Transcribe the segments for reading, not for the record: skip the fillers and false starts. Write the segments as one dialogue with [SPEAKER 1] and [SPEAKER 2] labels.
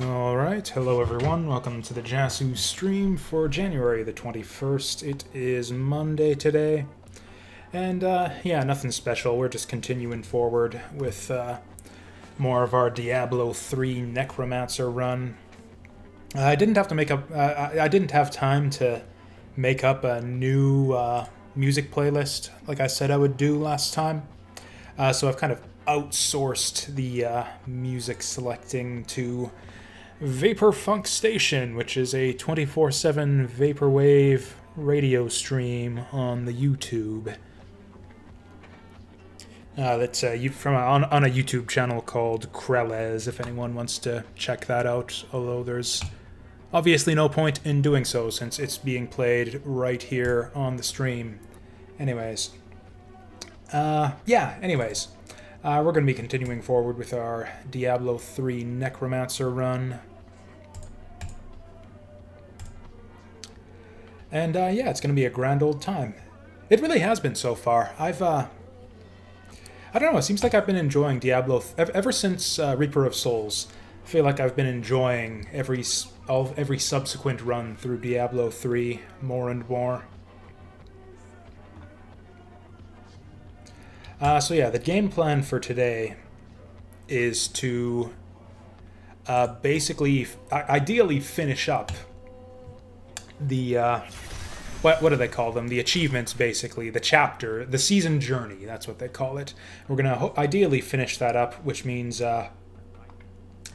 [SPEAKER 1] Alright, hello everyone, welcome to the Jasu stream for January the 21st. It is Monday today, and yeah, nothing special. We're just continuing forward with more of our Diablo 3 Necromancer run. I didn't have to make up, I didn't have time to make up a new music playlist like I said I would do last time, so I've kind of outsourced the music selecting to Vapor Funk Station, which is a 24/7 vaporwave radio stream on the YouTube. That's from on a YouTube channel called Krelez, if anyone wants to check that out, although there's obviously no point in doing so since it's being played right here on the stream. Anyways. We're going to be continuing forward with our Diablo 3 Necromancer run. And yeah, it's going to be a grand old time. It really has been so far. I don't know, it seems like I've been enjoying Diablo ever since Reaper of Souls. I feel like I've been enjoying every subsequent run through Diablo 3 more and more. So yeah, the game plan for today is to basically, ideally finish up the, what do they call them? The achievements, basically. The chapter, the season journey, that's what they call it. We're going to ideally finish that up, which means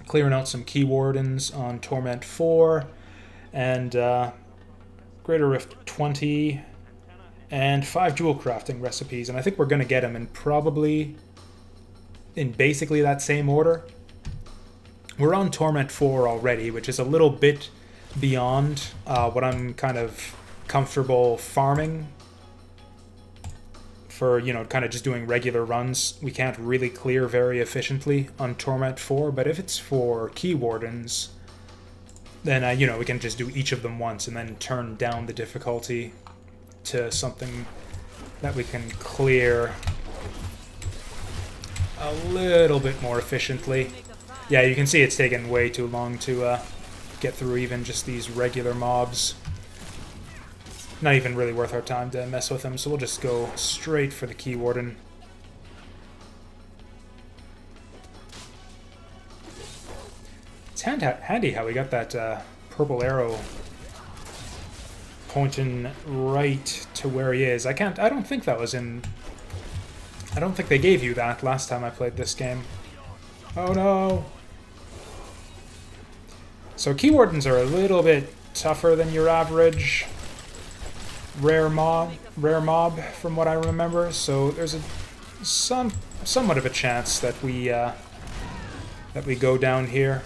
[SPEAKER 1] clearing out some key wardens on Torment 4 and Greater Rift 20... and 5 jewel crafting recipes, and I think we're going to get them in basically that same order. We're on Torment 4 already, which is a little bit beyond what I'm kind of comfortable farming for, you know, kind of just doing regular runs. We can't really clear very efficiently on Torment 4, but if it's for key wardens, then, you know, we can just do each of them once and then turn down the difficulty to something that we can clear a little bit more efficiently. Yeah, you can see it's taken way too long to get through even just these regular mobs. Not even really worth our time to mess with them, so we'll just go straight for the Key Warden. It's handy how we got that purple arrow pointing right to where he is. I don't think that was in... I don't think they gave you that last time I played this game. Oh no! So key wardens are a little bit tougher than your average rare mob from what I remember, so there's somewhat of a chance that we go down here,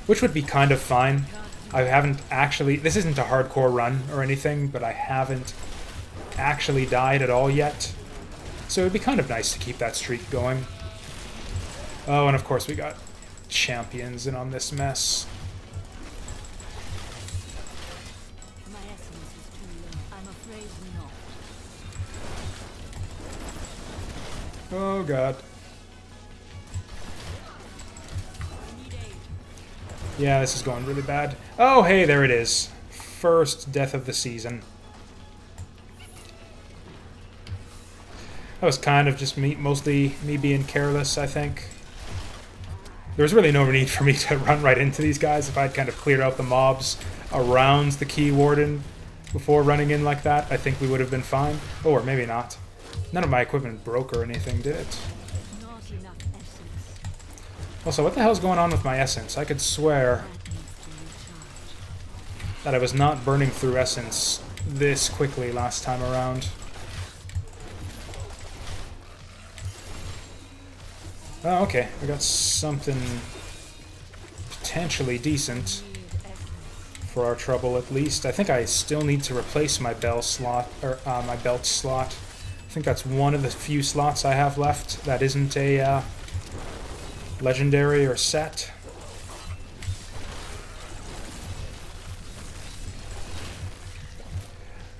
[SPEAKER 1] which would be kind of fine. I haven't actually... This isn't a hardcore run or anything, but I haven't actually died at all yet. So it'd be kind of nice to keep that streak going. Oh, and of course we got champions in on this mess. Oh god. Yeah, this is going really bad. Oh, hey, there it is. First death of the season. That was kind of just mostly me being careless, I think. There was really no need for me to run right into these guys. If I'd kind of cleared out the mobs around the Key Warden before running in like that, I think we would have been fine. Or maybe not. None of my equipment broke or anything, did it? Also, what the hell's going on with my essence? I could swear that I was not burning through essence this quickly last time around. Oh, okay. We got something potentially decent for our trouble, at least. I think I still need to replace my belt slot. I think that's one of the few slots I have left that isn't a legendary or set.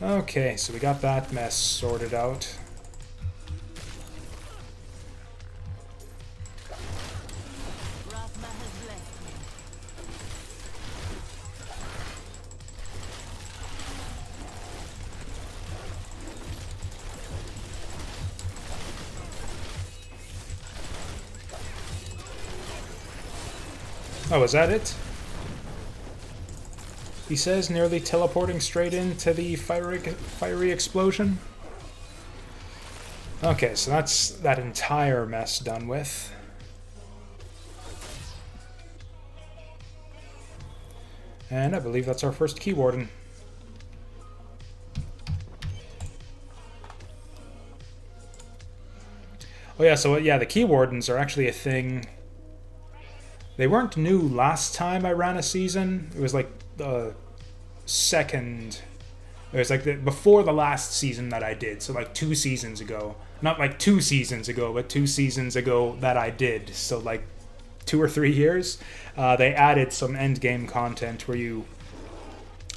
[SPEAKER 1] Okay, so we got that mess sorted out. Oh, is that it? He says, nearly teleporting straight into the fiery explosion. Okay, so that's that entire mess done with. And I believe that's our first key warden. Oh yeah, so yeah, the key wardens are actually a thing. They weren't new last time I ran a season. It was like the second... It was like before the last season that I did, so like 2 seasons ago. Not like 2 seasons ago, but 2 seasons ago that I did. So like 2 or 3 years. They added some endgame content where you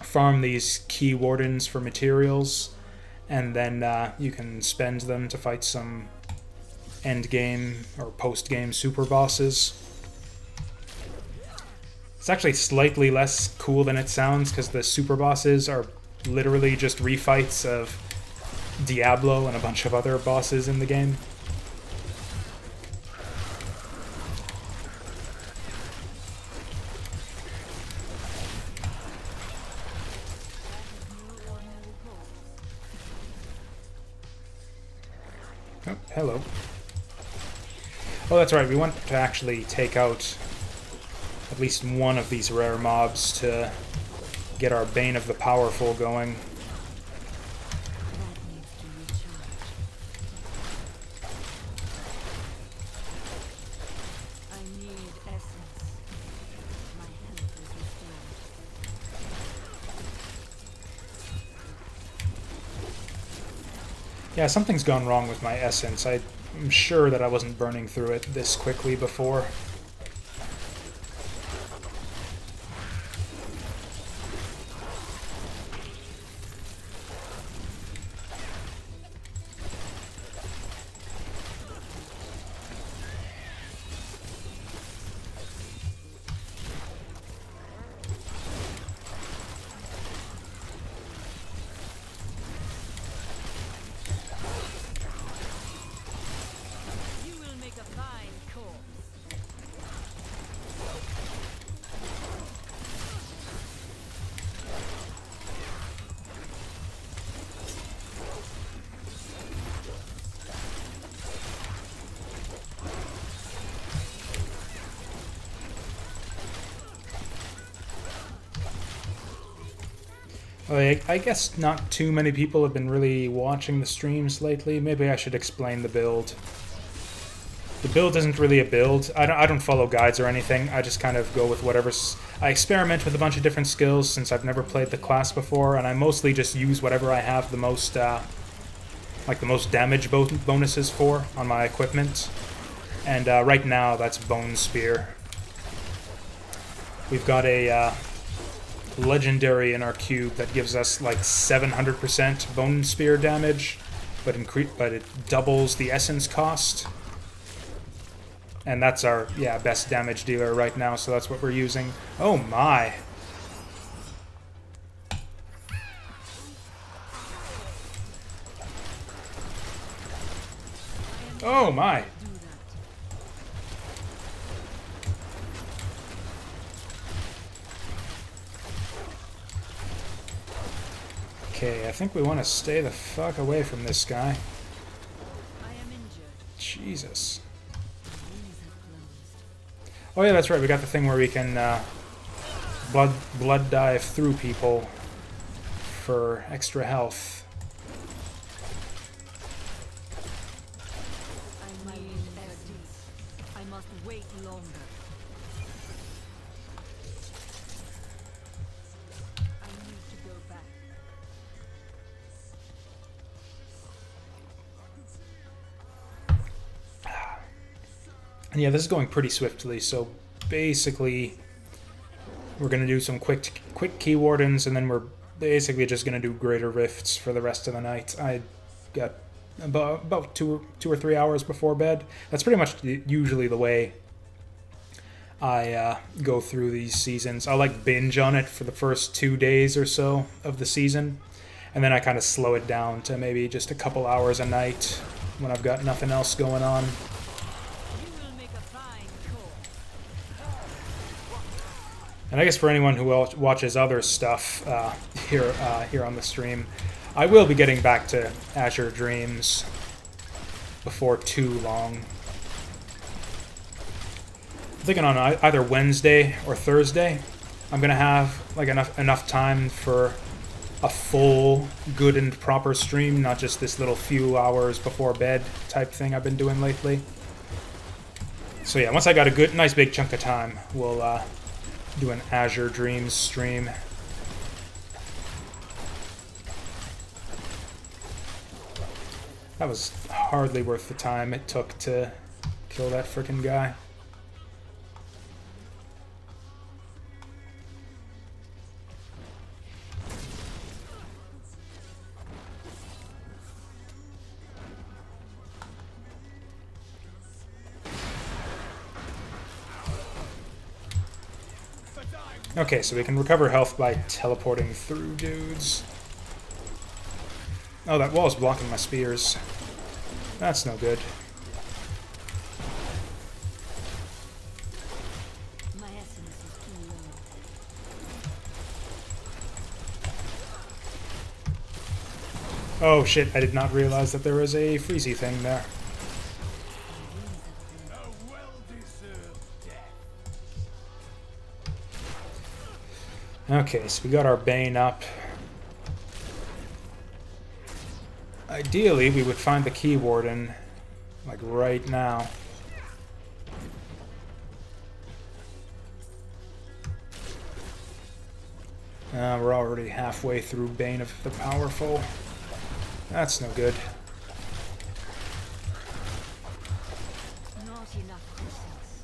[SPEAKER 1] farm these key wardens for materials, and then you can spend them to fight some endgame or post-game super bosses. It's actually slightly less cool than it sounds, because the super bosses are literally just refights of Diablo and a bunch of other bosses in the game. Oh, hello. Oh, that's right, we want to actually take out at least one of these rare mobs to get our Bane of the Powerful going. Yeah, something's gone wrong with my essence. I'm sure that I wasn't burning through it this quickly before. I guess not too many people have been really watching the streams lately. Maybe I should explain the build. The build isn't really a build. I don't follow guides or anything. I just kind of go with whatever's... I experiment with a bunch of different skills since I've never played the class before, and I mostly just use whatever I have the most, like the most damage bonuses for on my equipment. And right now, that's Bone Spear. We've got a legendary in our cube that gives us like 700% Bone Spear damage, but it doubles the essence cost. And that's our, yeah, best damage dealer right now, so that's what we're using. Oh my! Oh my! Okay, I think we want to stay the fuck away from this guy. Jesus. Oh yeah, that's right, we got the thing where we can blood dive through people for extra health.
[SPEAKER 2] I must wait longer. I need to go back.
[SPEAKER 1] And yeah, this is going pretty swiftly, so basically we're going to do some quick key wardens, and then we're basically just going to do greater rifts for the rest of the night. I got about two or 3 hours before bed. That's pretty much usually the way I go through these seasons. I'll like binge on it for the first 2 days or so of the season, and then I kind of slow it down to maybe just a couple hours a night when I've got nothing else going on. And I guess for anyone who watches other stuff here on the stream, I will be getting back to Azure Dreams before too long. I'm thinking on either Wednesday or Thursday, I'm gonna have like enough time for a full, good and proper stream, not just this little few hours before bed type thing I've been doing lately. So yeah, once I got a nice big chunk of time, we'll do an Azure Dreams stream. That was hardly worth the time it took to kill that frickin' guy. Okay, so we can recover health by teleporting through dudes. Oh, that wall's blocking my spears. That's no good.
[SPEAKER 2] My essence is too low.
[SPEAKER 1] Oh shit, I did not realize that there was a freezy thing there. Okay, so we got our Bane up. Ideally, we would find the Key Warden, like right now. We're already halfway through Bane of the Powerful. That's no good.
[SPEAKER 2] Not enough essence.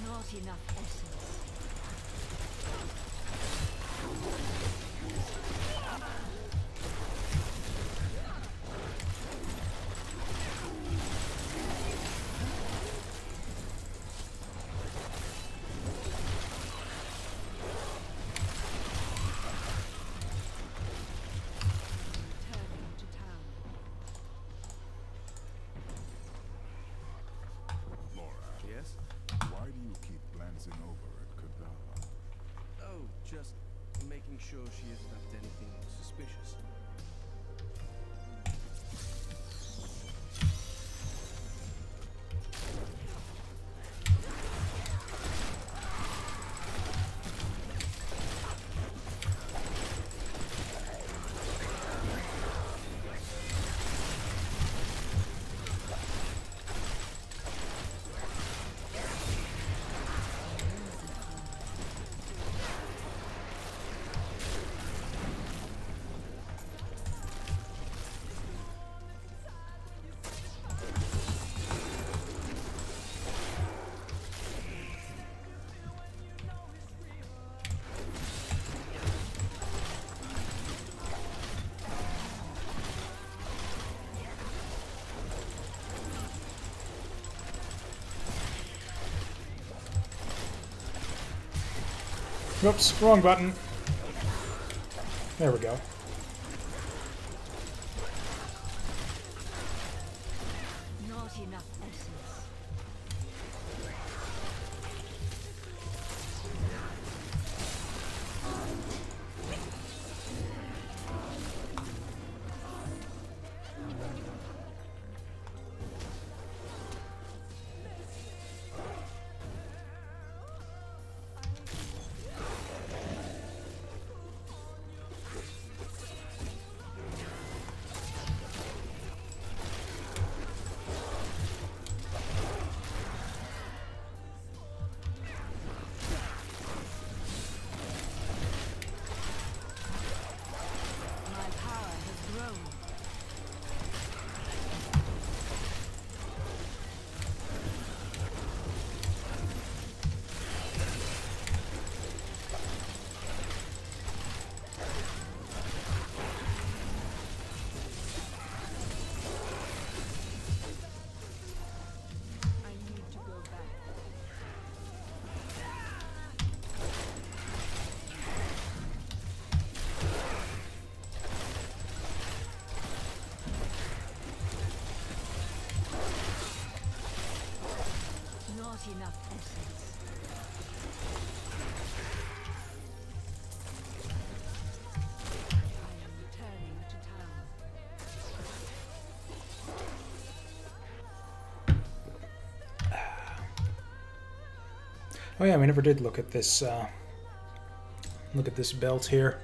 [SPEAKER 2] Not enough essence. Returning to town.
[SPEAKER 3] Laura,
[SPEAKER 4] Yes?
[SPEAKER 3] why do you keep glancing over at Kadara?
[SPEAKER 4] Oh, just making sure she isn't up to anything suspicious.
[SPEAKER 1] Whoops, wrong button. There we go.
[SPEAKER 2] Not enough essence.
[SPEAKER 1] Oh yeah, we never did look at this belt here.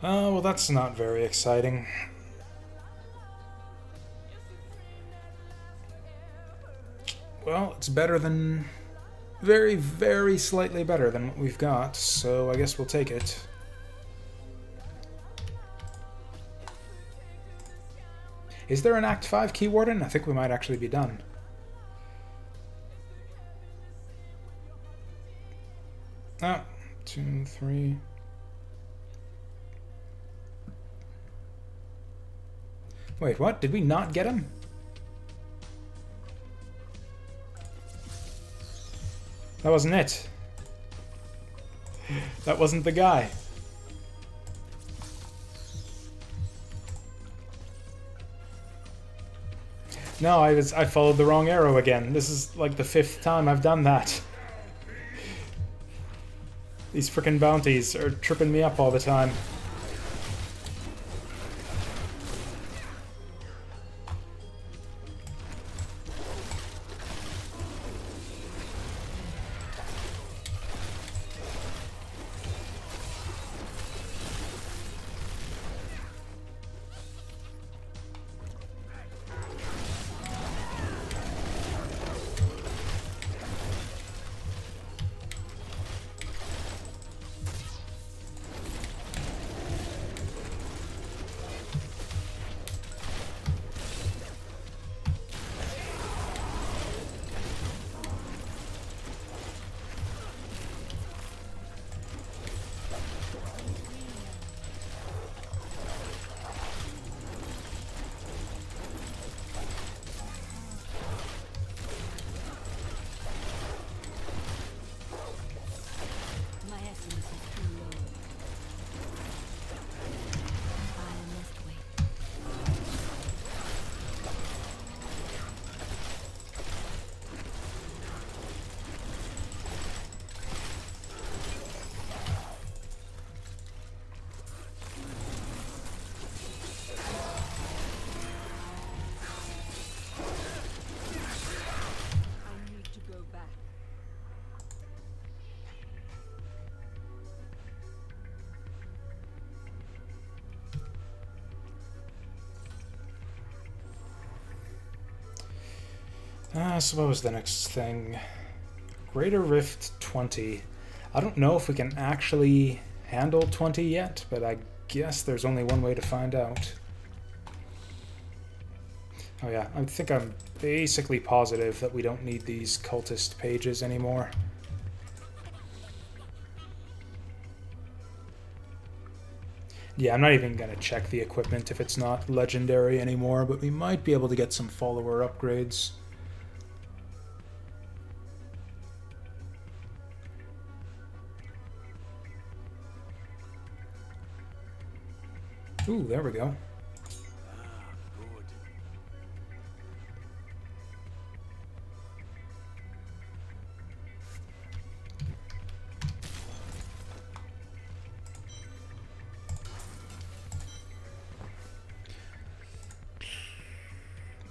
[SPEAKER 1] Oh, well that's not very exciting. Well, it's better than... very, very slightly better than what we've got, so I guess we'll take it. Is there an Act 5 key warden? I think we might actually be done. Ah, 2, 3... Wait, what? Did we not get him? That wasn't it. That wasn't the guy. No, I followed the wrong arrow again. This is like the 5th time I've done that. These frickin' bounties are tripping me up all the time.
[SPEAKER 2] My essence is too low. I must wait. I need to go back.
[SPEAKER 1] I suppose the next thing... Greater Rift 20. I don't know if we can actually handle 20 yet, but I guess there's only one way to find out. Oh yeah, I think I'm basically positive that we don't need these cultist pages anymore. Yeah, I'm not even going to check the equipment if it's not legendary anymore, but we might be able to get some follower upgrades. Ooh, there we go.
[SPEAKER 4] Good.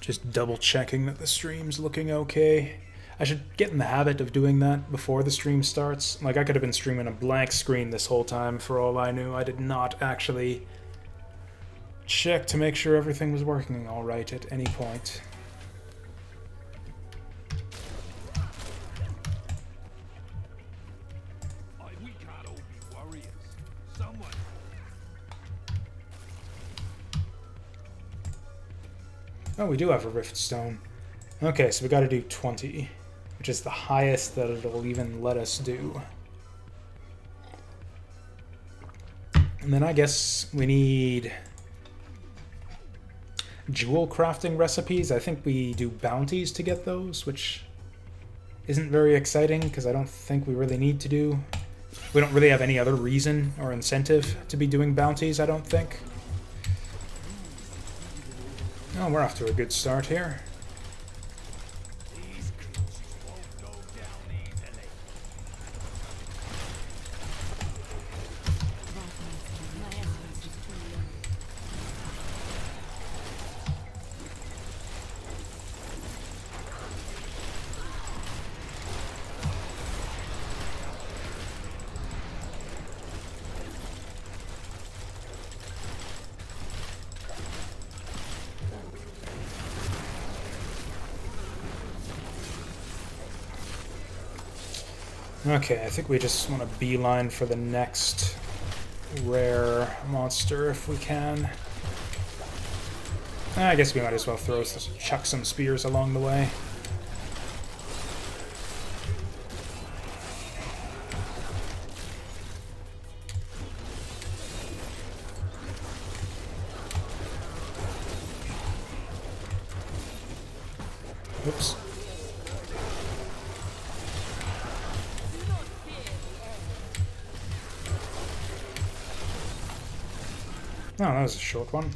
[SPEAKER 1] Just double checking that the stream's looking okay. I should get in the habit of doing that before the stream starts. Like, I could have been streaming a blank screen this whole time for all I knew. I did not actually check to make sure everything was working all right at any point.
[SPEAKER 3] We can't all be warriors. Someone.
[SPEAKER 1] Oh, we do have a Rift Stone. Okay, so we gotta do 20, which is the highest that it'll even let us do. And then I guess we need jewel crafting recipes. I think we do bounties to get those, which isn't very exciting because I don't think we really need to do. We don't really have any other reason or incentive to be doing bounties, I don't think. Oh, we're off to a good start here.
[SPEAKER 3] These creatures won't go down easily.
[SPEAKER 2] My essence is too low.
[SPEAKER 1] Okay, I think we just want to beeline for the next rare monster if we can. I guess we might as well chuck some spears along the way. Oops. Oh, that was a short one.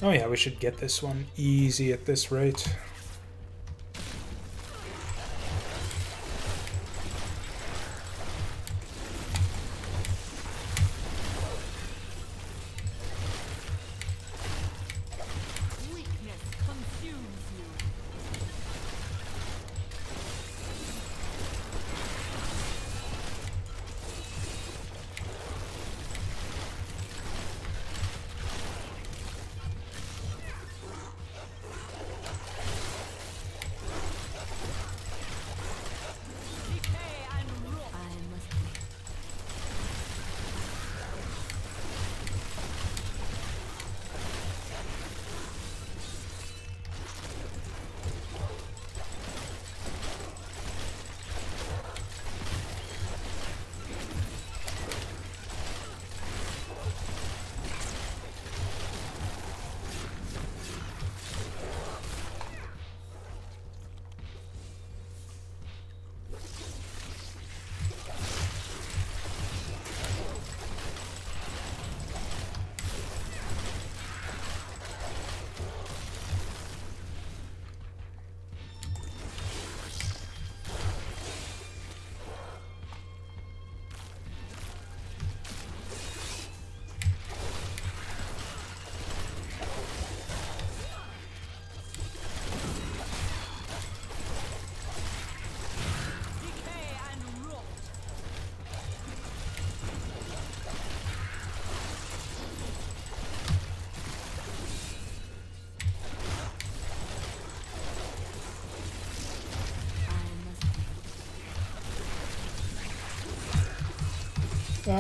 [SPEAKER 1] Oh yeah, we should get this one easy at this rate.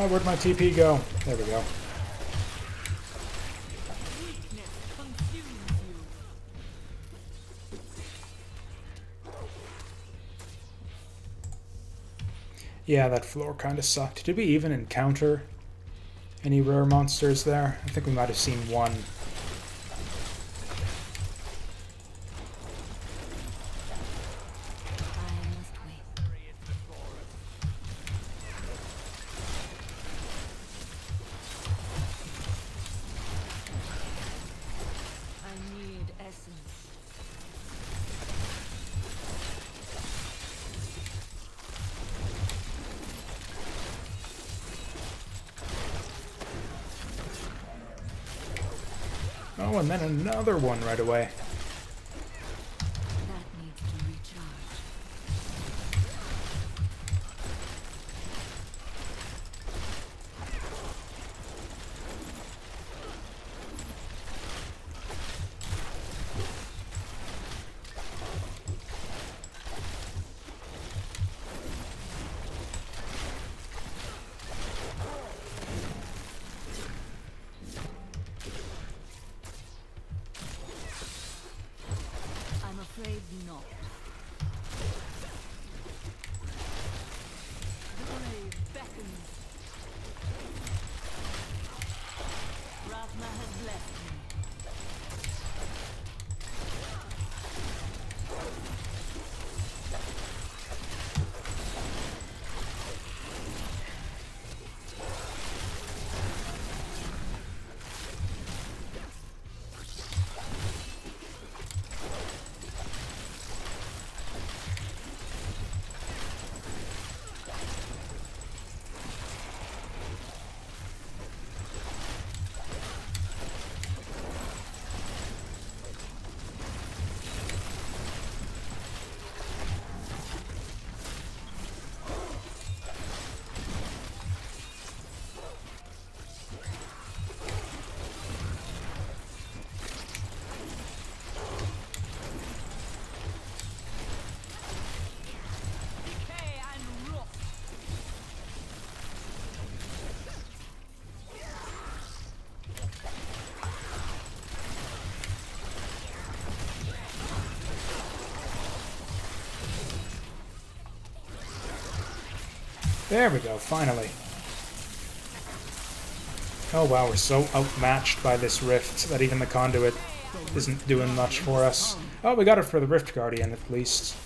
[SPEAKER 1] Where'd my TP go? There we go. Yeah, that floor kind of sucked. Did we even encounter any rare monsters there? I think we might have seen one. Oh, and then another one right away.
[SPEAKER 2] That needs to recharge.
[SPEAKER 1] There we go, finally. Oh wow, we're so outmatched by this rift that even the conduit isn't doing much for us. Oh, we got it for the Rift Guardian at least.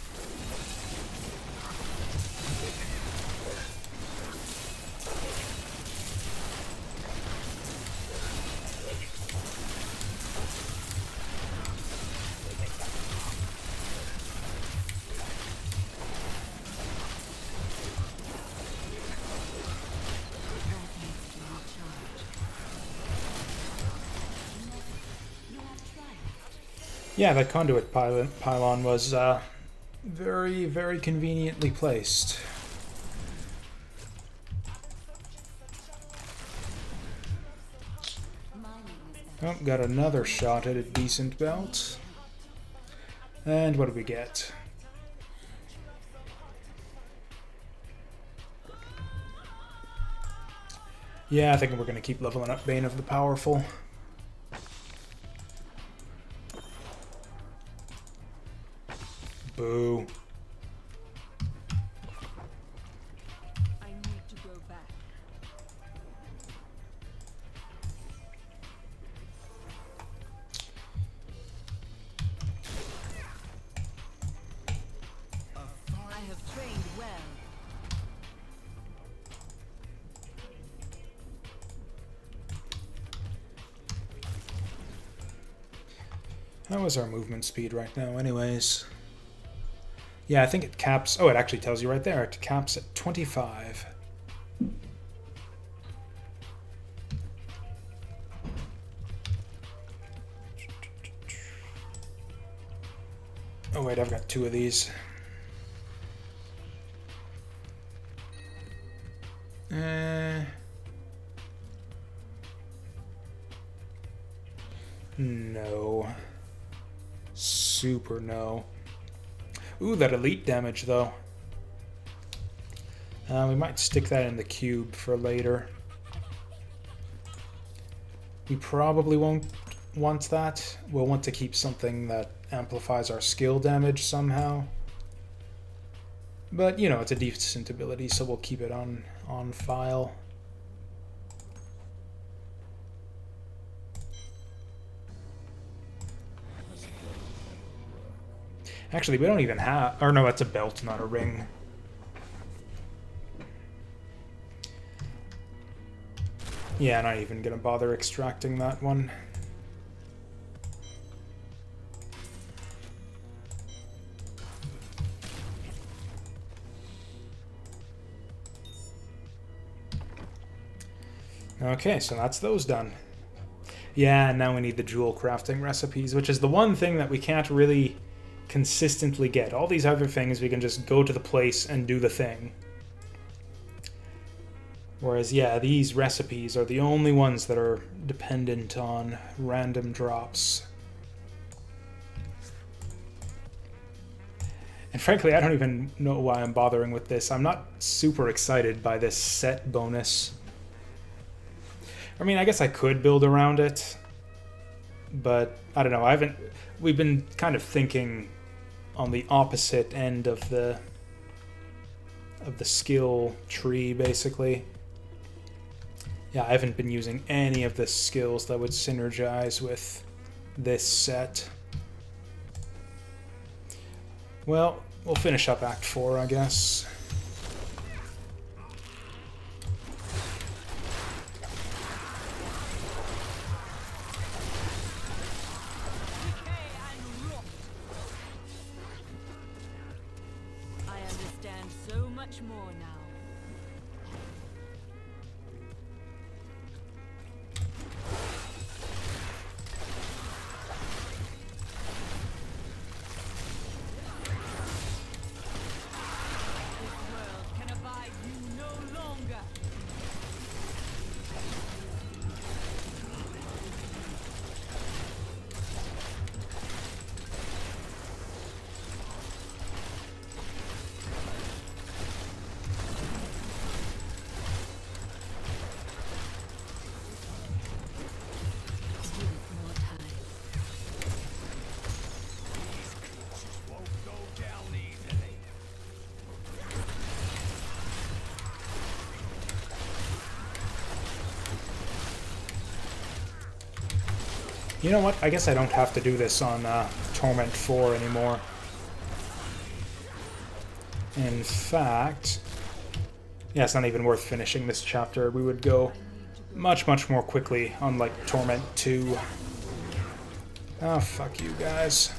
[SPEAKER 1] Yeah, that conduit pylon was very, very conveniently placed. Oh, got another shot at a decent belt. And what do we get? Yeah, I think we're going to keep leveling up Bane of the Powerful. Boo.
[SPEAKER 2] I need to go back. I have trained well.
[SPEAKER 1] How is our movement speed right now anyways? Yeah, I think it caps... Oh, it actually tells you right there. It caps at 25. Oh wait, I've got 2 of these. No. Super no. Ooh, that elite damage, though. We might stick that in the cube for later. We probably won't want that. We'll want to keep something that amplifies our skill damage somehow. But, you know, it's a decent ability, so we'll keep it on file. Actually, we don't even have... Or no, that's a belt, not a ring. Yeah, not even gonna bother extracting that one. Okay, so that's those done. Yeah, now we need the jewel crafting recipes, which is the one thing that we can't really consistently get. All these other things we can just go to the place and do the thing. Whereas, yeah, these recipes are the only ones that are dependent on random drops. And frankly, I don't even know why I'm bothering with this. I'm not super excited by this set bonus. I mean, I guess I could build around it, but I don't know. We've been kind of thinking on the opposite end of the skill tree, basically. Yeah, I haven't been using any of the skills that would synergize with this set. Well, we'll finish up Act 4, I guess.
[SPEAKER 2] I understand so much more now.
[SPEAKER 1] You know what? I guess I don't have to do this on Torment 4 anymore. In fact... yeah, it's not even worth finishing this chapter. We would go much, much more quickly on, like, Torment 2. Oh, fuck you guys.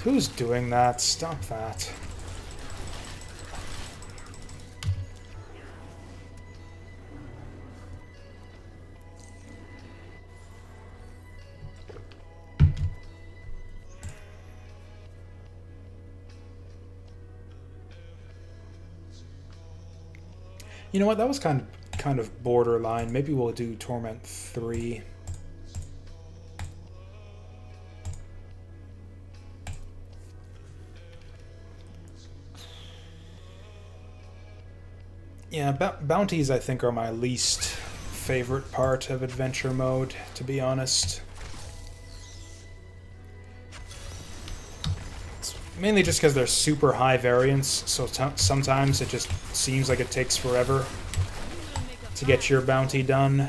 [SPEAKER 1] Who's doing that? Stop that. You know what? That was kind of borderline. Maybe we'll do Torment 3. Yeah, bounties I think are my least favorite part of adventure mode, to be honest. It's mainly just because they're super high variance, so sometimes it just seems like it takes forever to get your bounty done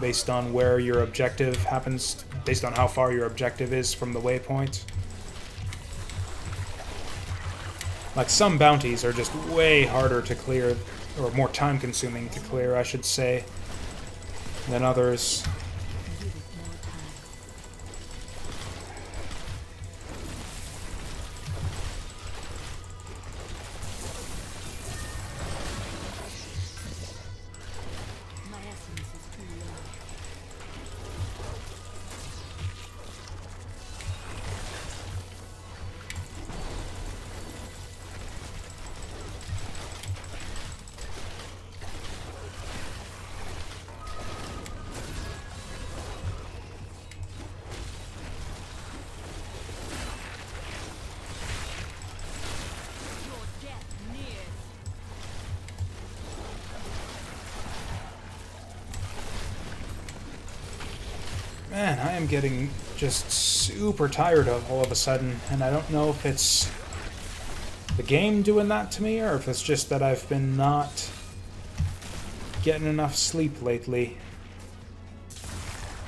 [SPEAKER 1] based on where your objective happens, based on how far your objective is from the waypoint. Like, some bounties are just way harder to clear, or more time-consuming to clear, I should say, than others. Man, I am getting just super tired all of a sudden, and I don't know if it's the game doing that to me, or if it's just that I've been not getting enough sleep lately.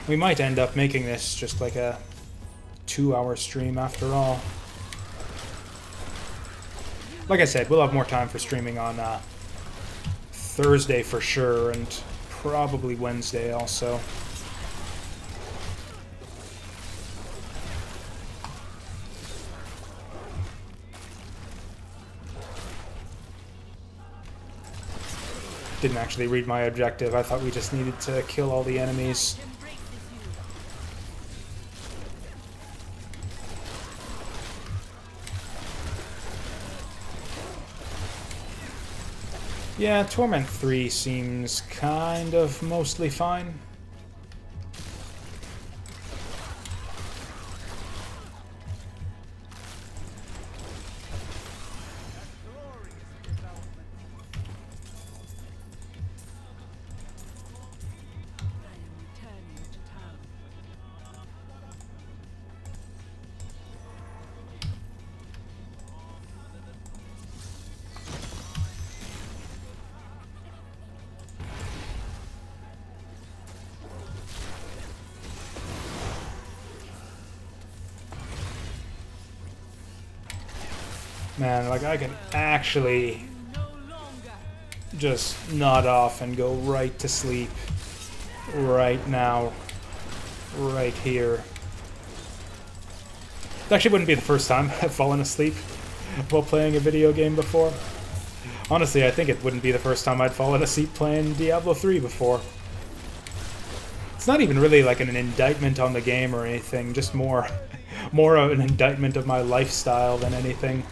[SPEAKER 1] We might end up making this just like a 2-hour stream after all. Like I said, we'll have more time for streaming on Thursday for sure, and probably Wednesday also. Didn't actually read my objective. I thought we just needed to kill all the enemies. Yeah, Torment 3 seems kind of mostly fine. Man, like, I can actually just nod off and go right to sleep right now, right here. It actually wouldn't be the first time I've fallen asleep while playing a video game before. Honestly, I think it wouldn't be the first time I'd fallen asleep playing Diablo 3 before. It's not even really like an indictment on the game or anything, just more of an indictment of my lifestyle than anything.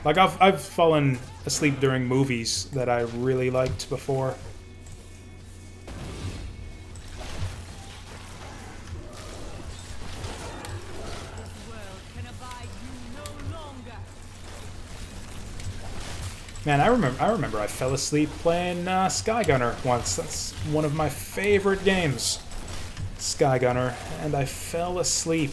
[SPEAKER 1] Like, I've fallen asleep during movies that I really liked before. Man, I remember I fell asleep playing Sky Gunner once. That's one of my favorite games. Sky Gunner, and I fell asleep.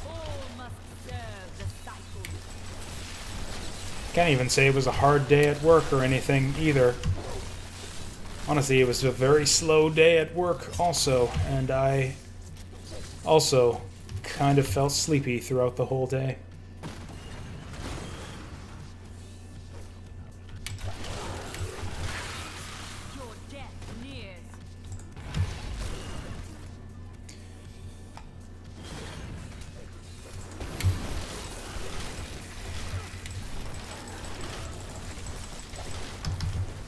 [SPEAKER 2] All must serve the cycle.
[SPEAKER 1] Can't even say it was a hard day at work or anything either. Honestly, it was a very slow day at work also, and I also kind of felt sleepy throughout the whole day.
[SPEAKER 2] Your death nears.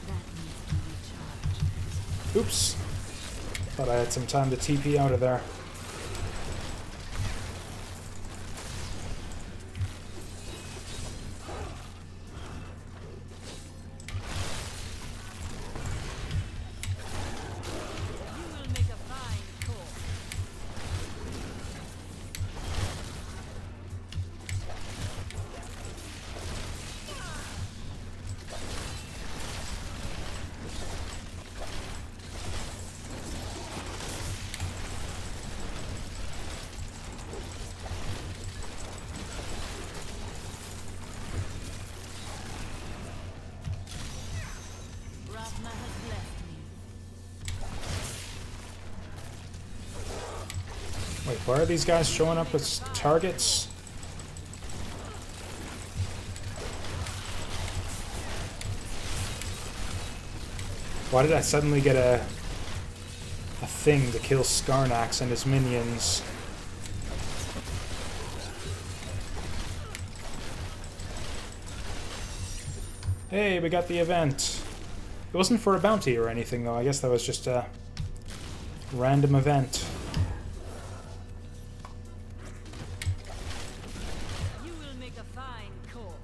[SPEAKER 2] That needs to recharge.
[SPEAKER 1] Oops. Thought I had some time to TP out of there.
[SPEAKER 2] You will make a fine corpse. Ravma has blessed me.
[SPEAKER 1] Wait, why are these guys showing up as targets? Why did I suddenly get a thing to kill Skarnax and his minions? Hey, we got the event. It wasn't for a bounty or anything, though. I guess that was just a random event.
[SPEAKER 2] You will make a fine corpse.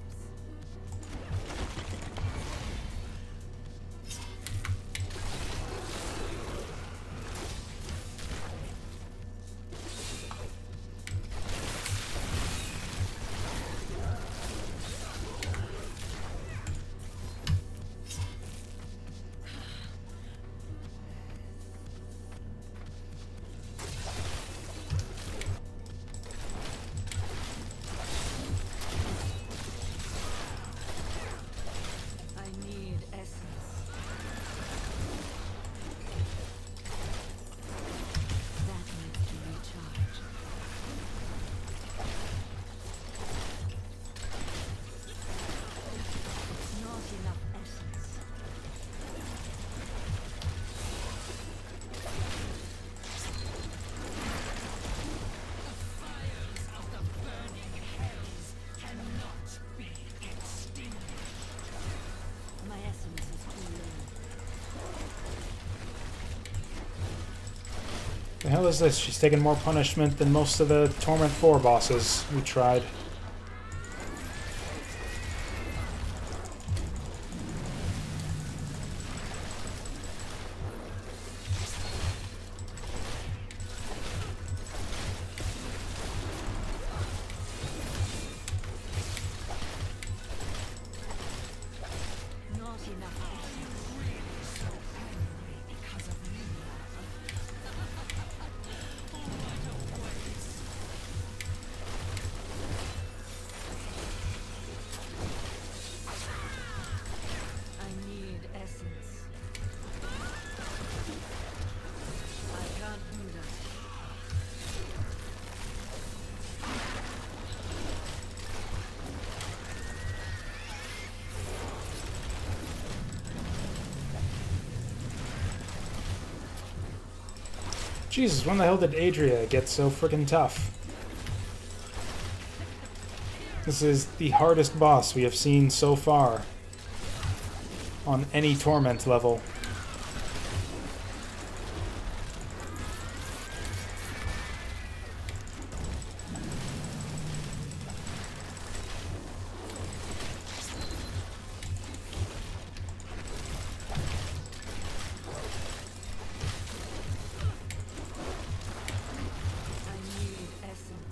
[SPEAKER 2] I need essence. That needs to recharge. Not enough essence. My essence is too low.
[SPEAKER 1] The hell is this? She's taking more punishment than most of the Torment 4 bosses we tried.
[SPEAKER 2] Not enough essence. I need essence. I can't do that.
[SPEAKER 1] Jesus, when the hell did Adria get so freaking tough? This is the hardest boss we have seen so far on any Torment level.
[SPEAKER 2] I need essence.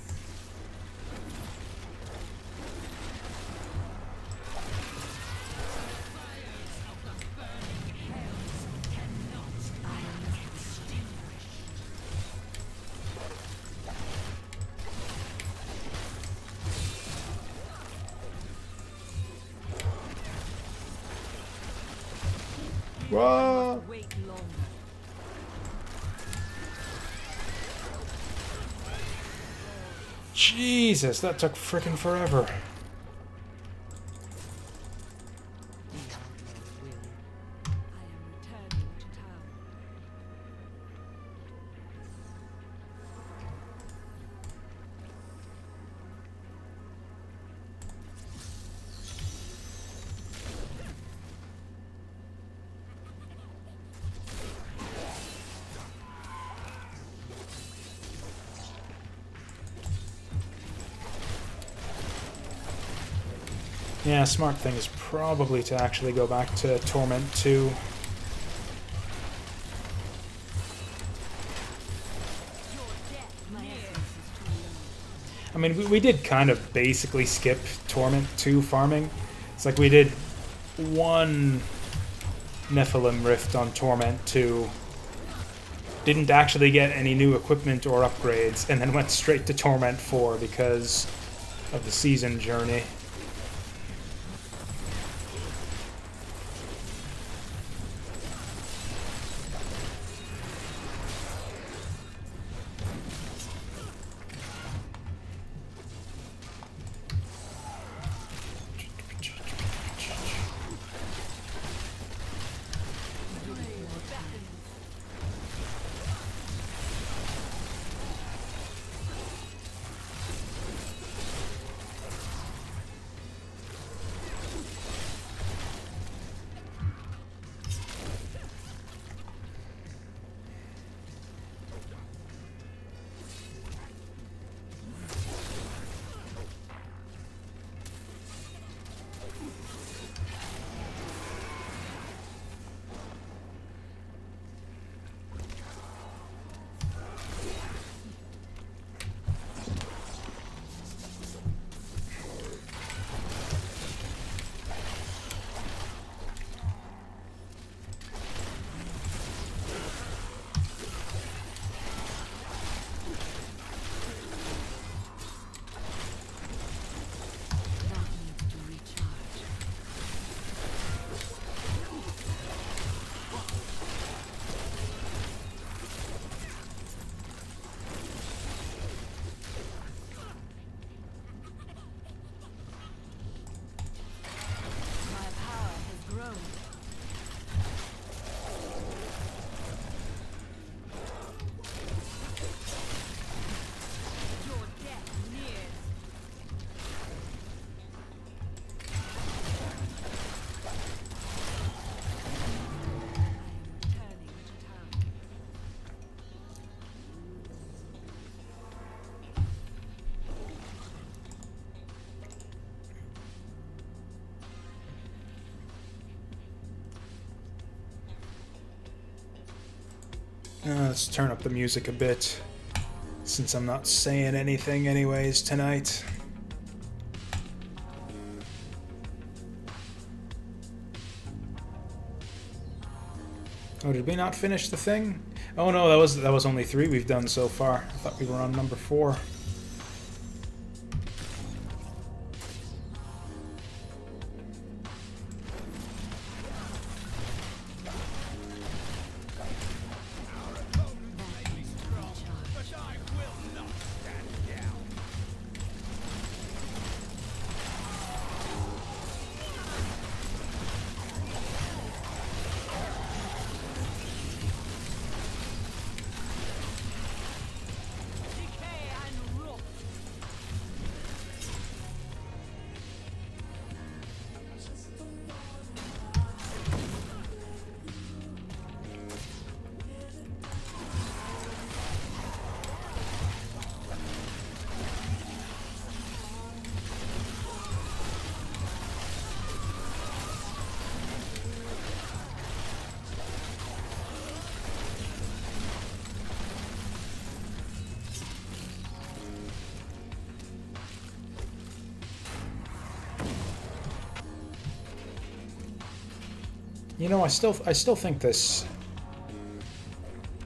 [SPEAKER 1] Whoa!
[SPEAKER 2] Wait longer.
[SPEAKER 1] Jesus, that took frickin' forever.
[SPEAKER 2] I am returning to town.
[SPEAKER 1] Yeah, smart thing is probably to actually go back to Torment 2.
[SPEAKER 2] My essence is too low.
[SPEAKER 1] I mean, we did kind of basically skip Torment 2 farming. It's like we did one Nephilim Rift on Torment 2, didn't actually get any new equipment or upgrades, and then went straight to Torment 4 because of the season journey.
[SPEAKER 2] That needs to recharge. My power has grown. Your death nears. I am returning to town.
[SPEAKER 1] Let's turn up the music a bit, since I'm not saying anything anyways tonight. Oh, did we not finish the thing? Oh no, that was only 3 we've done so far. I thought we were on number 4.
[SPEAKER 2] That needs to recharge. Decay and rot.
[SPEAKER 1] You know, I still think this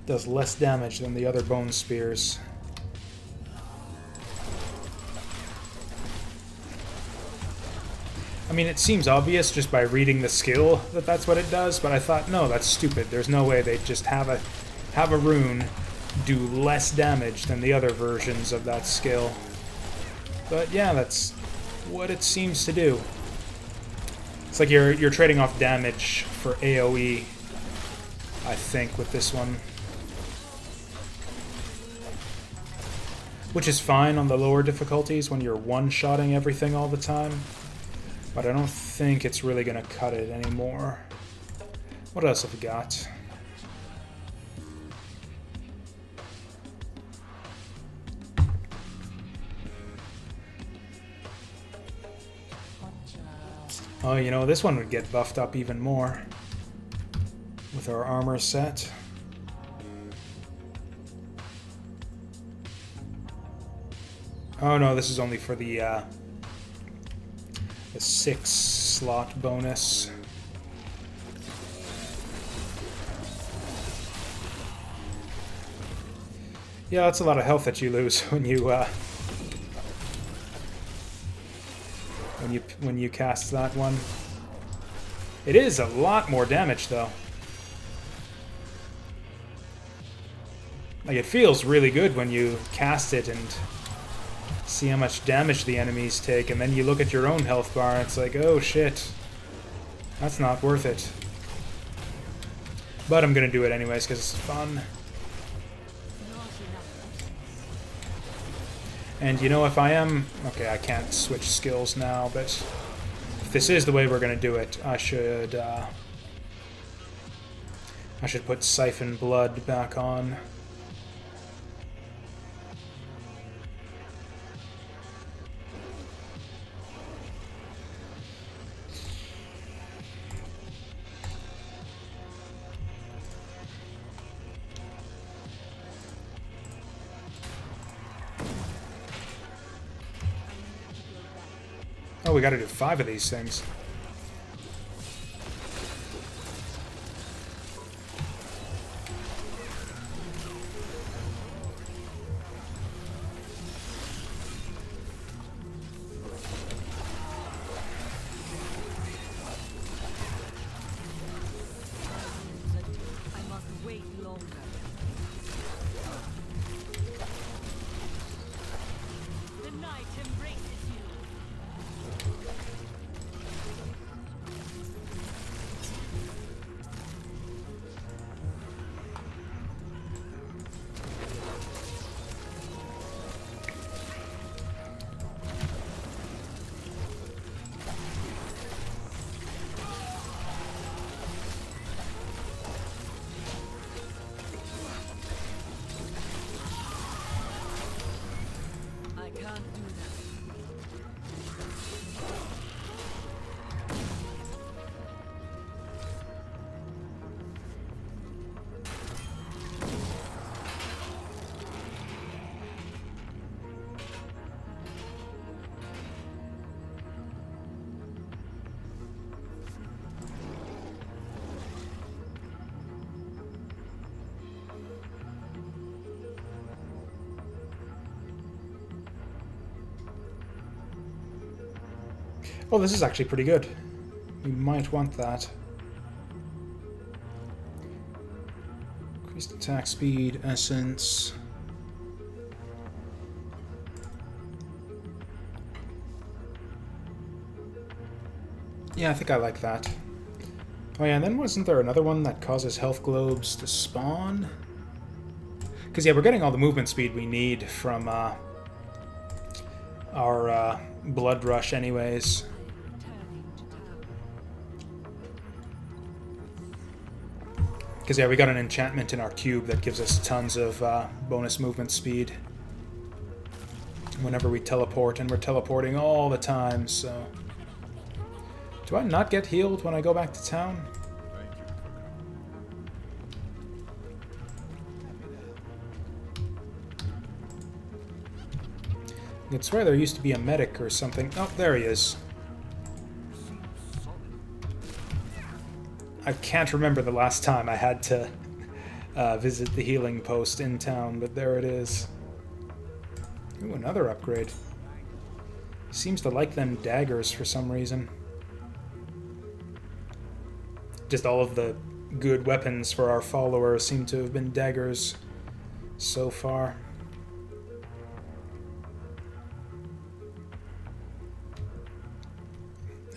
[SPEAKER 1] does less damage than the other bone spears. I mean, it seems obvious just by reading the skill that that's what it does, but I thought, no, that's stupid. There's no way they'd just have a rune do less damage than the other versions of that skill. But yeah, that's what it seems to do. It's like you're trading off damage for AoE, I think, with this one. Which is fine on the lower difficulties when you're one-shotting everything all the time. But I don't think it's really going to cut it anymore. What else have we got? Oh, you know, this one would get buffed up even more with our armor set. Oh no, this is only for the 6-slot bonus. Yeah, that's a lot of health that you lose when you cast that one. It is a lot more damage though. Like, it feels really good when you cast it and see how much damage the enemies take, and then you look at your own health bar and it's like, oh shit, that's not worth it. But I'm gonna do it anyways because it's fun. And you know, if I am... Okay, I can't switch skills now, but if this is the way we're gonna do it, I should put Siphon Blood back on. Oh, we gotta do 5 of these things.
[SPEAKER 2] I must wait longer. The night embraces you. I can't do that.
[SPEAKER 1] Oh, this is actually pretty good. We might want that. Increased attack speed, essence. Yeah, I think I like that. Oh yeah, and then wasn't there another one that causes health globes to spawn? Because yeah, we're getting all the movement speed we need from our blood rush anyways. Because yeah, we got an enchantment in our cube that gives us tons of bonus movement speed whenever we teleport, and we're teleporting all the time, so... Do I not get healed when I go back to town?
[SPEAKER 3] Thank you for coming.
[SPEAKER 1] I could swear there used to be a medic or something. Oh, there he is. I can't remember the last time I had to visit the healing post in town, but there it is. Ooh, another upgrade. Seems to like them daggers for some reason. just all of the good weapons for our followers seem to have been daggers so far.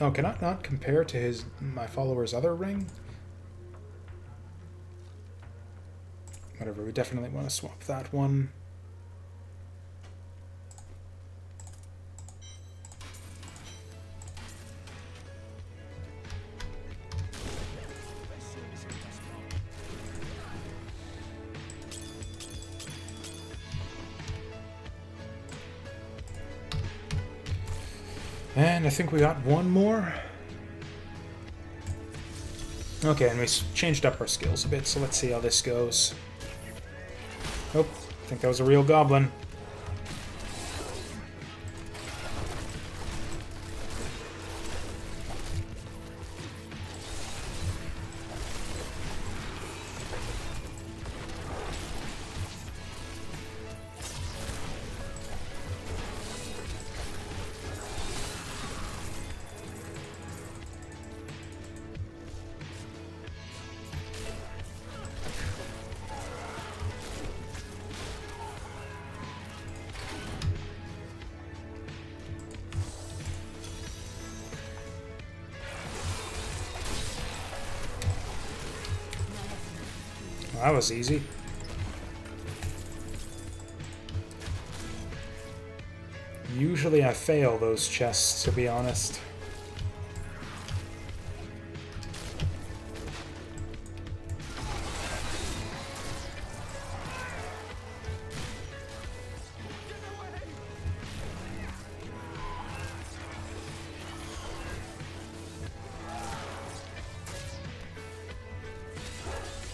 [SPEAKER 1] Oh, can I not compare to my follower's other ring? Whatever, we definitely want to swap that one. And I think we got one more. Okay, and we changed up our skills a bit, so let's see how this goes. Oh, I think that was a real goblin. That was easy. Usually I fail those chests, to be honest.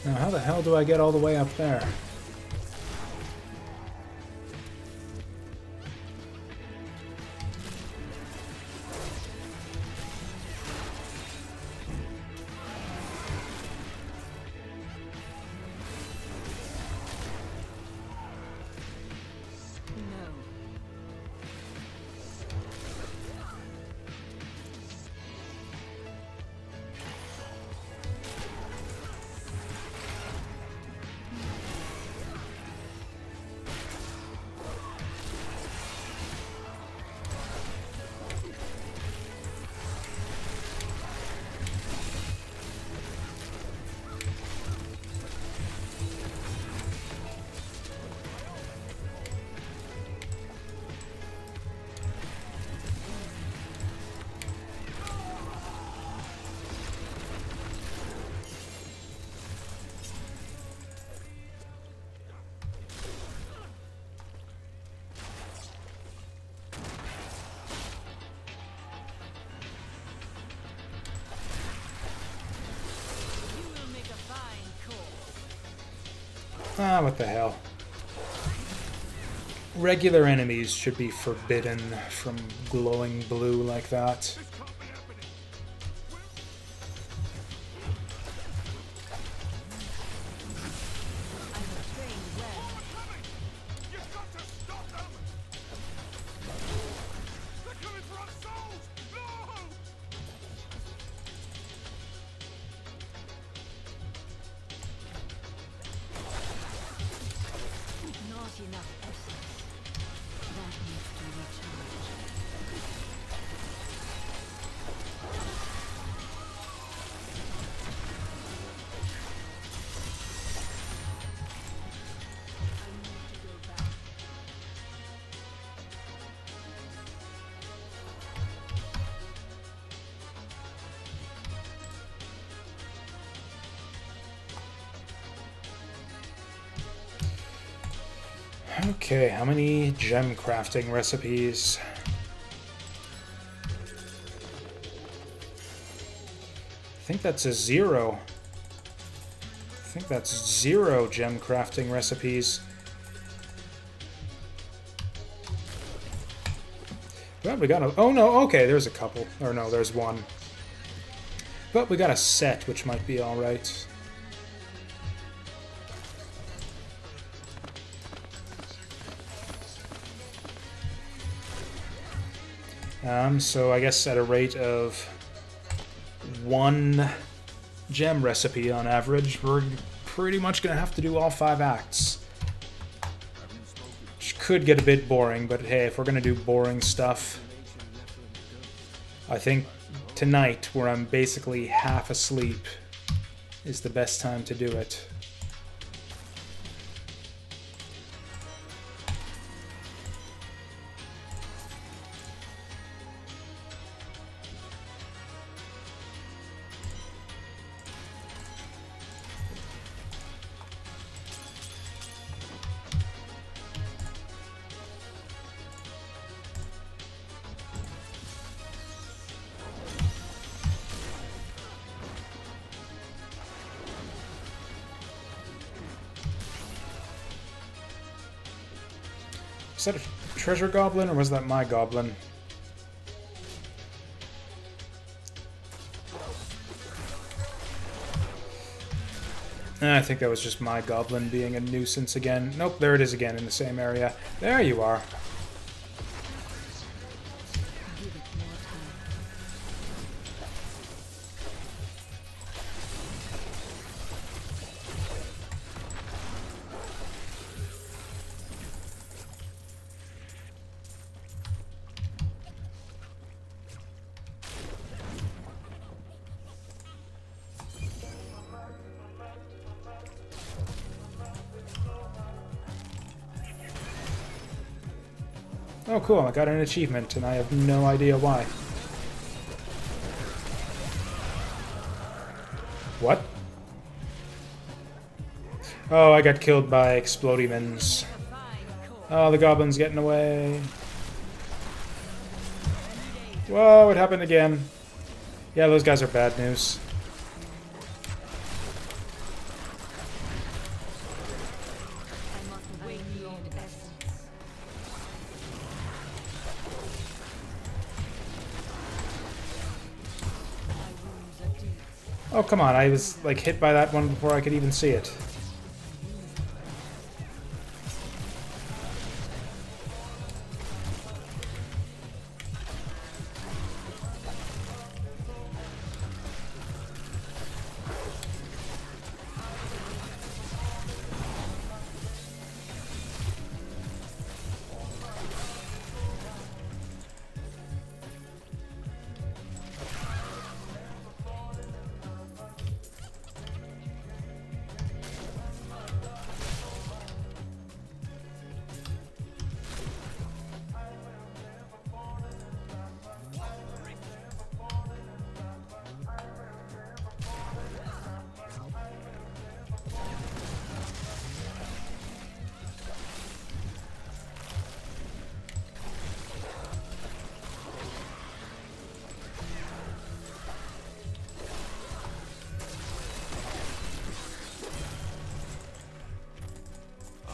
[SPEAKER 1] Now, how the hell do I get all the way up there?
[SPEAKER 2] No.
[SPEAKER 1] Ah, what the hell. Regular enemies should be forbidden from glowing blue like that. Okay, how many gem crafting recipes? I think that's a 0. I think that's 0 gem crafting recipes. But we got a... Oh no, okay, there's a couple. Or no, there's one. But we got a set, which might be alright. So I guess at a rate of 1 gem recipe on average, we're pretty much going to have to do all 5 acts. Which could get a bit boring, but hey, if we're going to do boring stuff, I think tonight, where I'm basically half asleep, is the best time to do it. Is that a treasure goblin, or was that my goblin? I think that was just my goblin being a nuisance again. Nope, there it is again in the same area. There you are. Oh cool, I got an achievement, and I have no idea why. What? Oh, I got killed by explodemons. Oh, the goblin's getting away. Whoa, it happened again. Yeah, those guys are bad news. Oh, come on, I was, like, hit by that one before I could even see it.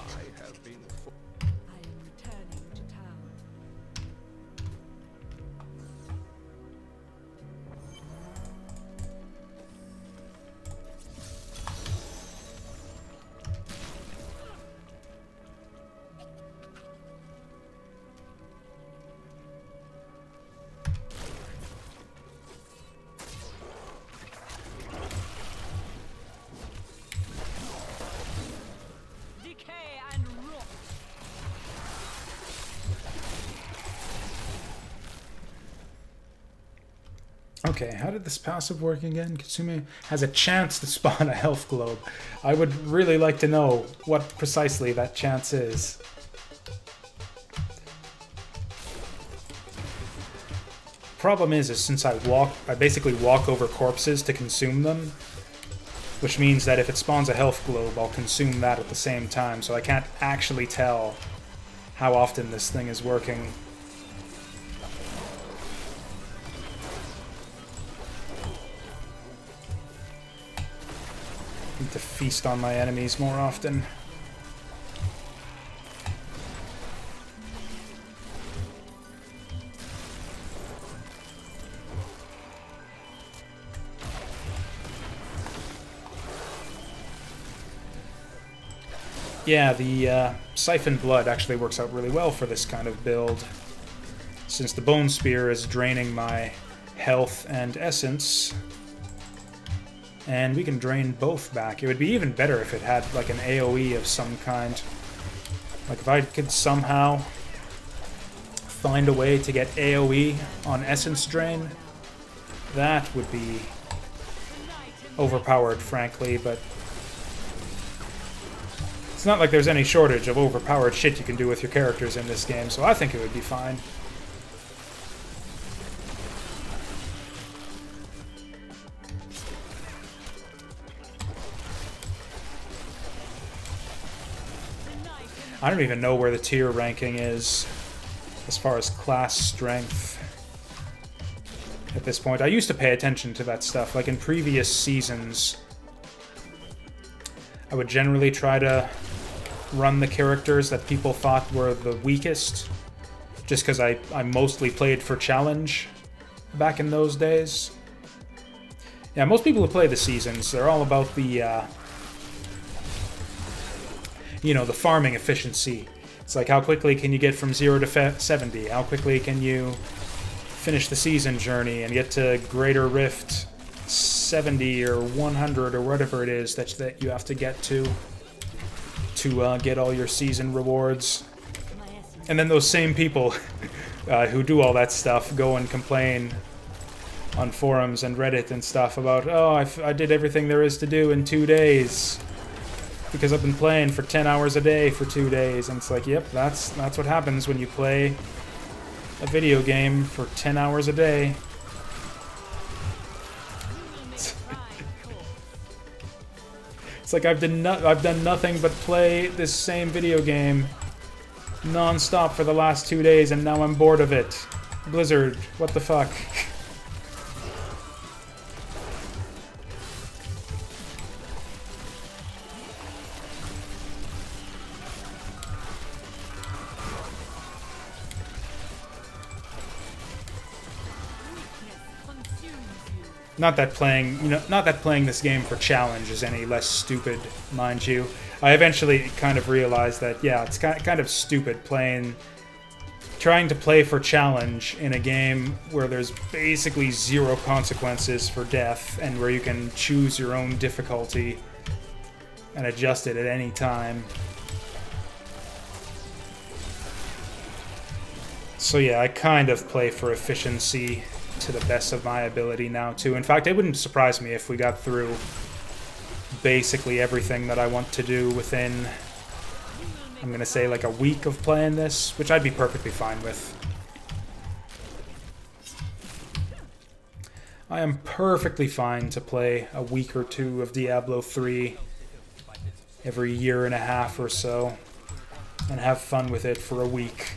[SPEAKER 2] I am returning to town. Decay and rot.
[SPEAKER 1] Okay, how did this passive work again? Katsume has a chance to spawn a health globe. I would really like to know what precisely that chance is. Problem is since I basically walk over corpses to consume them, which means that if it spawns a health globe, I'll consume that at the same time, so I can't actually tell how often this thing is working. Need to feast on my enemies more often. Yeah, the Siphon Blood actually works out really well for this kind of build. Since the Bone Spear is draining my health and essence, And we can drain both back. It would be even better if it had like an AoE of some kind. Like if I could somehow find a way to get AoE on Essence Drain, that would be overpowered, frankly, but it's not like there's any shortage of overpowered shit you can do with your characters in this game, so I think it would be fine. I don't even know where the tier ranking is as far as class strength at this point. I used to pay attention to that stuff. Like in previous seasons, I would generally try to run the characters that people thought were the weakest, just because I mostly played for challenge back in those days. Yeah, most people who play the seasons, they're all about the you know, the farming efficiency. It's like, how quickly can you get from 0 to 70? How quickly can you finish the season journey and get to Greater Rift 70 or 100 or whatever it is that you have to get to get all your season rewards. And then those same people who do all that stuff go and complain on forums and Reddit and stuff about, oh, I did everything there is to do in 2 days. Because I've been playing for 10 hours a day for 2 days, and it's like, yep, that's what happens when you play a video game for 10 hours a day. It's like I've done nothing but play this same video game non-stop for the last 2 days, and now I'm bored of it. Blizzard, what the fuck? Not that playing this game for challenge is any less stupid, mind you. I eventually kind of realized that, yeah, it's kind of stupid trying to play for challenge in a game where there's basically zero consequences for death and where you can choose your own difficulty and adjust it at any time. So yeah, I kind of play for efficiency to the best of my ability now, too. In fact, it wouldn't surprise me if we got through basically everything that I want to do within, I'm gonna say, like a week of playing this, which I'd be perfectly fine with. I am perfectly fine to play a week or two of Diablo 3 every year and a half or so and have fun with it for a week.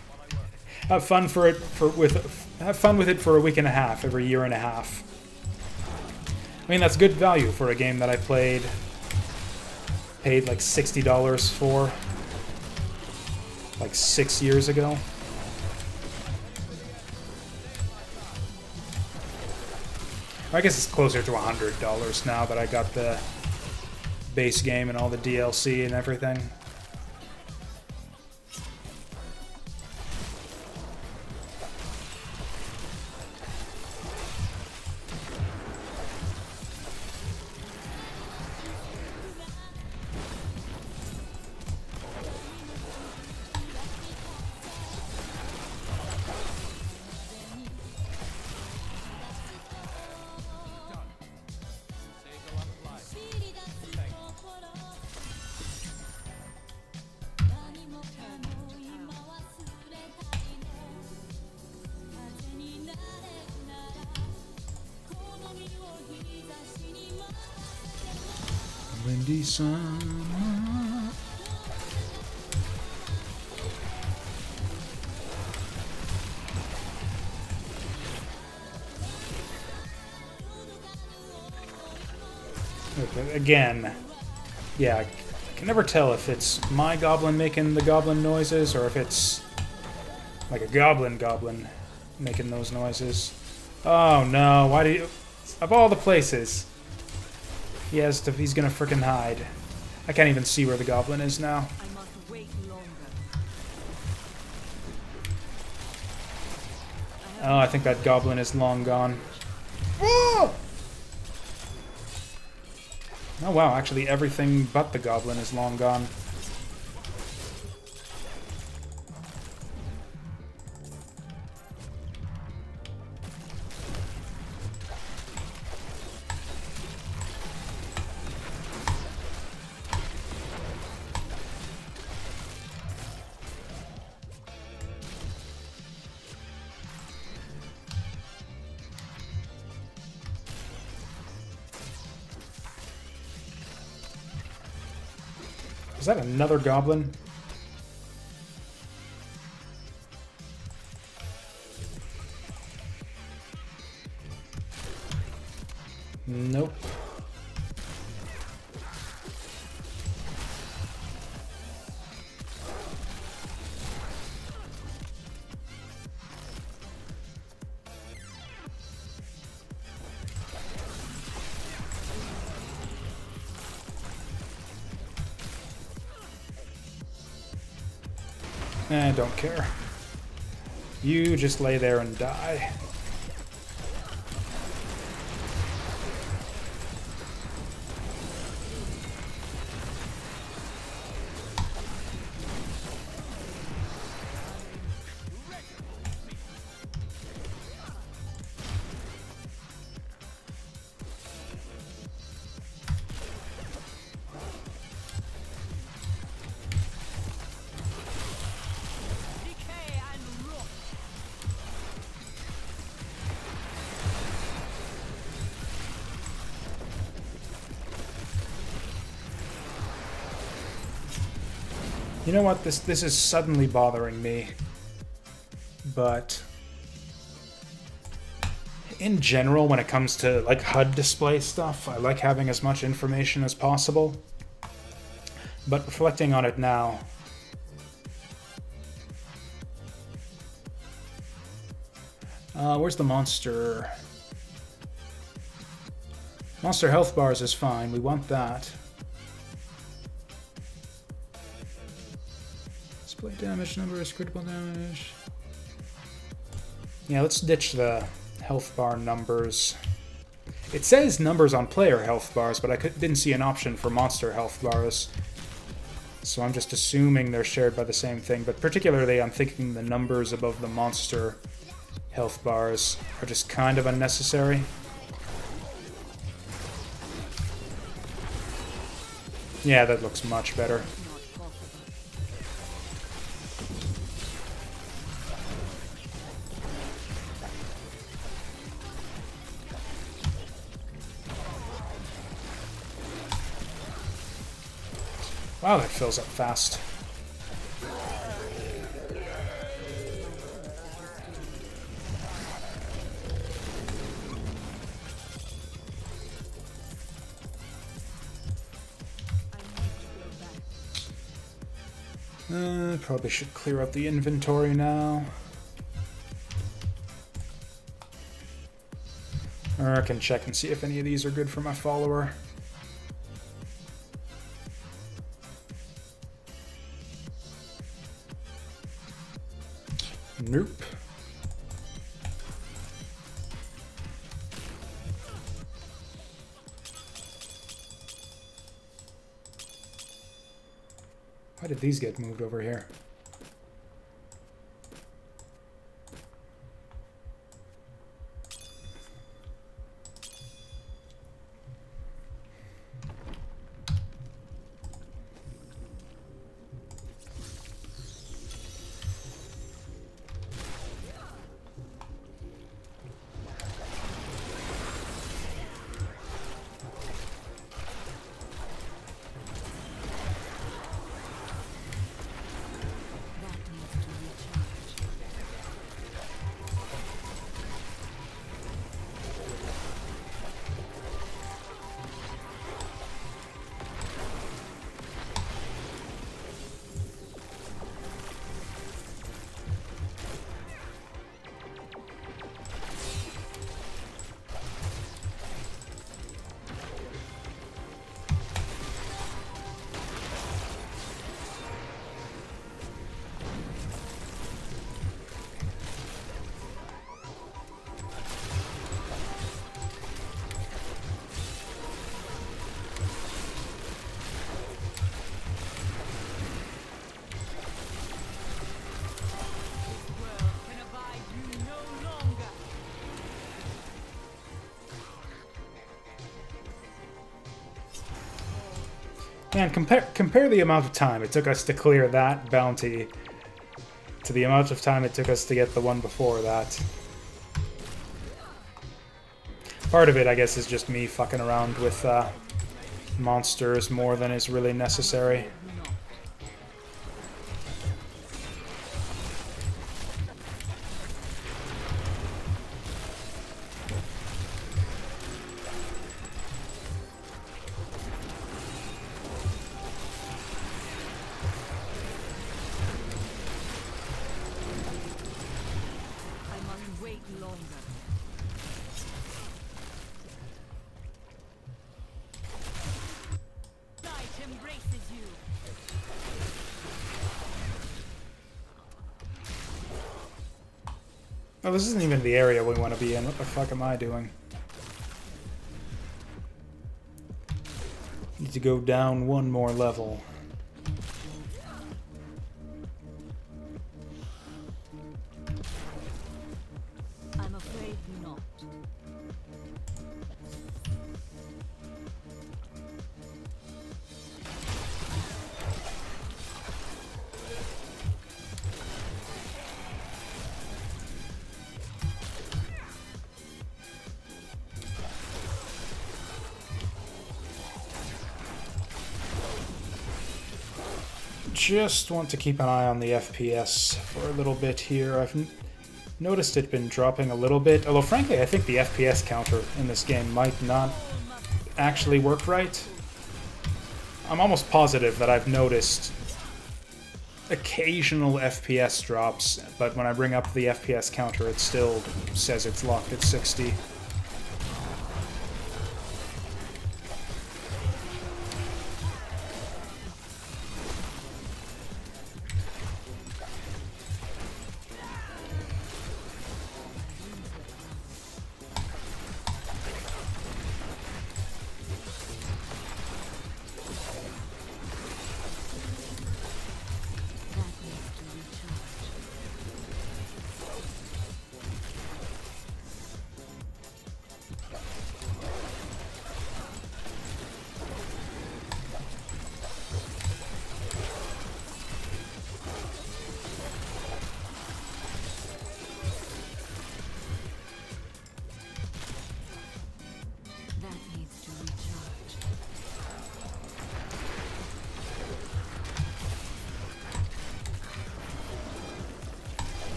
[SPEAKER 1] Have fun with it for a week and a half every year and a half. I mean, that's good value for a game that I paid like $60 for like 6 years ago. I guess it's closer to $100 now that I got the base game and all the DLC and everything. Windy summer. Okay, again, yeah, I can never tell if it's my goblin making the goblin noises or if it's like a goblin making those noises. Oh no, why do you... Of all the places... he's gonna frickin' hide. I can't even see where the goblin is now.
[SPEAKER 2] I must wait longer.
[SPEAKER 1] Oh, I think that goblin is long gone. Oh! Oh wow, actually everything but the goblin is long gone. Is that another goblin? Nope. I don't care. You just lay there and die. You know what? This is suddenly bothering me. But in general, when it comes to like HUD display stuff, I like having as much information as possible. But reflecting on it now, where's the monster? Monster health bars is fine. We want that. Display damage numbers, critical damage. Yeah, let's ditch the health bar numbers. It says numbers on player health bars, but I didn't see an option for monster health bars. So I'm just assuming they're shared by the same thing, but particularly I'm thinking the numbers above the monster health bars are just kind of unnecessary. Yeah, that looks much better. Wow, that fills up fast. Probably should clear up the inventory now. Or I can check and see if any of these are good for my follower. Nope. Why did these get moved over here? Man, compare the amount of time it took us to clear that bounty to the amount of time it took us to get the one before that. Part of it, I guess, is just me fucking around with monsters more than is really necessary. Oh, this isn't even the area we want to be in. What the fuck am I doing? Need to go down one more level.
[SPEAKER 2] I'm afraid not.
[SPEAKER 1] Just want to keep an eye on the FPS for a little bit here. I've noticed it been dropping a little bit, although frankly I think the FPS counter in this game might not actually work right. I'm almost positive that I've noticed occasional FPS drops, but when I bring up the FPS counter it still says it's locked at 60.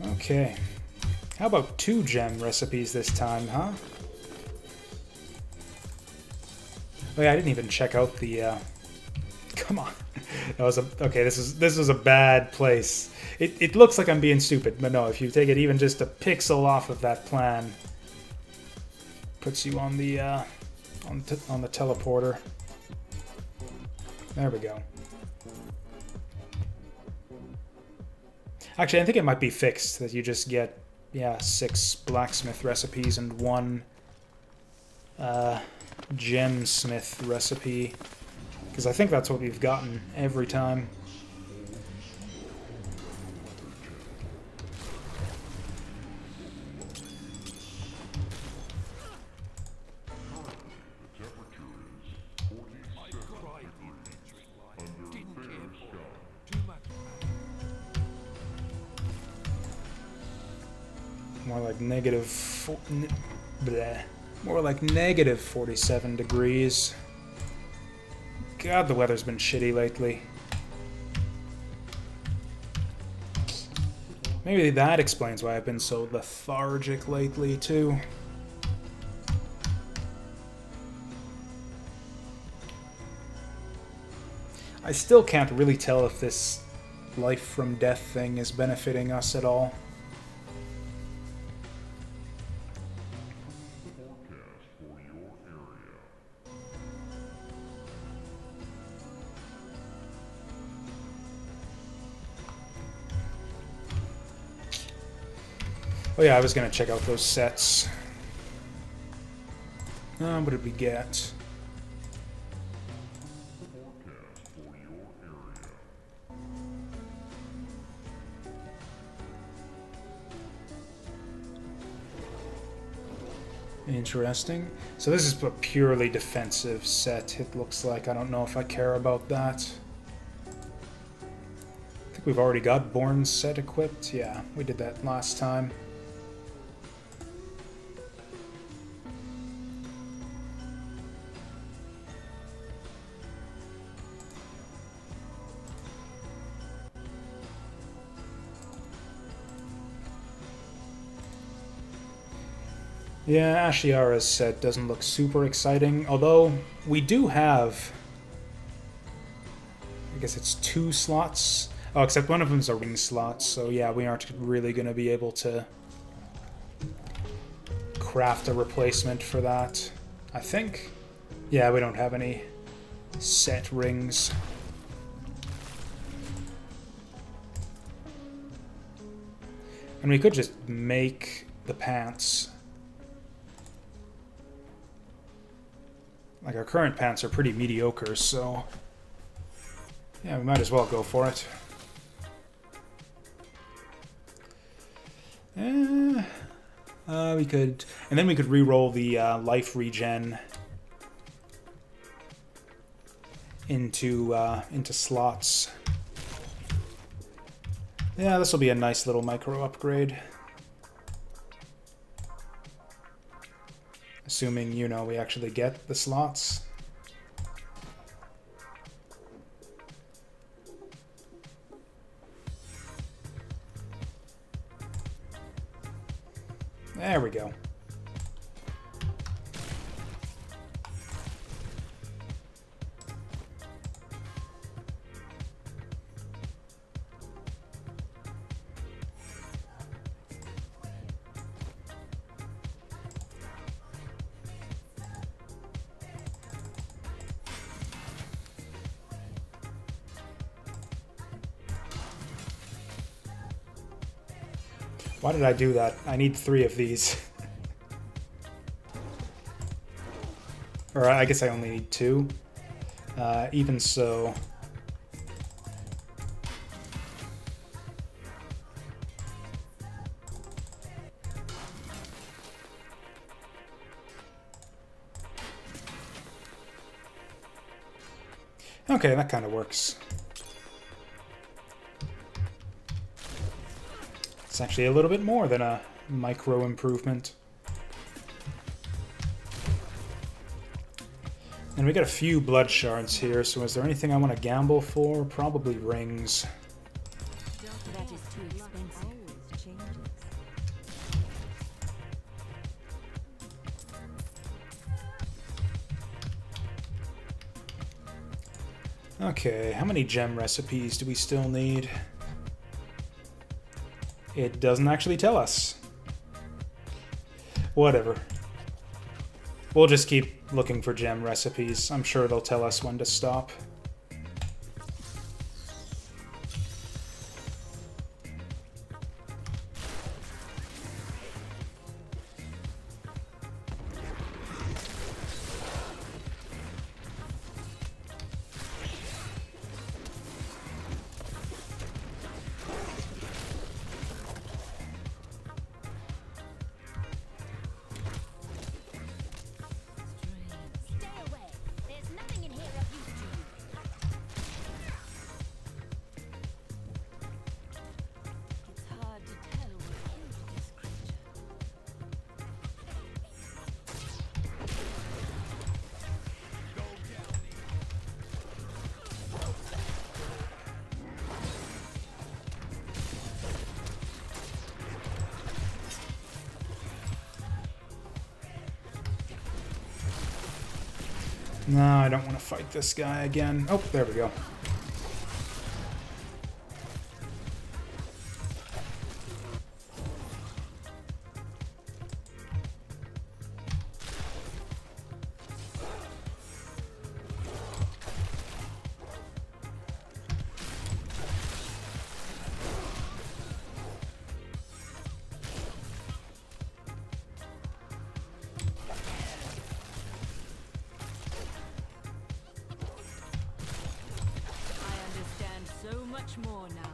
[SPEAKER 1] Okay. How about 2 gem recipes this time, huh? Oh yeah, I didn't even check out the, Come on. That was a... Okay, this is a bad place. It looks like I'm being stupid, but no, if you take it even just a pixel off of that plan, puts you on the, on the teleporter. There we go. Actually, I think it might be fixed, that you just get, yeah, 6 blacksmith recipes and 1 gemsmith recipe. Because I think that's what we've gotten every time. More like more like negative 47 degrees. God, the weather's been shitty lately. Maybe that explains why I've been so lethargic lately, too. I still can't really tell if this life from death thing is benefiting us at all. Oh yeah, I was gonna check out those sets. What did we get? Interesting. So this is a purely defensive set, it looks like. I don't know if I care about that. I think we've already got Born's set equipped. Yeah, we did that last time. Yeah, Ashiara's set doesn't look super exciting, although we do have... I guess it's 2 slots. Oh, except one of them's a ring slot, so yeah, we aren't really going to be able to craft a replacement for that, I think. Yeah, we don't have any set rings. And we could just make the pants. Like, our current pants are pretty mediocre, so... yeah, we might as well go for it. We could... and then we could re-roll the life regen into slots. Yeah, this will be a nice little micro upgrade. Assuming, you know, we actually get the slots. There we go. Why did I do that? I need 3 of these. Or I guess I only need 2. Even so... okay, that kind of works. It's actually a little bit more than a micro improvement. And we got a few blood shards here, so is there anything I want to gamble for? Probably rings.
[SPEAKER 2] That is too expensive. Always changes.
[SPEAKER 1] Okay, how many gem recipes do we still need? It doesn't actually tell us. Whatever. We'll just keep looking for gem recipes. I'm sure they'll tell us when to stop. No, I don't want to fight this guy again. Oh, there we go.
[SPEAKER 2] More now.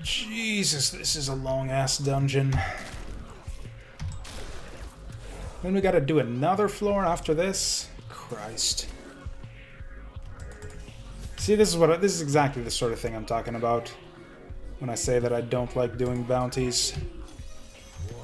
[SPEAKER 1] Jesus, this is a long-ass dungeon. Then we gotta do another floor after this? Christ. See, this is exactly the sort of thing I'm talking about when I say that I don't like doing bounties.
[SPEAKER 2] Turning to town.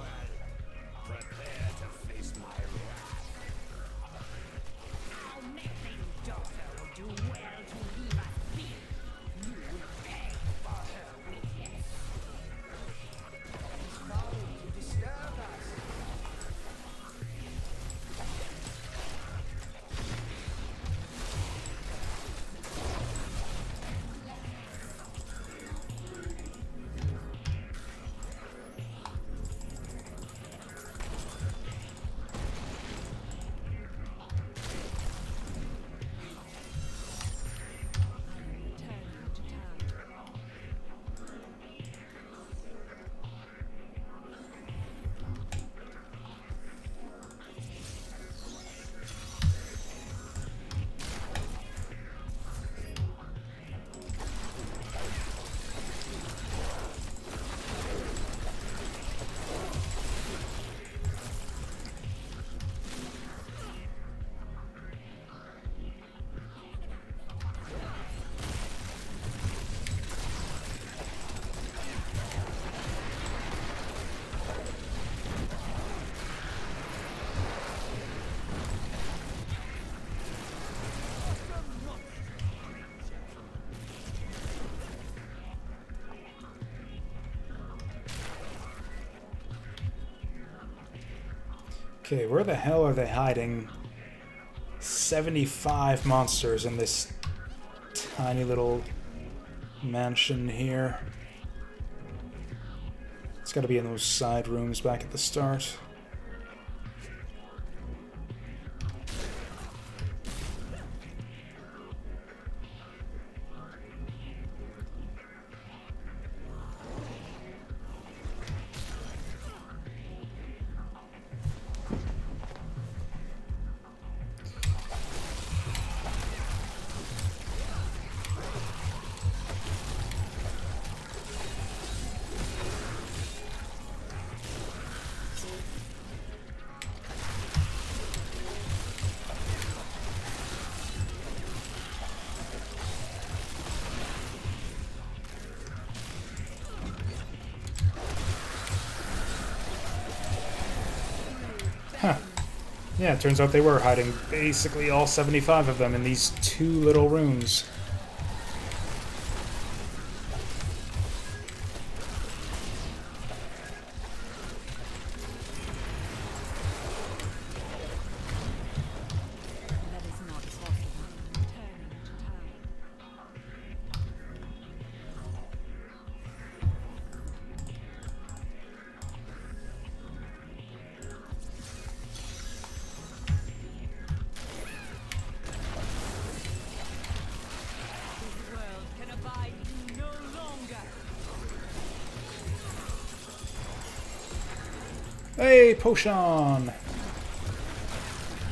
[SPEAKER 1] Okay, where the hell are they hiding 75 monsters in this tiny little mansion here? It's gotta be in those side rooms back at the start. Huh. Yeah, it turns out they were hiding basically all 75 of them in these two little rooms.
[SPEAKER 2] That is not possible. Turning to town. This world can abide you no longer.
[SPEAKER 1] Hey, potion!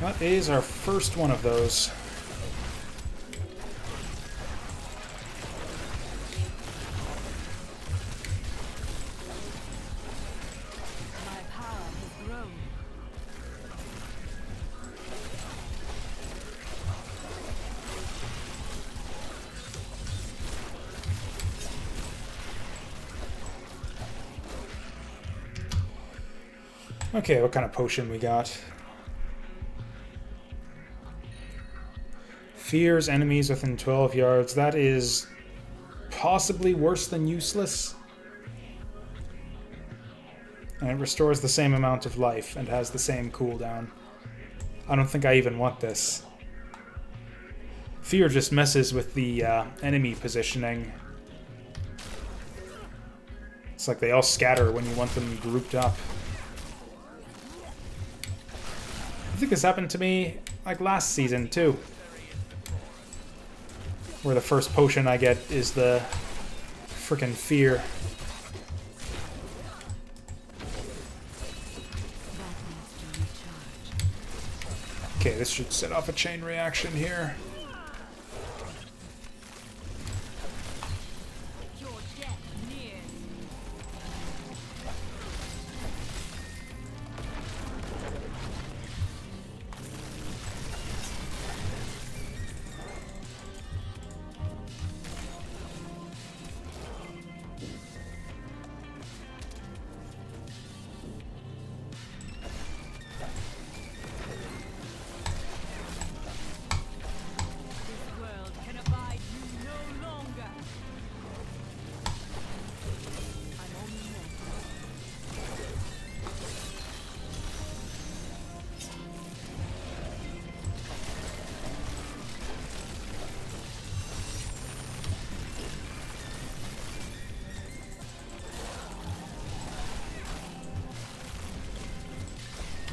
[SPEAKER 1] That is our first one of those.
[SPEAKER 2] My power has grown.
[SPEAKER 1] Okay, what kind of potion we got? Fears enemies within 12 yards. That is possibly worse than useless. And it restores the same amount of life and has the same cooldown. I don't think I even want this. Fear just messes with the enemy positioning. It's like they all scatter when you want them grouped up. I think this happened to me like last season too, where the first potion I get is the frickin' fear.
[SPEAKER 2] That needs to recharge.
[SPEAKER 1] Okay, this should set off a chain reaction here.
[SPEAKER 2] Your death nears.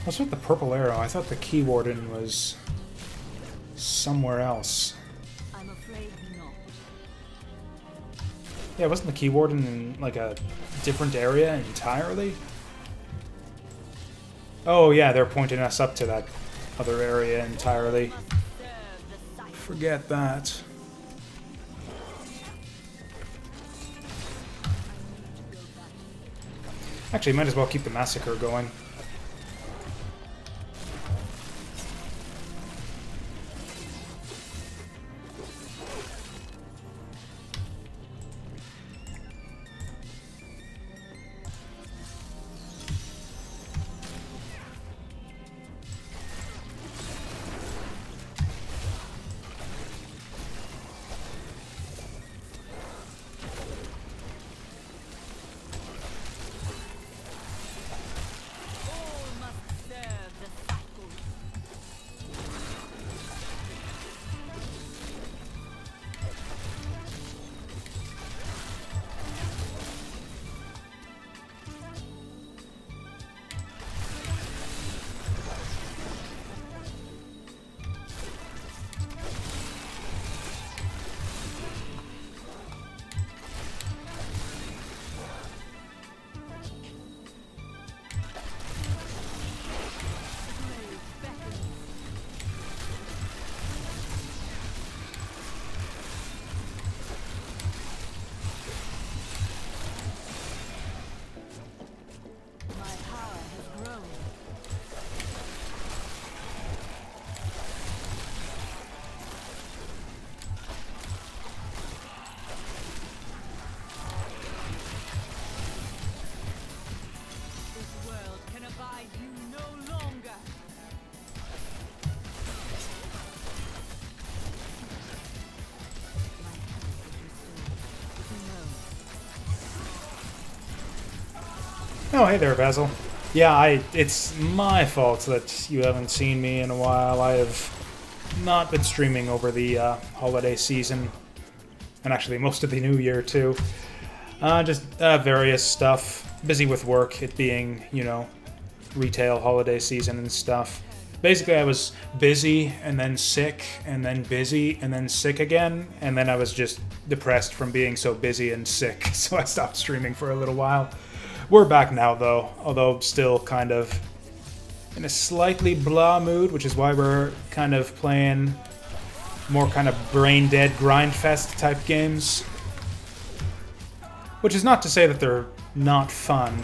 [SPEAKER 1] What's with the purple arrow? I thought the key warden was somewhere else.
[SPEAKER 2] I'm afraid not.
[SPEAKER 1] Yeah, wasn't the key warden in like a different area entirely? Oh yeah, they're pointing us up to that other area entirely. Forget that. Actually, might as well keep the massacre going. Oh, hey there, Basil. Yeah, it's my fault that you haven't seen me in a while. I have not been streaming over the holiday season, and actually most of the new year, too. Just various stuff. Busy with work, it being, you know, retail holiday season and stuff. Basically, I was busy, and then sick, and then busy, and then sick again, and then I was just depressed from being so busy and sick, so I stopped streaming for a little while. We're back now, though, although still kind of in a slightly blah mood, which is why we're kind of playing more kind of brain-dead grindfest type games. Which is not to say that they're not fun.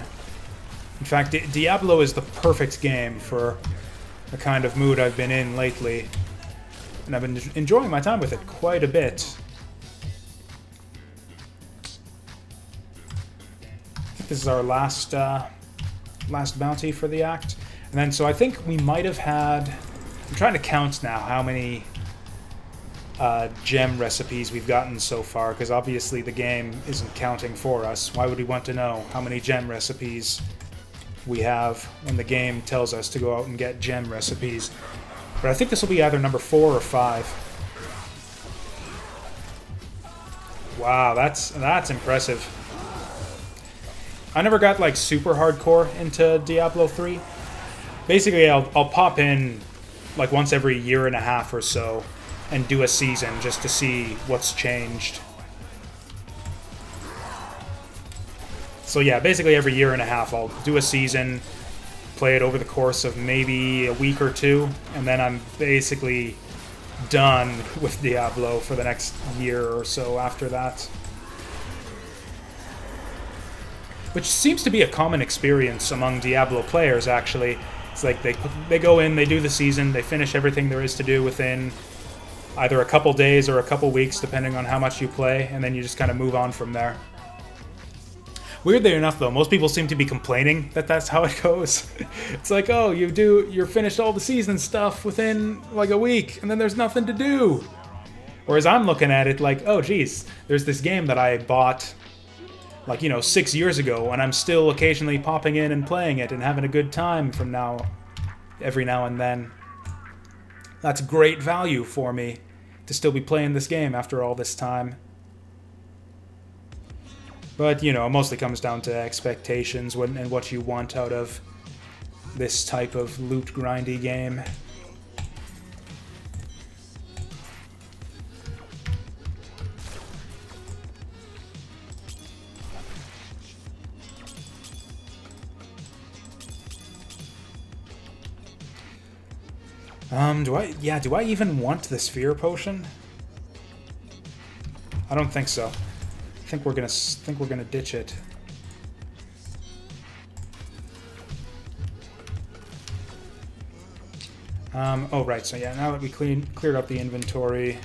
[SPEAKER 1] In fact, Diablo is the perfect game for the kind of mood I've been in lately, and I've been enjoying my time with it quite a bit. This is our last bounty for the act. And then, so I think we might have had... I'm trying to count now how many gem recipes we've gotten so far, because obviously the game isn't counting for us. Why would we want to know how many gem recipes we have when the game tells us to go out and get gem recipes? But I think this will be either number 4 or 5. Wow, that's impressive. I never got, like, super hardcore into Diablo 3. Basically, I'll pop in, like, once every year and a half or so and do a season just to see what's changed. So yeah, basically every year and a half I'll do a season, play it over the course of maybe a week or two, and then I'm basically done with Diablo for the next year or so after that. Which seems to be a common experience among Diablo players, actually. It's like they go in, they do the season, they finish everything there is to do within either a couple days or a couple weeks, depending on how much you play, and then you just kind of move on from there. Weirdly enough, though, most people seem to be complaining that that's how it goes. It's like, oh, you're finished all the season stuff within, like, a week, and then there's nothing to do. Whereas I'm looking at it like, oh, geez, there's this game that I bought, like, you know, 6 years ago, and I'm still occasionally popping in and playing it and having a good time from every now and then. That's great value for me, to still be playing this game after all this time. But, you know, it mostly comes down to expectations and what you want out of this type of loot grindy game. Do I even want the sphere potion? I don't think so. I think we're gonna ditch it. Oh right, so yeah, now that we cleared up the inventory.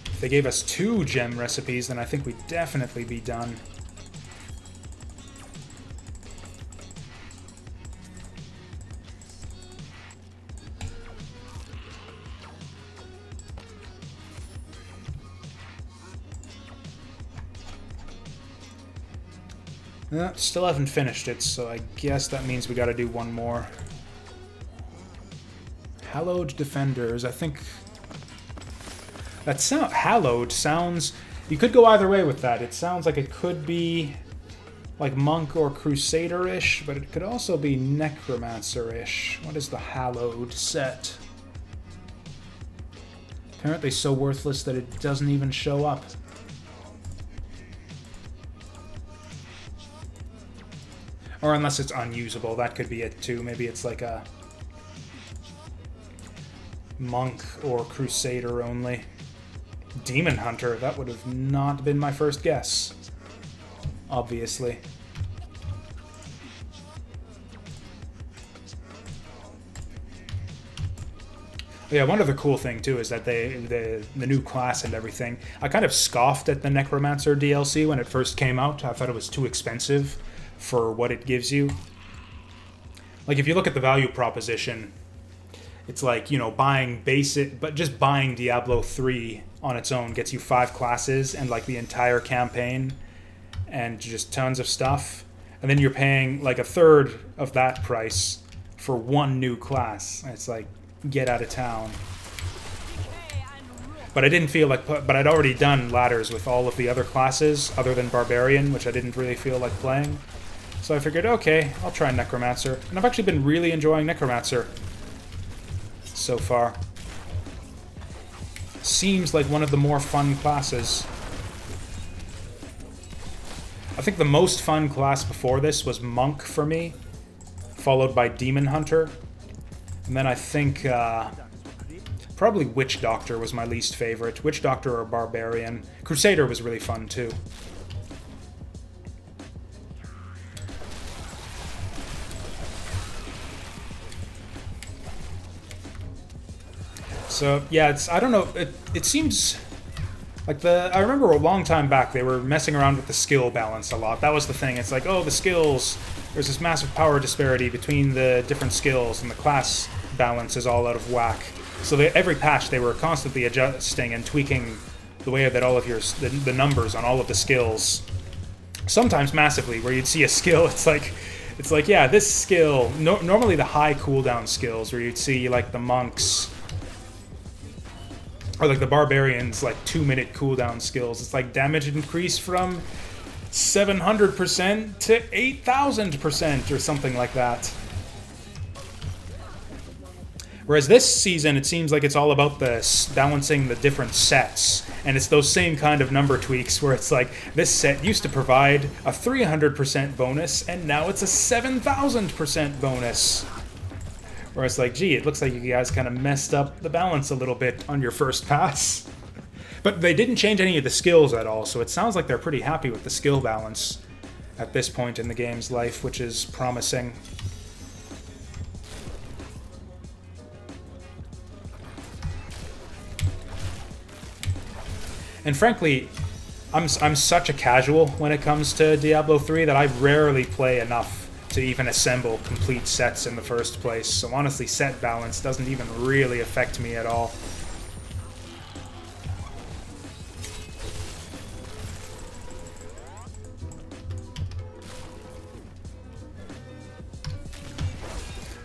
[SPEAKER 1] If they gave us 2 gem recipes, then I think we'd definitely be done. Still haven't finished it, so I guess that means we gotta do one more. Hallowed Defenders, I think... Hallowed sounds... You could go either way with that. It sounds like it could be like Monk or Crusader-ish, but it could also be Necromancer-ish. What is the Hallowed set? Apparently so worthless that it doesn't even show up. Or unless it's unusable, that could be it too. Maybe it's like a Monk or Crusader only. Demon Hunter, that would have not been my first guess. Obviously. Yeah, one other cool thing too is that the new class and everything. I kind of scoffed at the Necromancer DLC when it first came out. I thought it was too expensive for what it gives you. Like, if you look at the value proposition, it's like, you know, buying basic, but just buying Diablo 3 on its own gets you 5 classes and like the entire campaign and just tons of stuff. And then you're paying like a third of that price for 1 new class. And it's like, get out of town. But I didn't feel like, but I'd already done ladders with all of the other classes other than Barbarian, which I didn't really feel like playing. So I figured, okay, I'll try Necromancer. And I've actually been really enjoying Necromancer so far. Seems like one of the more fun classes. I think the most fun class before this was Monk for me, followed by Demon Hunter. And then I think probably Witch Doctor was my least favorite. Witch Doctor or Barbarian. Crusader was really fun too. So yeah, I don't know. It seems like I remember a long time back they were messing around with the skill balance a lot. That was the thing. It's like, oh, the skills. There's this massive power disparity between the different skills, and the class balance is all out of whack. So every patch they were constantly adjusting and tweaking the way that all of the numbers on all of the skills. Sometimes massively, where you'd see a skill, it's like yeah, this skill. Normally the high cooldown skills, where you'd see like the monks. Or like the Barbarians, like 2-minute cooldown skills. It's like damage increase from 700% to 8,000% or something like that. Whereas this season, it seems like it's all about balancing the different sets. And it's those same kind of number tweaks where it's like, this set used to provide a 300% bonus, and now it's a 7,000% bonus. Where it's like, gee, it looks like you guys kind of messed up the balance a little bit on your first pass. But they didn't change any of the skills at all, so it sounds like they're pretty happy with the skill balance at this point in the game's life, which is promising. And frankly, I'm such a casual when it comes to Diablo 3 that I rarely play enough to even assemble complete sets in the first place. So honestly, set balance doesn't even really affect me at all.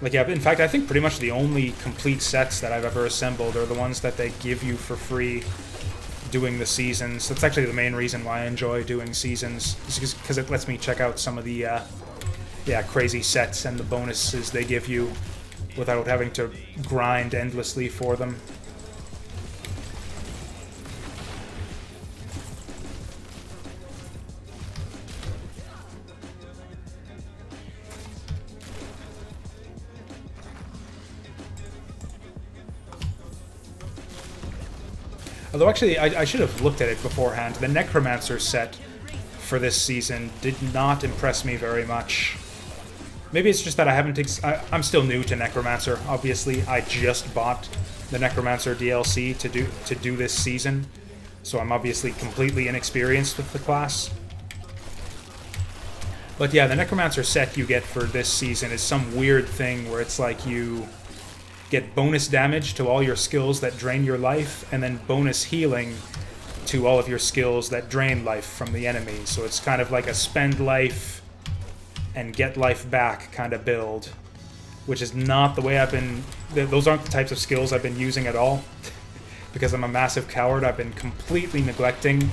[SPEAKER 1] Like, yeah, in fact, I think pretty much the only complete sets that I've ever assembled are the ones that they give you for free doing the seasons. That's actually the main reason why I enjoy doing seasons, is because it lets me check out some of the crazy sets and the bonuses they give you without having to grind endlessly for them. Although actually, I should have looked at it beforehand. The Necromancer set for this season did not impress me very much. Maybe it's just that I haven't... I'm still new to Necromancer, obviously. I just bought the Necromancer DLC to do this season, so I'm obviously completely inexperienced with the class. But yeah, the Necromancer set you get for this season is some weird thing where it's like you get bonus damage to all your skills that drain your life, and then bonus healing to all of your skills that drain life from the enemy. So it's kind of like a spend life and get life back kind of build, which is not the way I've been... Those aren't the types of skills I've been using at all. Because I'm a massive coward, I've been completely neglecting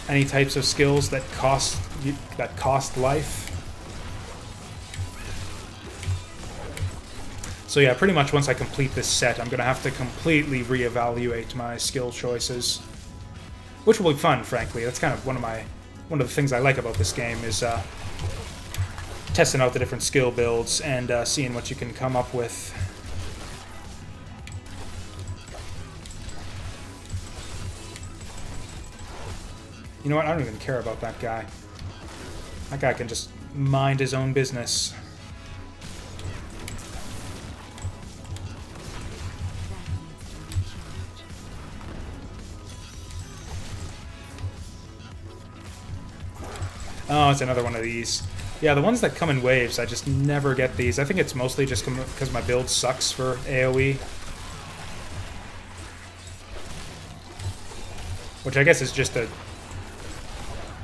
[SPEAKER 1] any types of skills that cost life. So yeah, pretty much once I complete this set, I'm going to have to completely reevaluate my skill choices. Which will be fun, frankly. That's kind of one of the things I like about this game is testing out the different skill builds and seeing what you can come up with. You know what? I don't even care about that guy. That guy can just mind his own business. Oh, it's another one of these. Yeah, the ones that come in waves, I just never get these. I think it's mostly just because my build sucks for AoE. Which I guess is just a...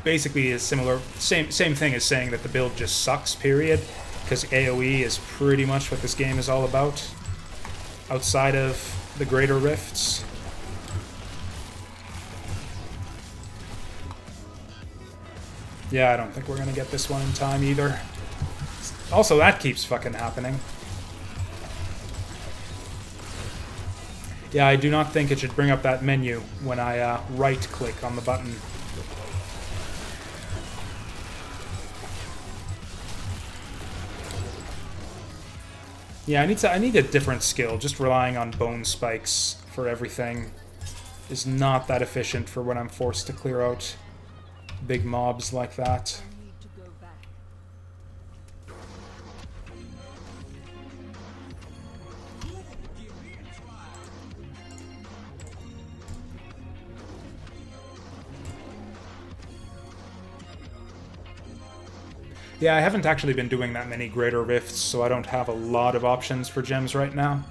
[SPEAKER 1] basically is similar... Same thing as saying that the build just sucks, period. Because AoE is pretty much what this game is all about. Outside of the greater rifts. Yeah, I don't think we're gonna get this one in time either. Also, that keeps fucking happening. Yeah, I do not think it should bring up that menu when I right-click on the button. Yeah, I need a different skill. Just relying on bone spikes for everything is not that efficient for when I'm forced to clear out big mobs like that.
[SPEAKER 2] Need to go back.
[SPEAKER 1] Yeah, I haven't actually been doing that many greater rifts, so I don't have a lot of options for gems right now.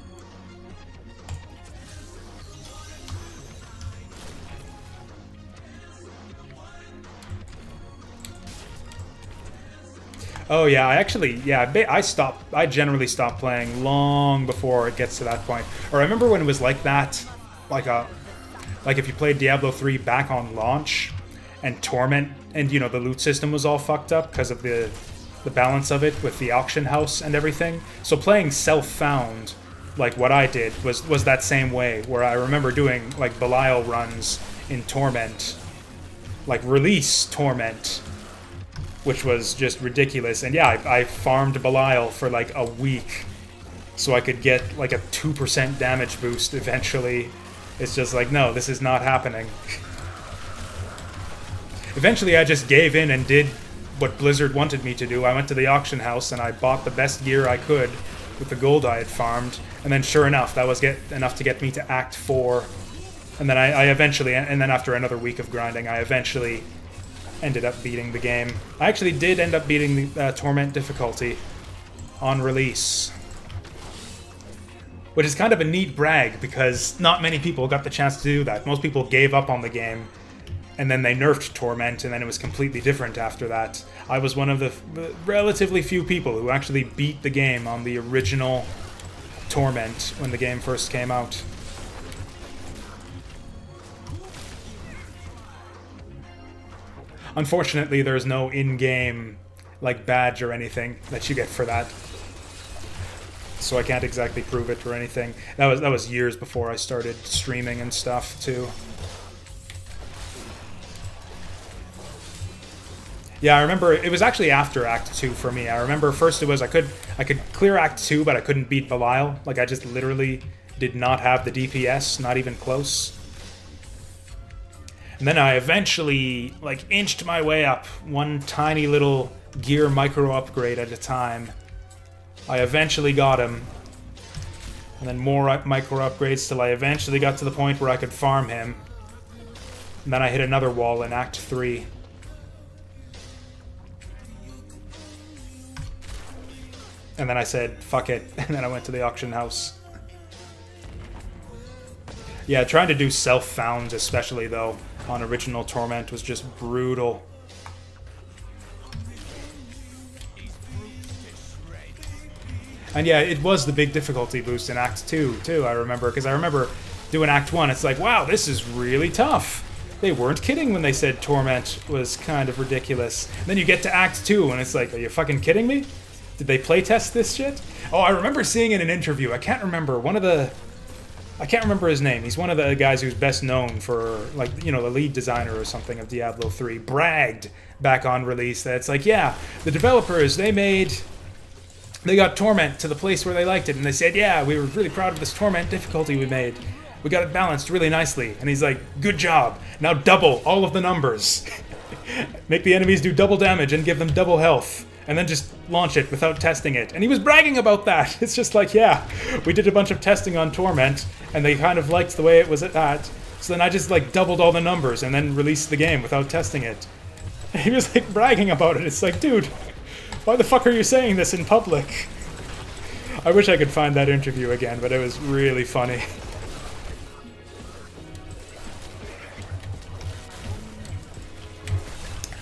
[SPEAKER 1] Oh yeah, I generally stop playing long before it gets to that point. Or I remember when it was like that, like if you played Diablo 3 back on launch, and Torment, and you know, the loot system was all fucked up because of the balance of it with the auction house and everything. So playing self-found, like what I did, was that same way, where I remember doing like Belial runs in Torment, like release Torment, which was just ridiculous. And yeah, I farmed Belial for like a week so I could get like a 2% damage boost eventually. It's just like, no, this is not happening. Eventually I just gave in and did what Blizzard wanted me to do. I went to the auction house and I bought the best gear I could with the gold I had farmed, and then sure enough, that was enough to get me to Act 4. And then I eventually, and then after another week of grinding, I eventually ended up beating the game. I actually did end up beating the Torment difficulty on release. Which is kind of a neat brag, because not many people got the chance to do that. Most people gave up on the game, and then they nerfed Torment, and then it was completely different after that. I was one of the relatively few people who actually beat the game on the original Torment when the game first came out. Unfortunately, there's no in-game like badge or anything that you get for that, so I can't exactly prove it or anything. That was years before I started streaming and stuff too. Yeah, I remember it was actually after Act 2 for me. I remember first it was I could clear Act 2, but I couldn't beat Belial. Like, I just literally did not have the DPS, not even close. And then I eventually, like, inched my way up, one tiny little gear micro upgrade at a time. I eventually got him. And then more micro upgrades till I eventually got to the point where I could farm him. And then I hit another wall in Act 3. And then I said, fuck it, and then I went to the auction house. Yeah, trying to do self-founds, especially, though, on original Torment was just brutal. And yeah, it was the big difficulty boost in Act 2, too, I remember. Because I remember doing Act 1, it's like, wow, this is really tough. They weren't kidding when they said Torment was kind of ridiculous. And then you get to Act 2, and it's like, are you fucking kidding me? Did they playtest this shit? Oh, I remember seeing in an interview, I can't remember, I can't remember his name. He's one of the guys who's best known for, like, you know, the lead designer or something of Diablo 3, bragged back on release that it's like, yeah, the developers, they got Torment to the place where they liked it, and they said, yeah, we were really proud of this Torment difficulty we made. We got it balanced really nicely. And he's like, good job. Now double all of the numbers. Make the enemies do double damage and give them double health. And then just launch it without testing it. And he was bragging about that. It's just like, yeah, we did a bunch of testing on Torment, and they kind of liked the way it was at that. So then I just, like, doubled all the numbers and then released the game without testing it. And he was, like, bragging about it. It's like, dude, why the fuck are you saying this in public? I wish I could find that interview again, but it was really funny.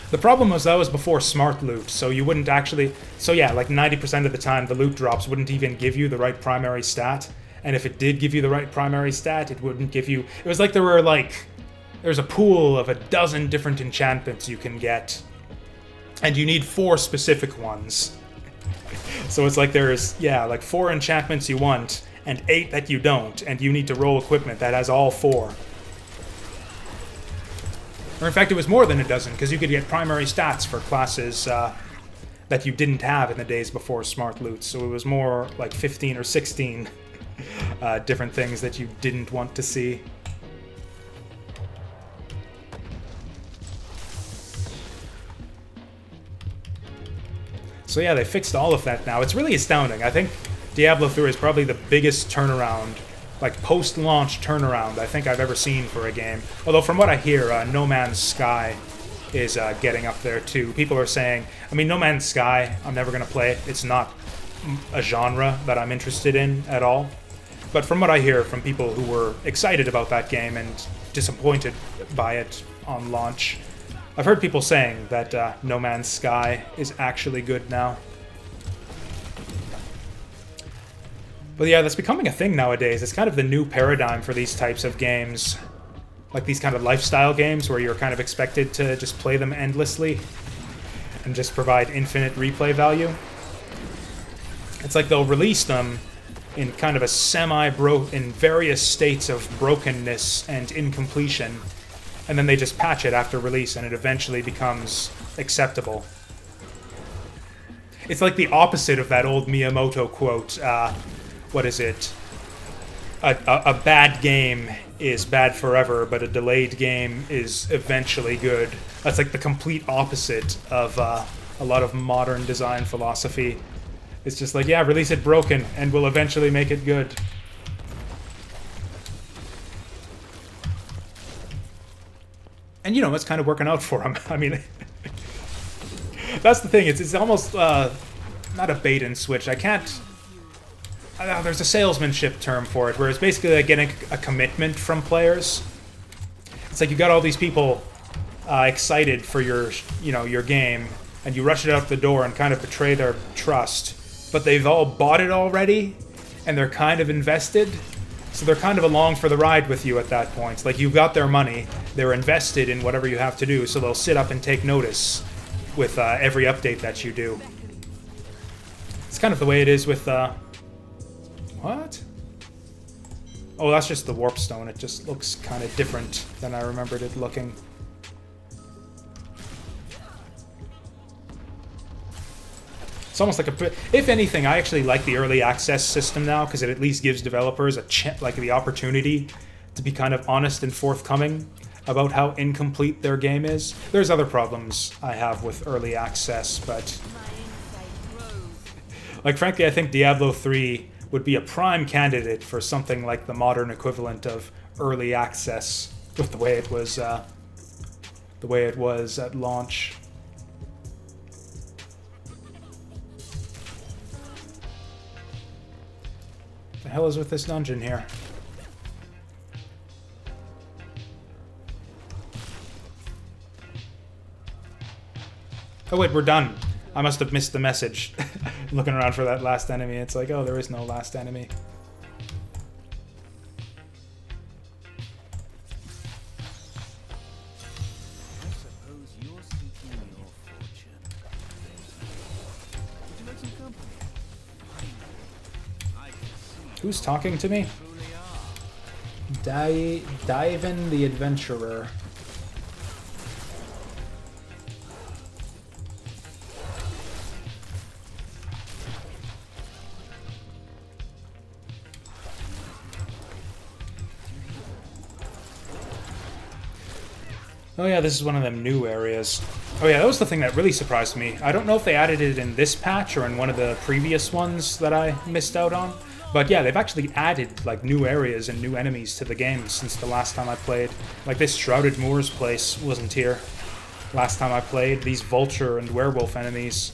[SPEAKER 1] The problem was that was before smart loot, so you wouldn't actually... So yeah, like 90% of the time the loot drops wouldn't even give you the right primary stat. And if it did give you the right primary stat, it wouldn't give you... It was like there were like... There's a pool of a dozen different enchantments you can get. And you need 4 specific ones. So it's like there's, yeah, like 4 enchantments you want, and 8 that you don't. And you need to roll equipment that has all 4. Or in fact, it was more than a dozen, because you could get primary stats for classes that you didn't have in the days before smart loot. So it was more like 15 or 16 different things that you didn't want to see. So yeah, they fixed all of that now. It's really astounding. I think Diablo 3 is probably the biggest turnaround, like post-launch turnaround I think I've ever seen for a game. Although from what I hear, No Man's Sky is getting up there too. People are saying, I mean, No Man's Sky, I'm never going to play it. It's not a genre that I'm interested in at all. But from what I hear from people who were excited about that game and disappointed by it on launch, I've heard people saying that No Man's Sky is actually good now. But yeah, that's becoming a thing nowadays. It's kind of the new paradigm for these types of games. Like these kind of lifestyle games where you're kind of expected to just play them endlessly and just provide infinite replay value. It's like they'll release them in kind of a in various states of brokenness and incompletion, and then they just patch it after release and it eventually becomes acceptable. It's like the opposite of that old Miyamoto quote, what is it? A bad game is bad forever, but a delayed game is eventually good. That's like the complete opposite of a lot of modern design philosophy. It's just like, yeah, release it broken, and we'll eventually make it good. And, you know, it's kind of working out for him. I mean, that's the thing. It's almost not a bait and switch. I can't... there's a salesmanship term for it, where it's basically like getting a commitment from players. It's like you got all these people excited for your game, and you rush it out the door and kind of betray their trust. But they've all bought it already, and they're kind of invested. So they're kind of along for the ride with you at that point. Like, you've got their money, they're invested in whatever you have to do, so they'll sit up and take notice with every update that you do. It's kind of the way it is with, what? Oh, that's just the warp stone. It just looks kind of different than I remembered it looking. It's almost like a... If anything, I actually like the early access system now, because it at least gives developers like the opportunity to be kind of honest and forthcoming about how incomplete their game is. There's other problems I have with early access, but... Like, frankly, I think Diablo 3 would be a prime candidate for something like the modern equivalent of early access, with the way it was at launch. The hell is with this dungeon here? Oh wait, we're done. I must have missed the message. Looking around for that last enemy, it's like, oh, there is no last enemy.
[SPEAKER 4] I suppose you're seeking your fortune. Would you like some company? I can see
[SPEAKER 1] Who's talking to me?
[SPEAKER 4] you truly are.
[SPEAKER 1] Diven the Adventurer. Oh yeah, this is one of them new areas. Oh yeah, that was the thing that really surprised me. I don't know if they added it in this patch or in one of the previous ones that I missed out on. But yeah, they've actually added like new areas and new enemies to the game since the last time I played. Like this Shrouded Moors place wasn't here last time I played. These vulture and werewolf enemies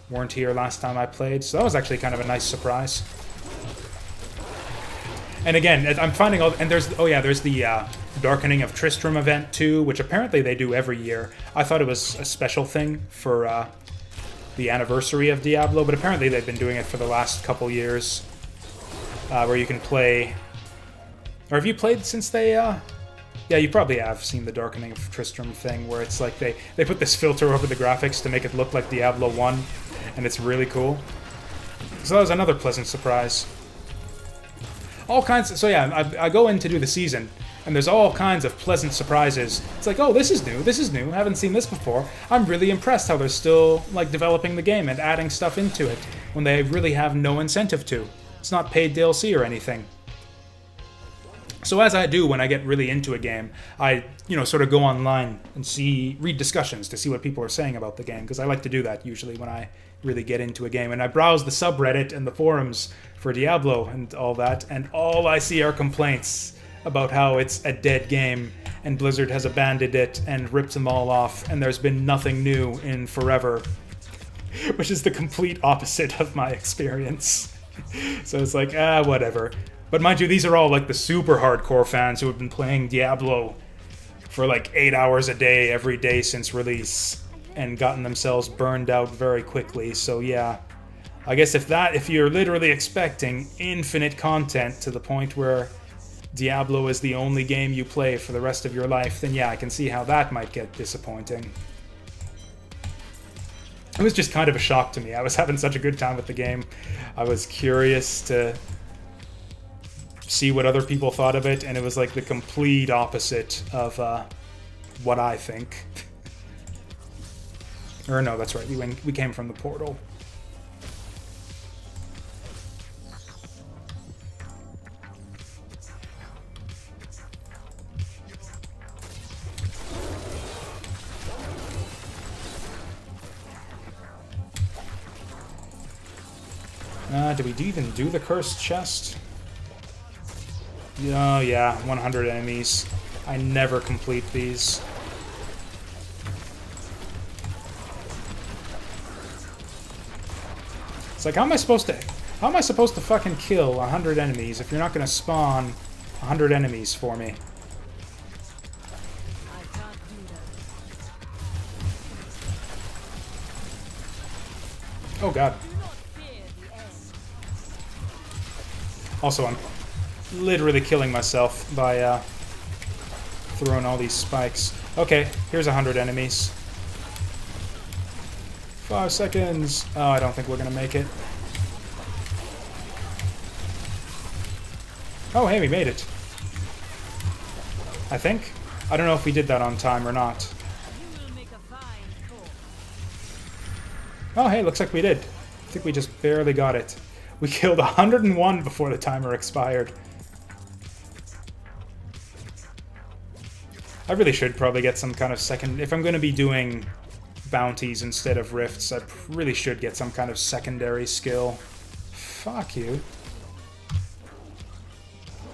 [SPEAKER 1] weren't here last time I played. So that was actually kind of a nice surprise. And again, I'm finding all... And there's... Oh yeah, there's the Darkening of Tristram event too, which apparently they do every year. I thought it was a special thing for the anniversary of Diablo, but apparently they've been doing it for the last couple years. Where you can play... Or have you played since they... Yeah, you probably have seen the Darkening of Tristram thing, where it's like they put this filter over the graphics to make it look like Diablo 1, and it's really cool. So that was another pleasant surprise. All kinds of... So yeah, I go in to do the season, and there's all kinds of pleasant surprises. It's like, oh, this is new, haven't seen this before. I'm really impressed how they're still, like, developing the game and adding stuff into it, when they really have no incentive to. It's not paid DLC or anything. So as I do when I get really into a game, I, sort of go online and read discussions to see what people are saying about the game, because I like to do that usually when I really get into a game. And I browse the subreddit and the forums for Diablo and all that, and all I see are complaints about how it's a dead game, and Blizzard has abandoned it and ripped them all off, and there's been nothing new in forever. Which is the complete opposite of my experience. So it's like, whatever. But mind you, these are all like the super hardcore fans who have been playing Diablo for like 8 hours a day every day since release and gotten themselves burned out very quickly. So yeah, I guess if you're literally expecting infinite content to the point where Diablo is the only game you play for the rest of your life, then yeah, I can see how that might get disappointing. It was just kind of a shock to me. I was having such a good time with the game. I was curious to see what other people thought of it, and it was like the complete opposite of what I think. Or no, that's right, we came from the portal. Did we even do the cursed chest? Oh yeah, 100 enemies. I never complete these. It's like, how am I supposed to fucking kill 100 enemies if you're not gonna spawn 100 enemies for me?
[SPEAKER 2] I can't do that.
[SPEAKER 1] Oh god.
[SPEAKER 2] Do not fear the end.
[SPEAKER 1] Also, literally killing myself by throwing all these spikes. Okay, here's 100 enemies. 5 seconds. Oh, I don't think we're gonna make it. Oh, hey, we made it. I think. I don't know if we did that on time or not.
[SPEAKER 2] You will make a fine court.
[SPEAKER 1] Oh, hey, looks like we did. I think we just barely got it. We killed 101 before the timer expired. I really should probably get some kind of second... If I'm going to be doing bounties instead of rifts, I really should get some kind of secondary skill. Fuck you.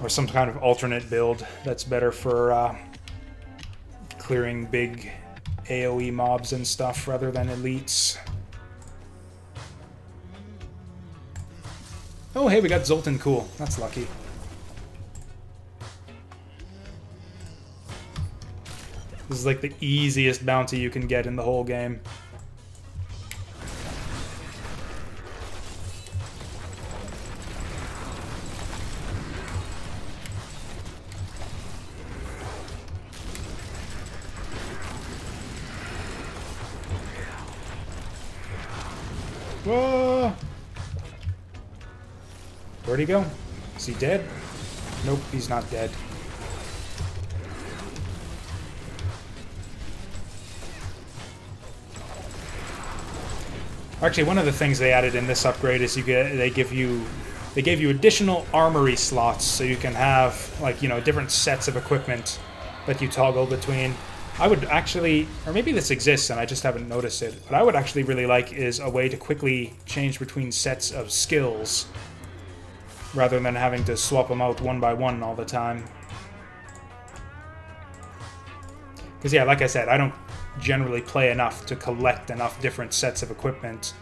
[SPEAKER 1] Or some kind of alternate build that's better for clearing big AoE mobs and stuff rather than elites. Oh, hey, we got Zoltan. Cool. That's lucky. This is like the easiest bounty you can get in the whole game. Whoa! Where'd he go? Is he dead? Nope, he's not dead. Actually, one of the things they added in this upgrade is they gave you additional armory slots, so you can have, like, you know, different sets of equipment that you toggle between. I would actually, or maybe this exists and I just haven't noticed it, but I would actually really like is a way to quickly change between sets of skills rather than having to swap them out one by one all the time. Because yeah, like I said, I don't generally play enough to collect enough different sets of equipment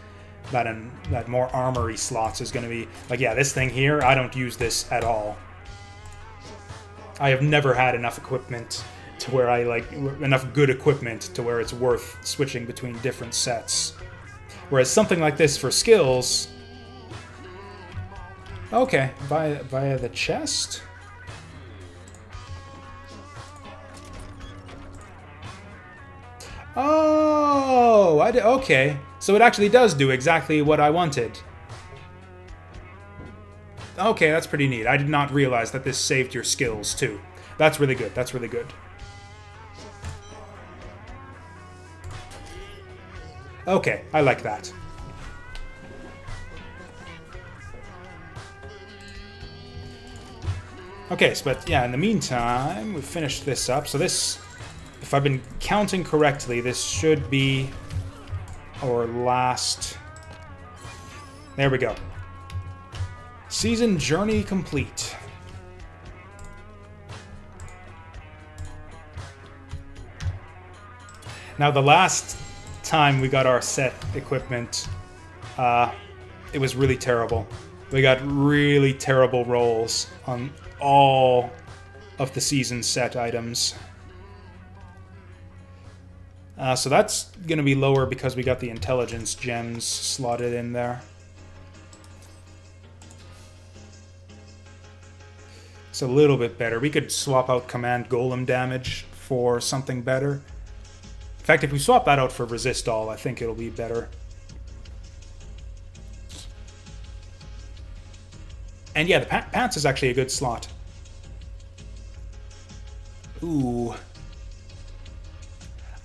[SPEAKER 1] that more armory slots is going to be... Like, yeah, this thing here, I don't use this at all. I have never had enough equipment to where enough good equipment to where it's worth switching between different sets. Whereas something like this for skills... Okay, via the chest? Oh, okay. So it actually does do exactly what I wanted. Okay, that's pretty neat. I did not realize that this saved your skills, too. That's really good. That's really good. Okay, I like that. Okay, but yeah, in the meantime, we've finished this up. So this, if I've been counting correctly, this should be our last... There we go. Season journey complete. Now, the last time we got our set equipment, it was really terrible. We got really terrible rolls on all of the season set items. So that's going to be lower because we got the intelligence gems slotted in there. It's a little bit better. We could swap out command golem damage for something better. In fact, if we swap that out for resist all, I think it'll be better. And yeah, the pants is actually a good slot. Ooh.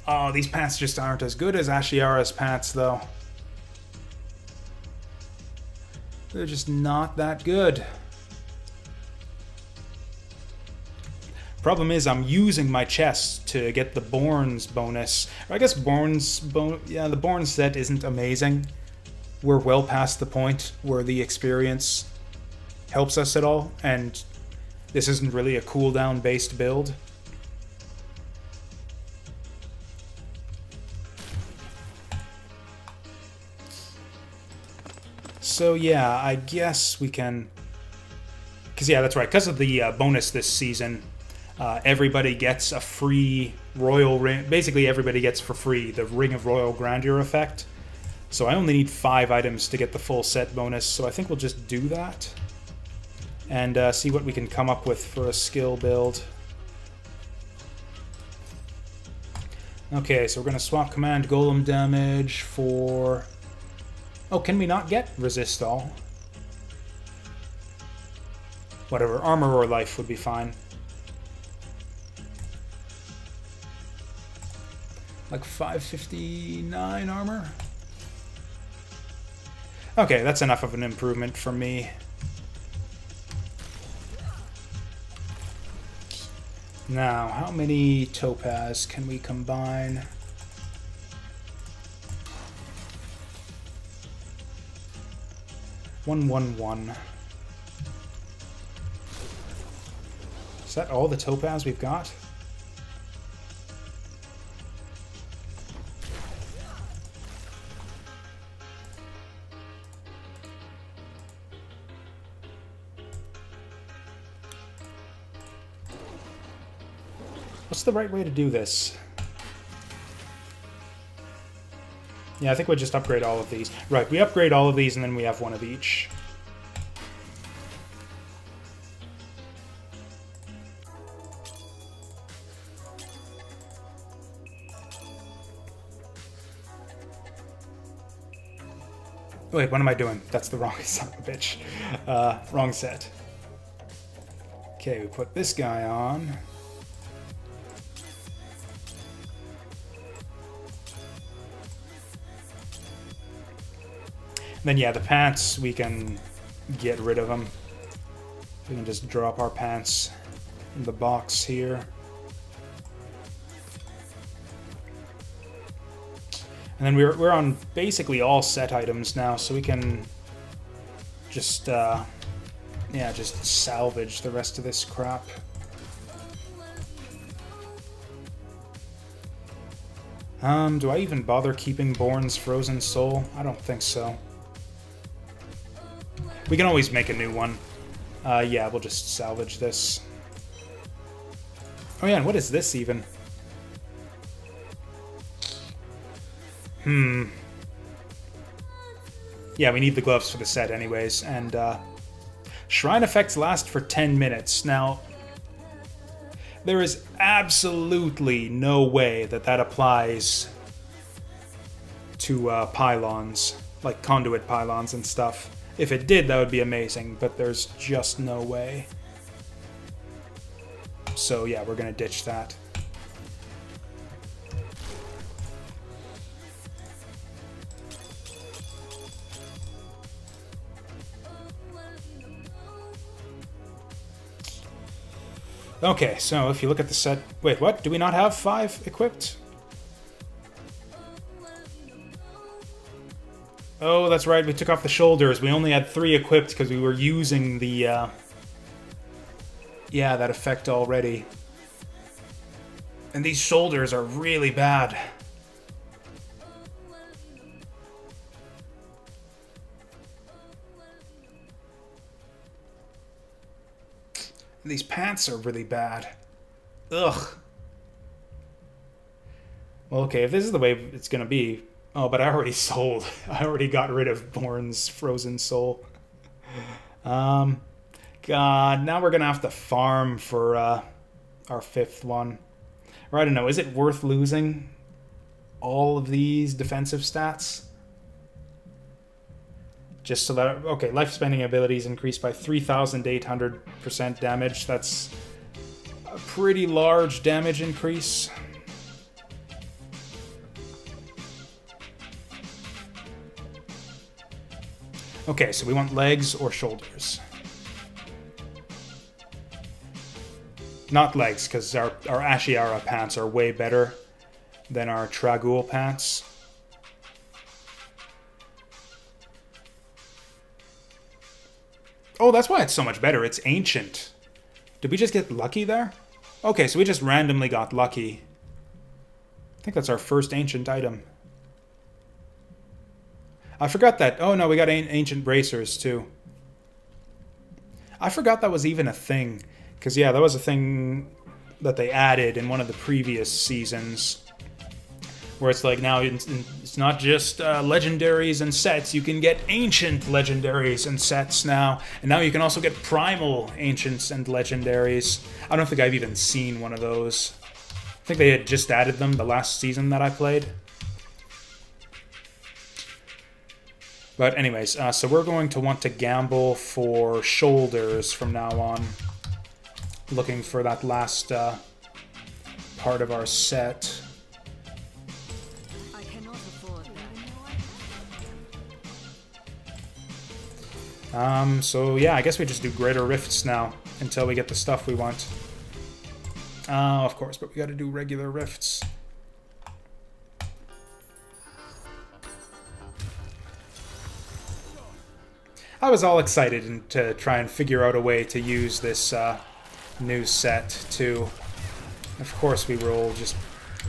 [SPEAKER 1] Oh, these pants just aren't as good as Ashiara's pants, though. They're just not that good. Problem is, I'm using my chest to get the Born's bonus. Or I guess yeah, the Born set isn't amazing. We're well past the point where the experience helps us at all, and this isn't really a cooldown-based build. So yeah, I guess we can... Because yeah, that's right, because of the bonus this season, everybody gets a free Royal Ring. Basically, everybody gets for free the Ring of Royal Grandeur effect. So I only need 5 items to get the full set bonus, so I think we'll just do that. and see what we can come up with for a skill build. Okay, so we're going to swap command golem damage for... Oh, can we not get resist all? Whatever, armor or life would be fine. Like 559 armor? Okay, that's enough of an improvement for me. Now, how many topaz can we combine? One. Is that all the topaz we've got? What's the right way to do this? Yeah, I think we'll just upgrade all of these. Right, we upgrade all of these and then we have one of each. Wait, what am I doing? That's the wrong son of a bitch. Wrong set. Okay, we put this guy on. Then yeah, the pants, we can get rid of them. We can just drop our pants in the box here. And then we're on basically all set items now, so we can just, yeah, just salvage the rest of this crap. Do I even bother keeping Born's Frozen Soul? I don't think so. We can always make a new one. Yeah, we'll just salvage this. Oh yeah, and what is this even? Yeah, we need the gloves for the set anyways, and shrine effects last for 10 minutes. Now, there is absolutely no way that that applies to pylons, like conduit pylons and stuff. If it did, that would be amazing, but there's just no way. So yeah, we're gonna ditch that. Okay, so if you look at the set... Wait, what? Do we not have 5 equipped? Oh, that's right, we took off the shoulders. We only had 3 equipped because we were using the, yeah, that effect already. And these shoulders are really bad. And these pants are really bad. Ugh. Well, okay, if this is the way it's gonna be... Oh, but I already sold. I already got rid of Born's Frozen Soul. God, now we're gonna have to farm for our 5th one. Or I don't know, is it worth losing all of these defensive stats? Just so that... Okay, life-spending abilities increased by 3,800% damage. That's a pretty large damage increase. Okay, so we want legs or shoulders. Not legs, because our Ashiara pants are way better than our Tragul pants. Oh, that's why it's so much better. It's ancient. Did we just get lucky there? Okay, so we just randomly got lucky. I think that's our first ancient item. I forgot that. Oh no, we got ancient bracers too. I forgot that was even a thing. Because yeah, that was a thing that they added in one of the previous seasons. where it's like now it's not just legendaries and sets. You can get ancient legendaries and sets now, and now you can also get primal ancients and legendaries. I don't think I've even seen one of those. I think they had just added them the last season that I played. But anyways, so we're going to want to gamble for shoulders from now on, looking for that last part of our set. So yeah, I guess we just do greater rifts now until we get the stuff we want. Of course, but we gotta do regular rifts. I was all excited to try and figure out a way to use this new set too. Of course we roll just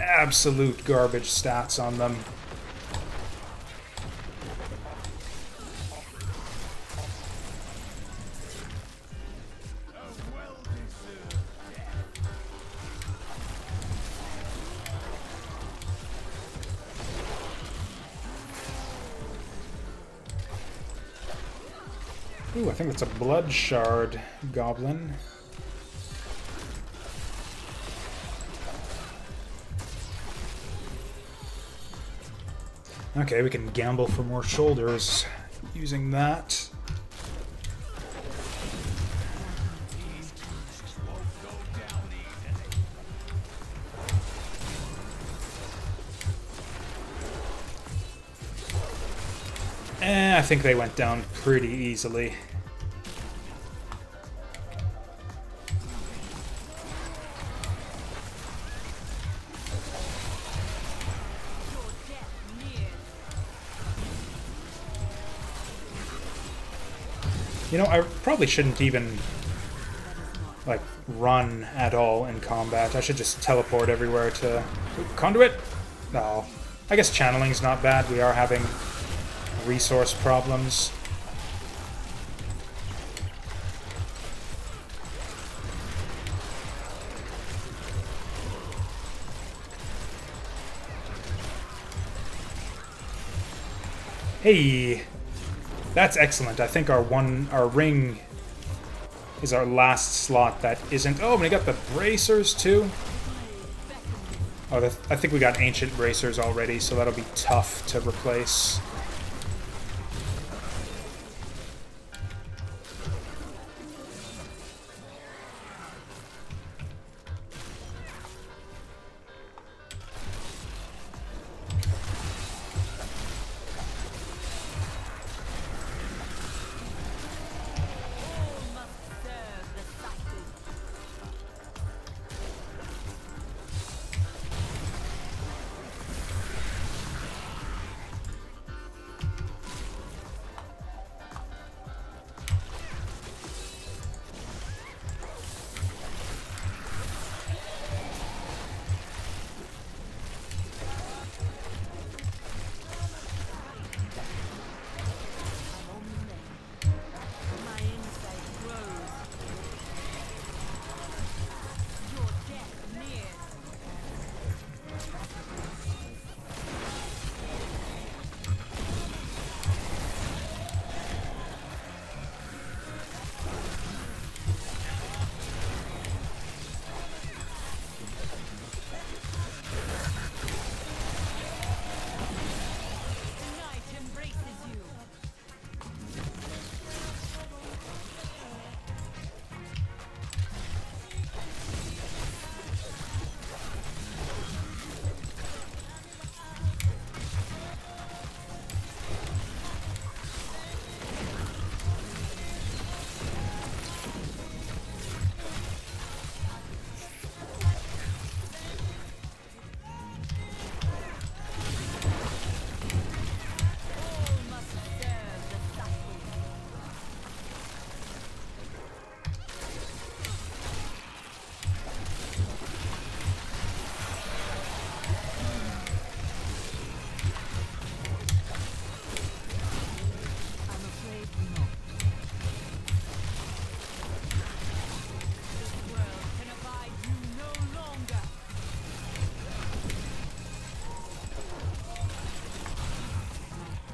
[SPEAKER 1] absolute garbage stats on them. Ooh, I think that's a blood shard goblin. Okay, we can gamble for more shoulders using that. I think they went down pretty easily. You know, I probably shouldn't even, like, run at all in combat. I should just teleport everywhere to... Ooh, conduit? No. I guess channeling's not bad. We are having resource problems. Hey! That's excellent. I think our ring is our last slot that isn't... Oh, we got the bracers too? Oh, I think we got ancient bracers already, so that'll be tough to replace.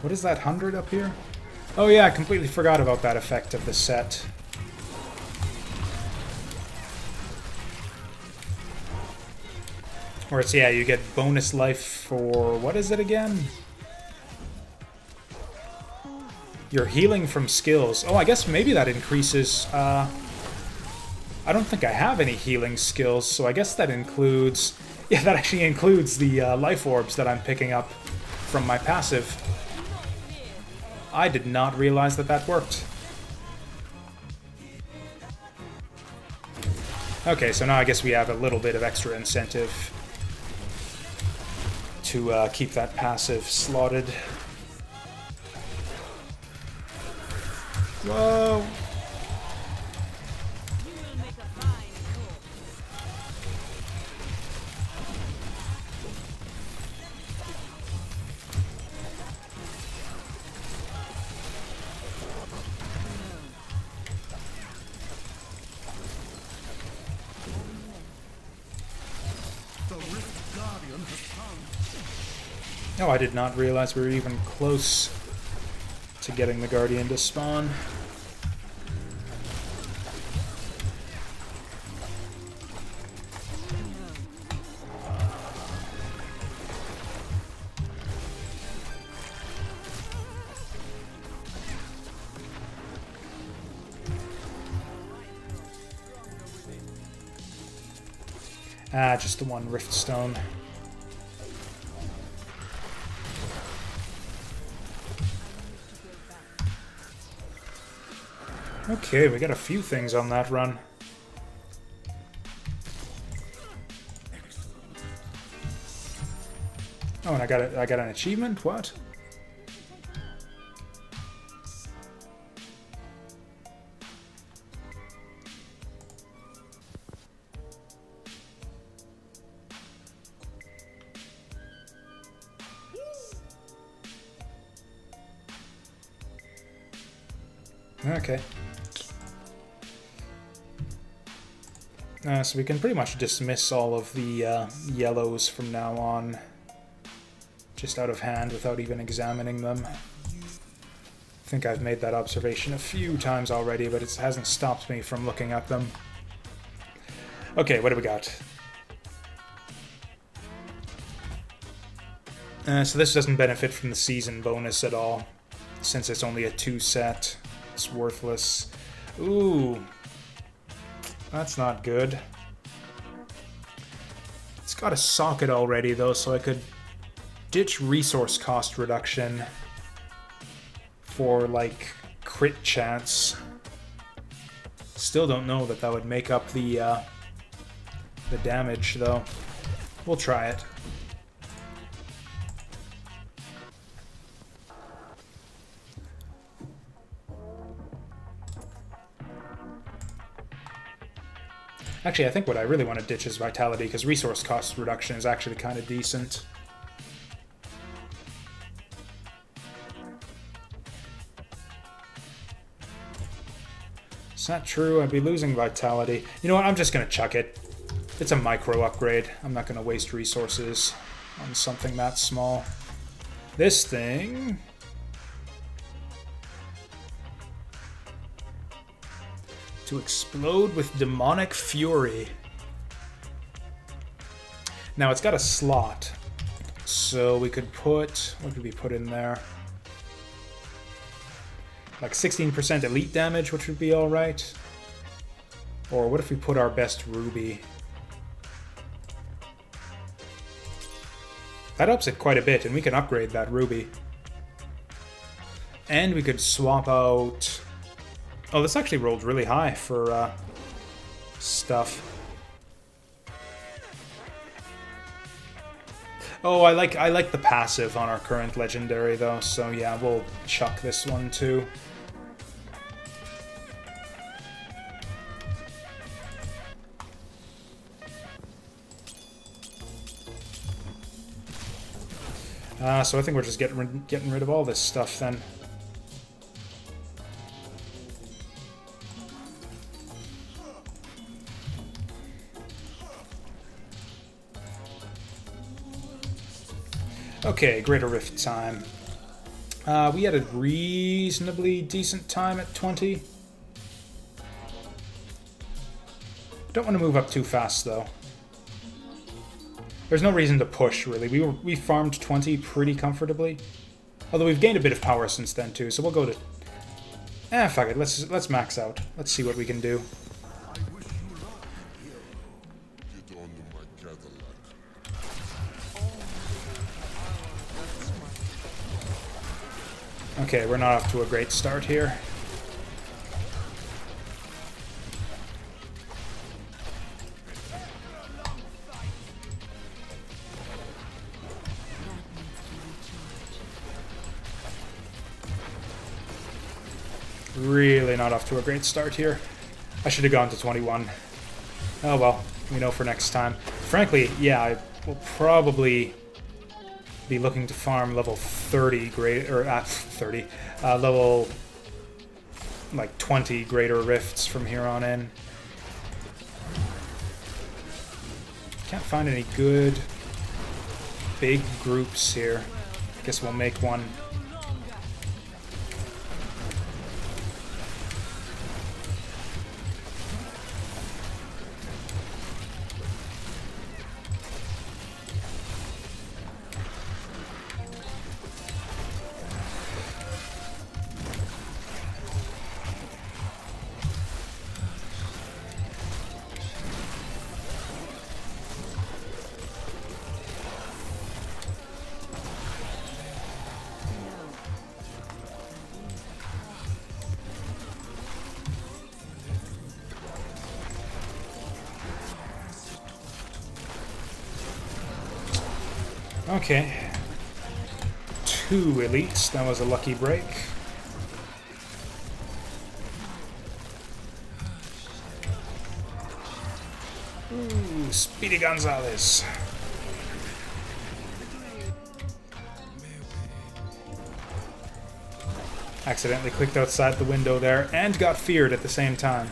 [SPEAKER 1] What is that, 100 up here? Oh yeah, I completely forgot about that effect of the set. Where it's, yeah, you get bonus life for... what is it again? You're healing from skills. Oh, I guess maybe that increases... I don't think I have any healing skills, so I guess that includes... yeah, that actually includes the life orbs that I'm picking up from my passive. I did not realize that that worked. Okay, so now I guess we have a little bit of extra incentive to keep that passive slotted. Whoa! Oh, I did not realize we were even close to getting the Guardian to spawn. Ah, just the one Rift Stone. Okay, we got a few things on that run. Oh, and I got an achievement? What? Okay. So we can pretty much dismiss all of the yellows from now on, just out of hand without even examining them. I think I've made that observation a few times already, but it hasn't stopped me from looking at them. Okay, what do we got? So this doesn't benefit from the season bonus at all, since it's only a 2 set. It's worthless. Ooh. That's not good. It's got a socket already, though, so I could ditch resource cost reduction for, like, crit chance. Still don't know that that would make up the damage, though. We'll try it. Actually, I think what I really want to ditch is Vitality, because resource cost reduction is actually kind of decent. Is that true? I'd be losing Vitality. You know what? I'm just going to chuck it. It's a micro upgrade. I'm not going to waste resources on something that small. This thing... to explode with demonic fury. Now it's got a slot, so we could put, what could we put in there? Like 16% elite damage, which would be alright. Or what if we put our best ruby? That ups it quite a bit, and we can upgrade that ruby. And we could swap out... Oh, this actually rolled really high for stuff. Oh, I like the passive on our current legendary though, so yeah, we'll chuck this one too. So I think we're just getting rid of all this stuff then. Okay, Greater Rift time. We had a reasonably decent time at 20. Don't want to move up too fast, though. There's no reason to push, really. We farmed 20 pretty comfortably. Although we've gained a bit of power since then, too, so we'll go to... fuck it. Let's max out. Let's see what we can do. Okay, we're not off to a great start here. Really not off to a great start here. I should have gone to 21. Oh well, we know for next time. Frankly, yeah, I will probably be looking to farm level 30 level like 20 greater rifts from here on in. Can't find any good big groups here. Guess we'll make one. Okay. 2 elites. That was a lucky break. Ooh, Speedy Gonzalez. Accidentally clicked outside the window there and got feared at the same time.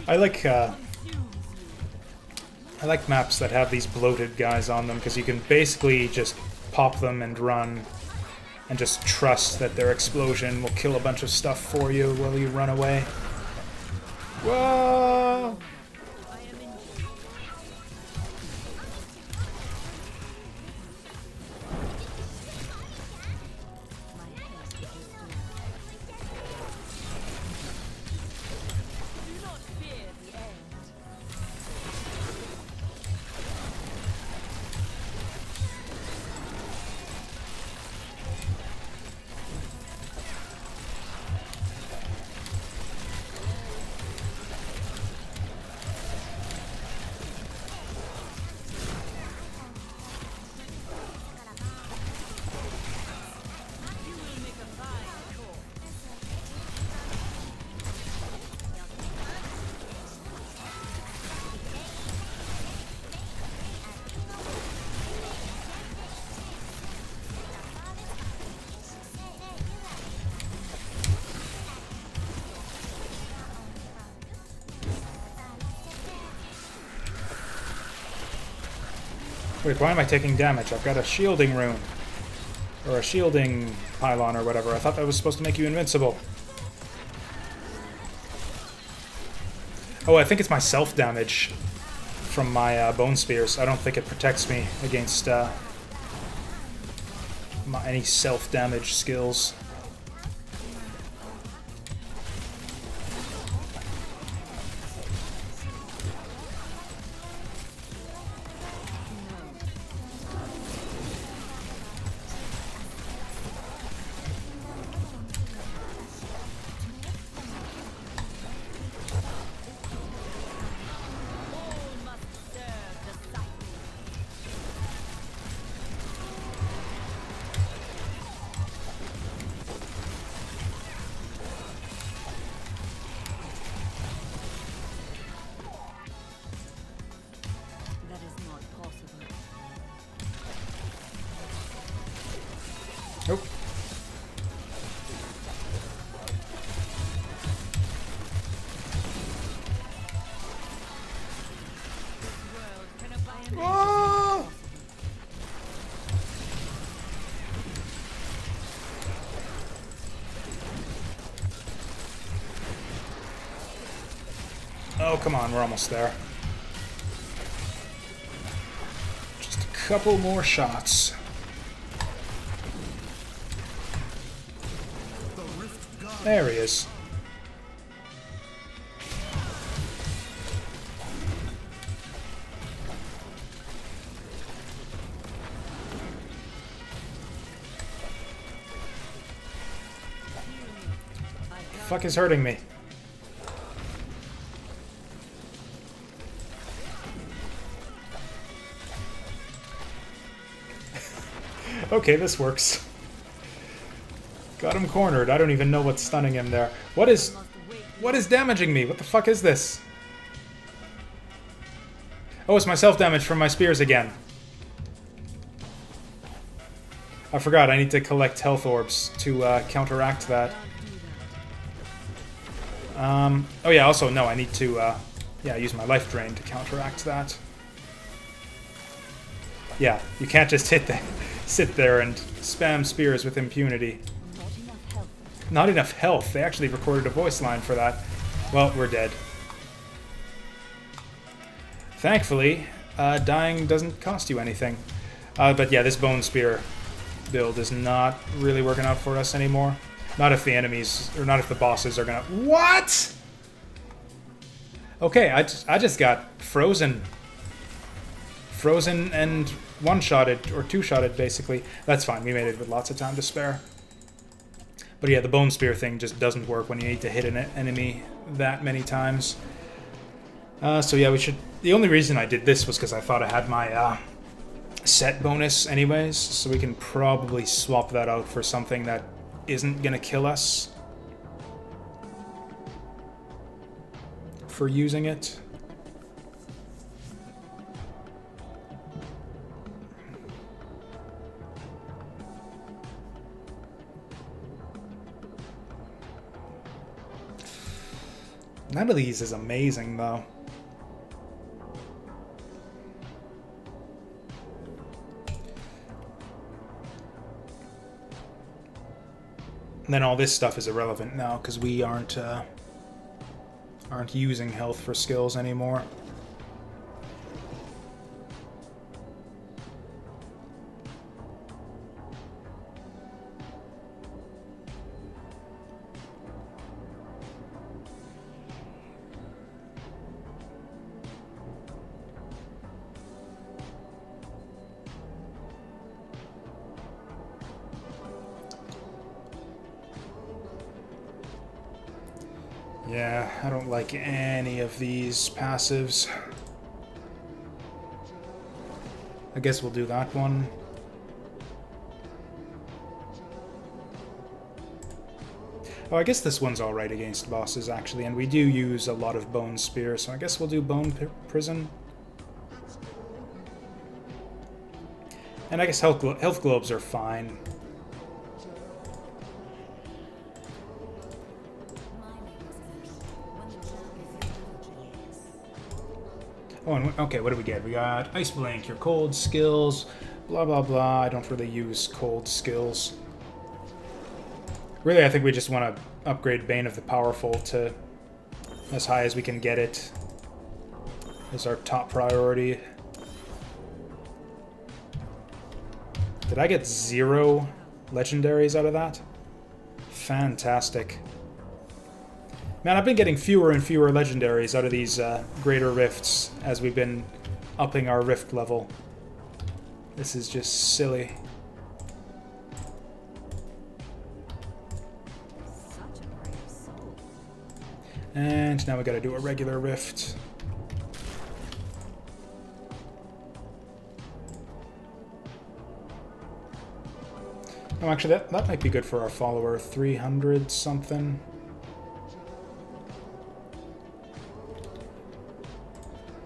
[SPEAKER 1] I like maps that have these bloated guys on them, because you can basically just pop them and run and just trust that their explosion will kill a bunch of stuff for you while you run away. Whoa! Wait, why am I taking damage? I've got a shielding rune. Or a shielding pylon or whatever. I thought that was supposed to make you invincible. Oh, I think it's my self-damage from my bone spears. I don't think it protects me against any self-damage skills.
[SPEAKER 2] That is not possible.
[SPEAKER 1] Nope.
[SPEAKER 2] World can abide.
[SPEAKER 1] Ah! Oh, come on, we're almost there. Just a couple more shots. There he is. Fuck is hurting me? Okay, this works. Got him cornered. I don't even know what's stunning him there. What is damaging me? What the fuck is this? Oh, it's my self-damage from my spears again. I forgot, I need to collect health orbs to counteract that. Oh yeah, also, no, I need to use my life drain to counteract that. Yeah, you can't just sit there and spam spears with impunity. Not enough health. They actually recorded a voice line for that. Well, we're dead. Thankfully, dying doesn't cost you anything. But yeah, this bone spear build is not really working out for us anymore. Not if the enemies, or not if the bosses are gonna... What?! Okay, I just got frozen. Frozen and one-shotted, or two-shotted, basically. That's fine, we made it with lots of time to spare. But yeah, the bone spear thing just doesn't work when you need to hit an enemy that many times. So yeah, we should... The only reason I did this was because I thought I had my set bonus anyways, so we can probably swap that out for something that isn't gonna kill us for using it. None of these is amazing, though. And then all this stuff is irrelevant now, because we aren't using health for skills anymore. Yeah, I don't like any of these passives. I guess we'll do that one. Oh, I guess this one's alright against bosses, actually, and we do use a lot of bone spear, so I guess we'll do bone prison. And I guess health globes are fine. Oh, and okay, what do we get? We got Ice Blink, your cold skills, Blah, blah, blah. I don't really use cold skills. Really, I think we just want to upgrade Bane of the Powerful to as high as we can get it. Is our top priority. Did I get 0 legendaries out of that? Fantastic. Man, I've been getting fewer and fewer legendaries out of these greater rifts as we've been upping our rift level. This is just silly. And now we gotta do a regular rift. Oh, actually, that might be good for our follower. 300 something.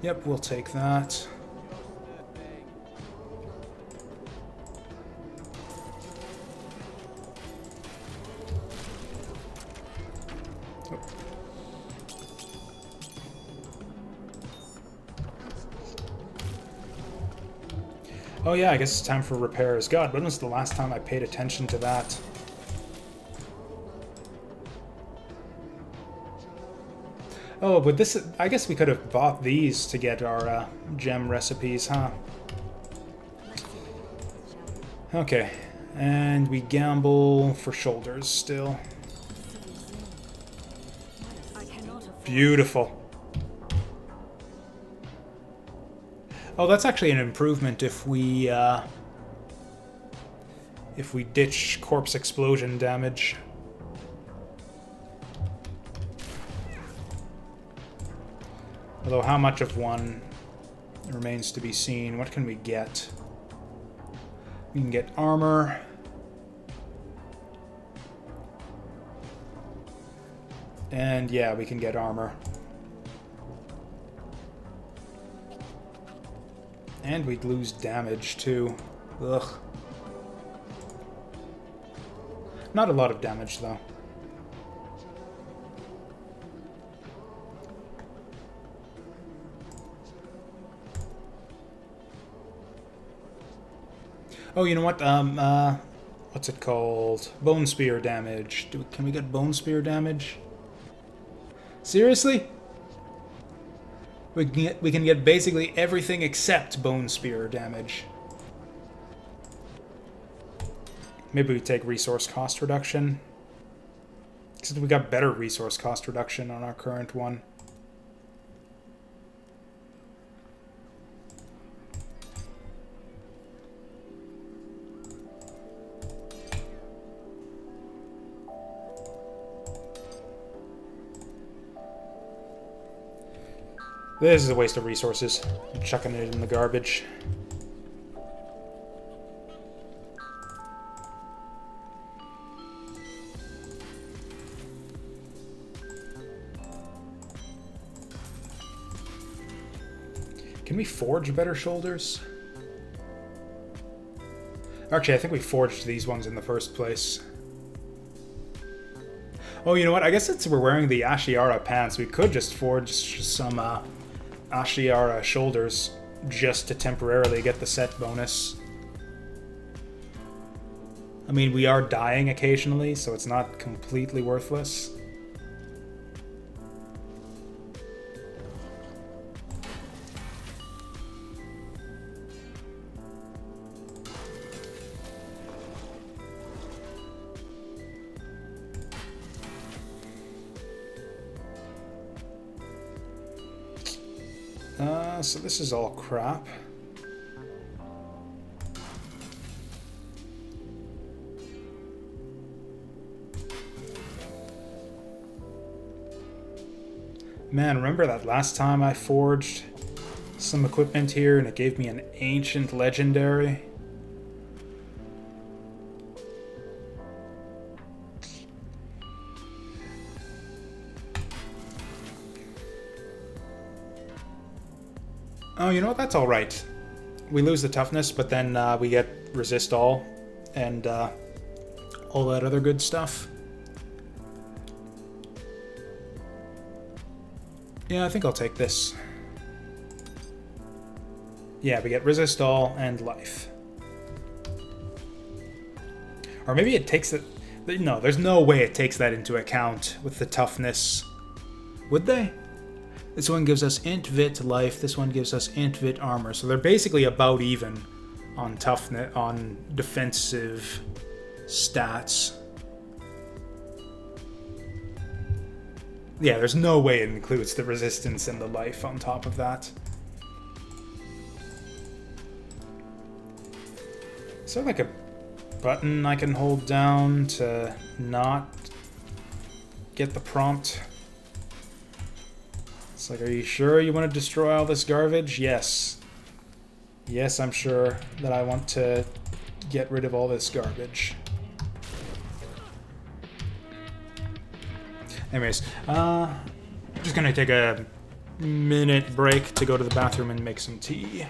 [SPEAKER 1] Yep, we'll take that. Oh yeah, I guess it's time for repairs. God, when was the last time I paid attention to that? Oh, but this... I guess we could have bought these to get our gem recipes, huh? Okay. And we gamble for shoulders still. Beautiful. Oh, that's actually an improvement if we ditch corpse explosion damage. Although how much of one remains to be seen. What can we get? We can get armor. And yeah, we can get armor. And we'd lose damage, too. Ugh. Not a lot of damage, though. Oh, you know what? What's it called? Bone Spear damage. Can we get Bone Spear damage? Seriously? We can get basically everything except Bone Spear damage. Maybe we take resource cost reduction. Except we got better resource cost reduction on our current one. This is a waste of resources. I'm chucking it in the garbage. Can we forge better shoulders? Actually, I think we forged these ones in the first place. Oh, you know what? I guess since we're wearing the Ashiara pants, we could just forge some Ashiara shoulders just to temporarily get the set bonus. I mean, we are dying occasionally, so it's not completely worthless. So this is all crap. Man, remember that last time I forged some equipment here and it gave me an ancient legendary? Oh, you know what? That's all right. We lose the toughness, but then we get resist all and all that other good stuff. Yeah, I think I'll take this. Yeah, we get resist all and life. Or maybe it takes it... No, there's no way it takes that into account with the toughness. Would they? This one gives us int vit life, this one gives us int vit armor. So they're basically about even on toughness, on defensive stats. Yeah, there's no way it includes the resistance and the life on top of that. Is there like a button I can hold down to not get the prompt? It's like, are you sure you want to destroy all this garbage? Yes. Yes, I'm sure that I want to get rid of all this garbage. Anyways, I'm just gonna take a minute break to go to the bathroom and make some tea.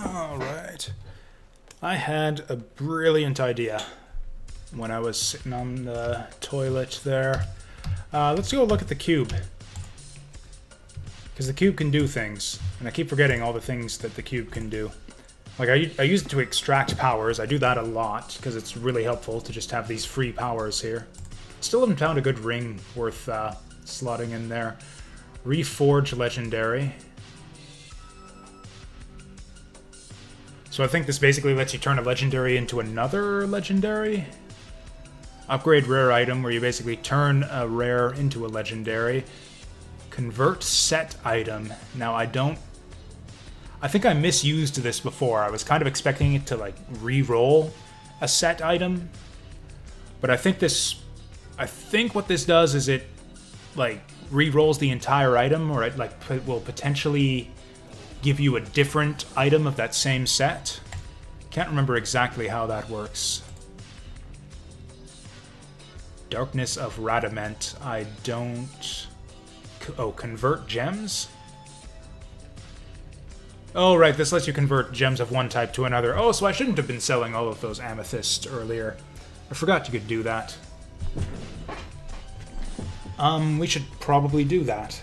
[SPEAKER 1] Alright. I had a brilliant idea when I was sitting on the toilet there. Let's go look at the cube. Because the cube can do things, and I keep forgetting all the things that the cube can do. Like, I use it to extract powers. I do that a lot, because it's really helpful to just have these free powers here. Still haven't found a good ring worth slotting in there. Reforge Legendary. So I think this basically lets you turn a legendary into another legendary. Upgrade rare item, where you basically turn a rare into a legendary. Convert set item. Now I think I misused this before. I was kind of expecting it to like re-roll a set item. But I think what this does is it like re-rolls the entire item, or it like will potentially give you a different item of that same set. Can't remember exactly how that works. Darkness of Radament. I don't... Oh, convert gems? Oh, right, this lets you convert gems of one type to another. Oh, so I shouldn't have been selling all of those amethysts earlier. I forgot you could do that. We should probably do that.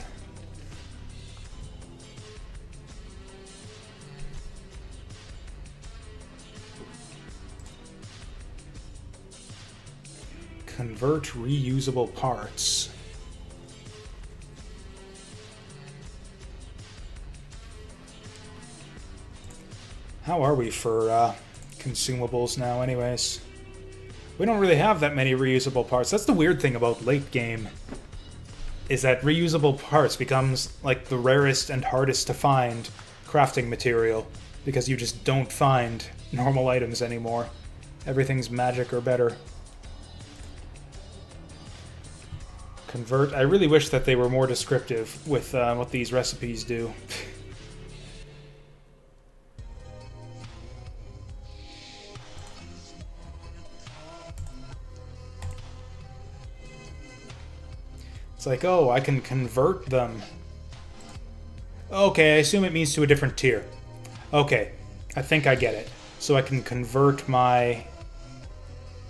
[SPEAKER 1] Convert reusable parts. How are we for consumables now anyways? We don't really have that many reusable parts. That's the weird thing about late game, is that reusable parts becomes like the rarest and hardest to find crafting material, because you just don't find normal items anymore. Everything's magic or better. Convert. I really wish that they were more descriptive with what these recipes do. It's like, oh, I can convert them. Okay, I assume it means to a different tier. Okay, I think I get it. So I can convert my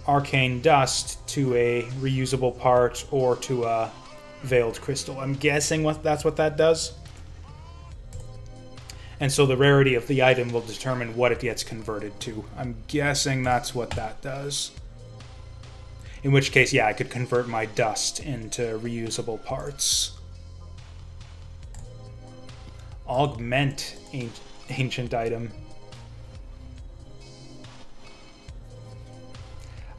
[SPEAKER 1] arcane dust to a reusable part or to a veiled crystal. I'm guessing that's what that does. And so the rarity of the item will determine what it gets converted to. I'm guessing that's what that does. In which case, yeah, I could convert my dust into reusable parts. Augment ancient item.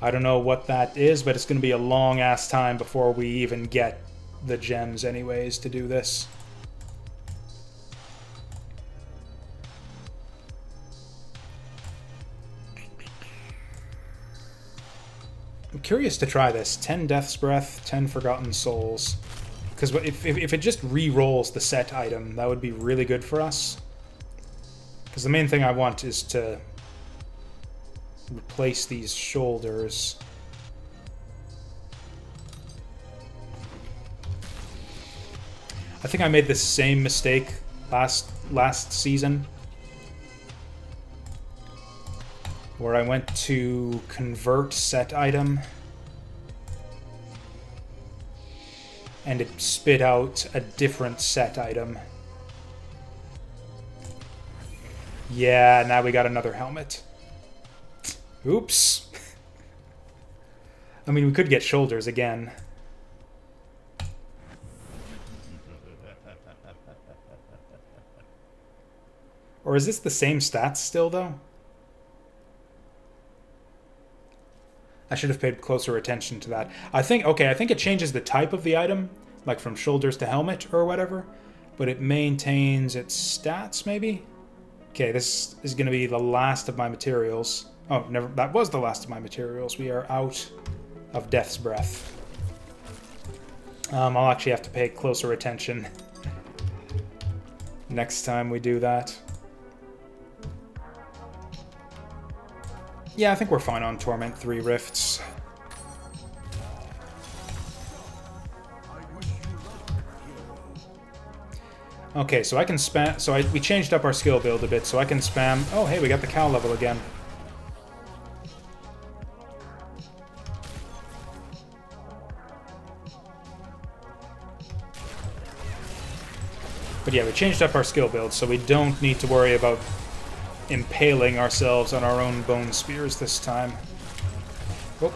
[SPEAKER 1] I don't know what that is, but it's going to be a long-ass time before we even get the gems anyways to do this. I'm curious to try this. 10 Death's Breath, 10 Forgotten Souls. Because if it just re-rolls the set item, that would be really good for us. Because the main thing I want is to replace these shoulders. I think I made the same mistake last season, where I went to convert set item and it spit out a different set item. Yeah, now we got another helmet. Oops. I mean, we could get shoulders again. Or is this the same stats still, though? I should have paid closer attention to that. I think it changes the type of the item, like from shoulders to helmet or whatever, but it maintains its stats, maybe? Okay, this is going to be the last of my materials. Oh, never. That was the last of my materials. We are out of Death's Breath. I'll actually have to pay closer attention next time we do that. Yeah, I think we're fine on Torment 3 Rifts. Okay, so I can spam... So we changed up our skill build a bit, so I can spam... Oh, hey, we got the cow level again. But yeah, we changed up our skill build, so we don't need to worry about impaling ourselves on our own bone spears this time. Oh.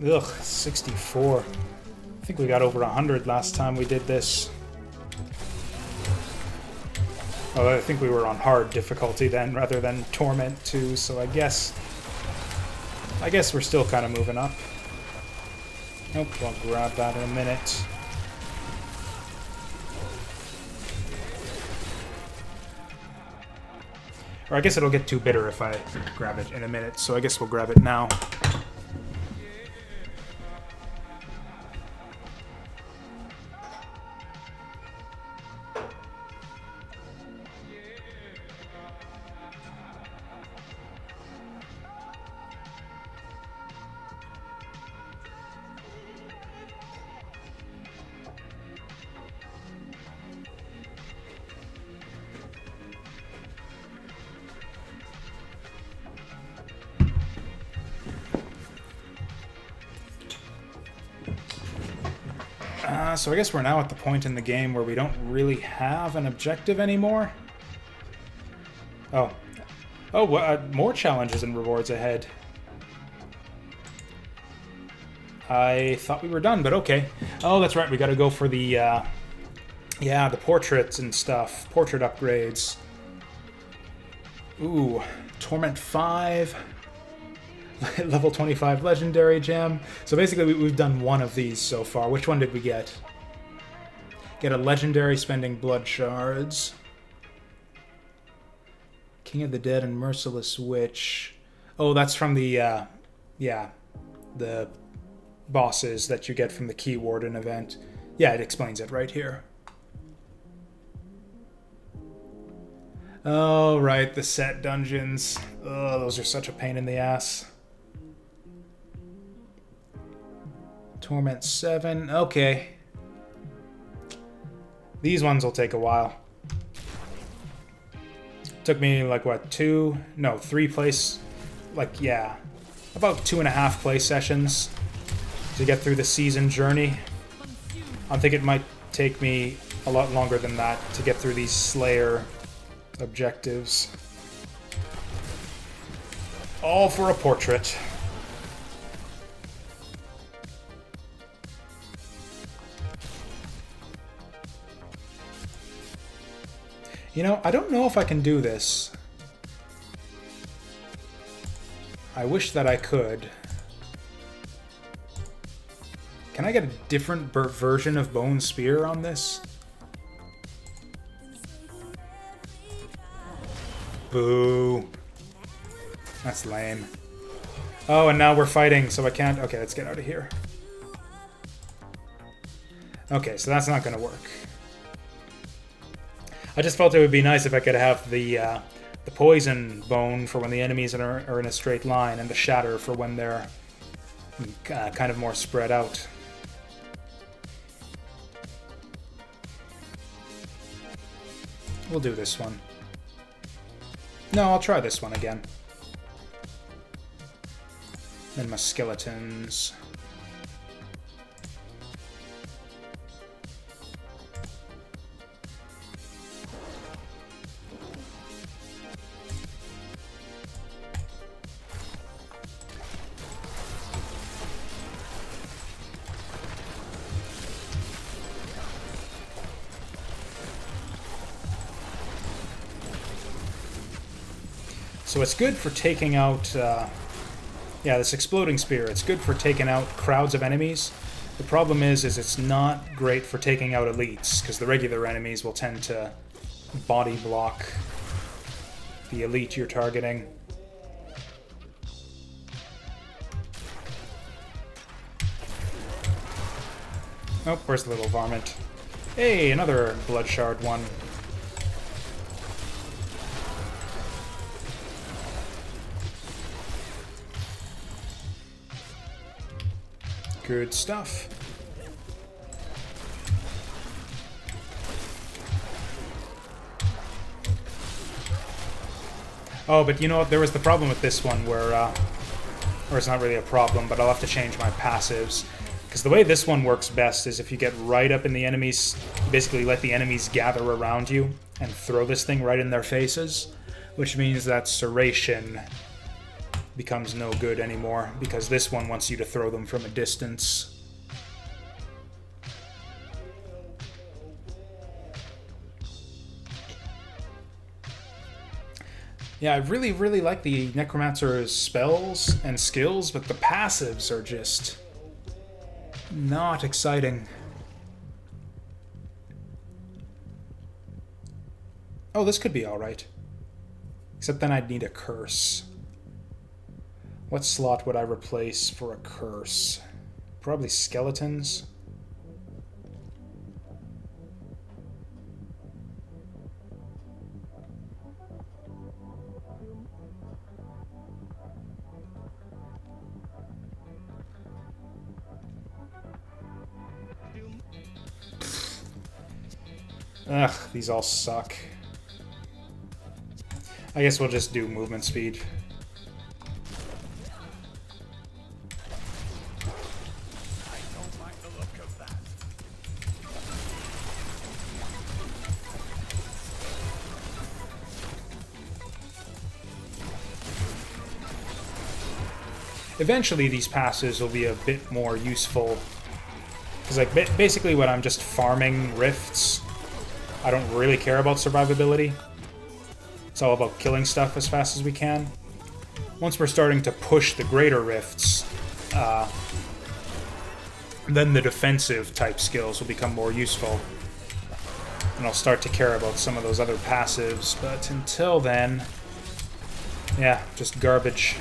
[SPEAKER 1] Ugh, 64. I think we got over 100 last time we did this. Oh, I think we were on hard difficulty then, rather than Torment 2, so I guess we're still kind of moving up. Nope, I'll grab that in a minute. Or I guess it'll get too bitter if I grab it in a minute, so I guess we'll grab it now. So I guess we're now at the point in the game where we don't really have an objective anymore. Oh. Oh, more challenges and rewards ahead. I thought we were done, but okay. Oh, that's right, we gotta go for the, yeah, the portraits and stuff. Portrait upgrades. Ooh, Torment 5. Level 25 Legendary Gem. So basically we've done one of these so far. Which one did we get? Get a Legendary spending Blood Shards. King of the Dead and Merciless Witch. Oh, that's from the, yeah, the bosses that you get from the Key Warden event. Yeah, it explains it right here. Oh, right, the set dungeons. Oh, those are such a pain in the ass. Torment 7. Okay. These ones will take a while. Took me, like, what, 3 place... Like, yeah. About 2.5 play sessions to get through the season journey. I think it might take me a lot longer than that to get through these Slayer objectives. All for a portrait. You know, I don't know if I can do this. I wish that I could. Can I get a different version of Bone Spear on this? Boo. That's lame. Oh, and now we're fighting, so I can't... Okay, let's get out of here. Okay, so that's not going to work. I just felt it would be nice if I could have the poison bone for when the enemies are in a straight line, and the shatter for when they're kind of more spread out. We'll do this one. No, I'll try this one again. Then my skeletons. So it's good for taking out, yeah, this exploding spear. It's good for taking out crowds of enemies. The problem is it's not great for taking out elites, because the regular enemies will tend to body block the elite you're targeting. Oh, where's the little varmint? Hey, another blood shard one. Good stuff. Oh, but you know what? There was the problem with this one where, or it's not really a problem, but I'll have to change my passives. Because the way this one works best is if you get right up in the enemies, you basically let the enemies gather around you and throw this thing right in their faces, which means that Serration becomes no good anymore, because this one wants you to throw them from a distance. Yeah, I really, really like the Necromancer's spells and skills, but the passives are just not exciting. Oh, this could be alright. Except then I'd need a curse. What slot would I replace for a curse? Probably skeletons. Ugh, these all suck. I guess we'll just do movement speed.
[SPEAKER 3] I don't like the look of that.
[SPEAKER 1] Eventually these passes will be a bit more useful. Because like basically when I'm just farming rifts, I don't really care about survivability. It's all about killing stuff as fast as we can. Once we're starting to push the greater rifts, then the defensive type skills will become more useful. And I'll start to care about some of those other passives, but until then, yeah, just garbage.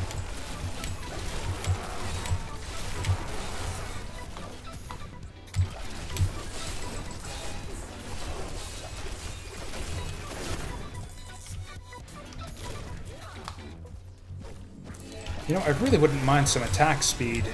[SPEAKER 1] You know, I really wouldn't mind some attack speed.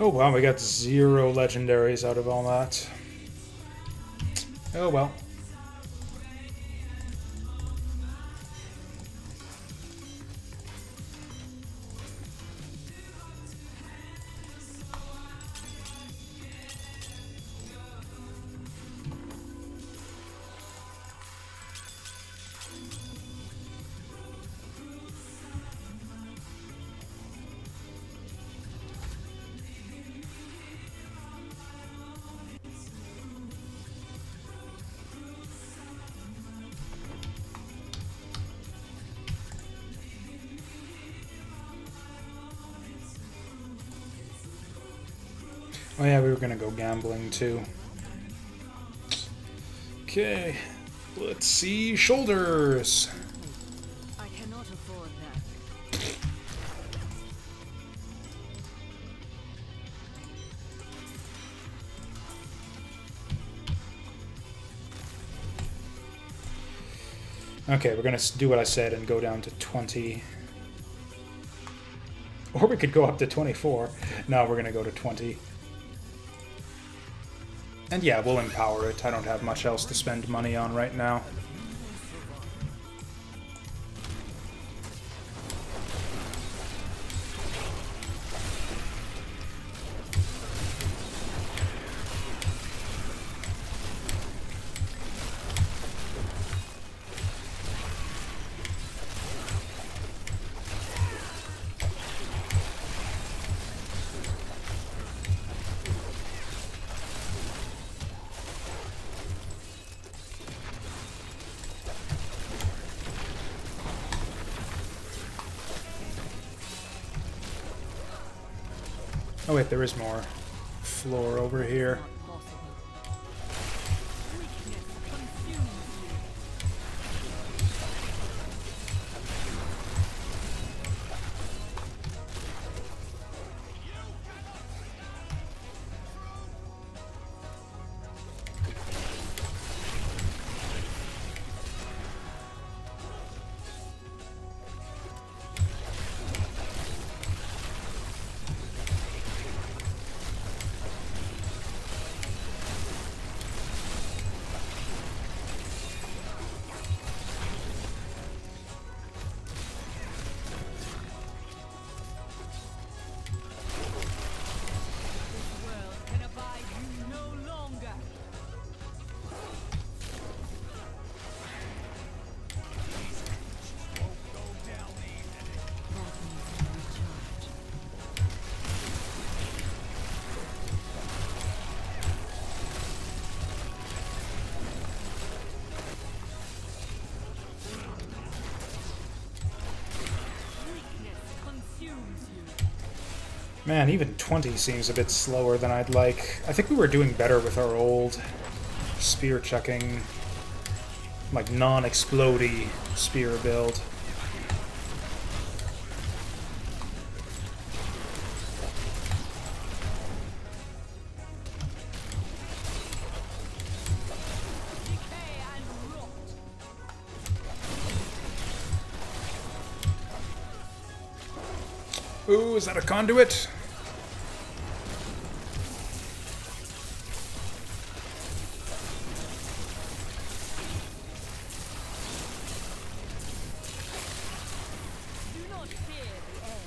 [SPEAKER 1] Oh wow, we got 0 legendaries out of all that. Oh well. Oh yeah, we were gonna go gambling too. Okay, let's see shoulders.
[SPEAKER 2] I cannot afford that.
[SPEAKER 1] Okay, we're gonna do what I said and go down to 20. Or we could go up to 24. No, we're gonna go to 20. And yeah, we'll empower it. I don't have much else to spend money on right now. Oh wait, there is more floor over here.
[SPEAKER 2] Not possible. Weakness consumes you. This world can abide you no longer. Bodies can recharge. Weakness consumes you.
[SPEAKER 1] Man, even 20 seems a bit slower than I'd like. I think we were doing better with our old spear chucking, like non-explodey spear build.
[SPEAKER 2] Decay and rot.
[SPEAKER 1] Ooh, is that a conduit?
[SPEAKER 2] Do not fear the end.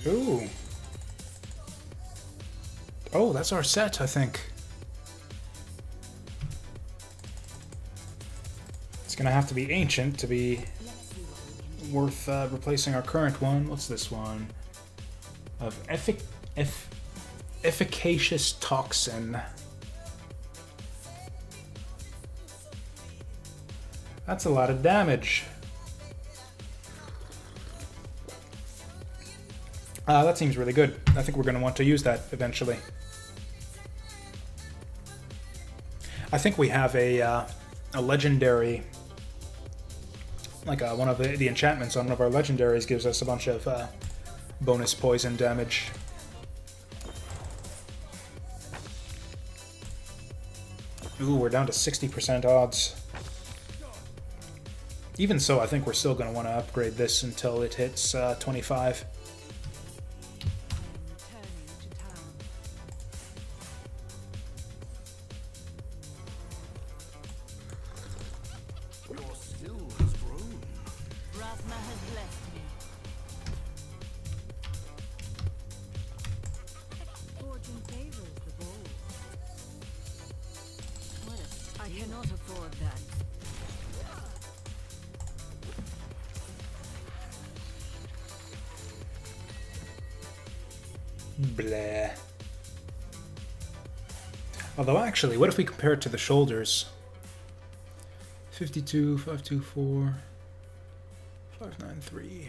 [SPEAKER 1] Ooh. Oh, that's our set, I think. It's gonna have to be ancient to be worth replacing our current one. What's this one? Of efficacious toxin. That's a lot of damage. That seems really good. I think we're going to want to use that eventually. I think we have a legendary, like one of the enchantments on one of our legendaries gives us a bunch of bonus poison damage. Ooh, we're down to 60% odds. Even so, I think we're still going to want to upgrade this until it hits 25.
[SPEAKER 2] I cannot afford that.
[SPEAKER 1] Blah. Although, actually, what if we compare it to the shoulders? 52, 524, 593.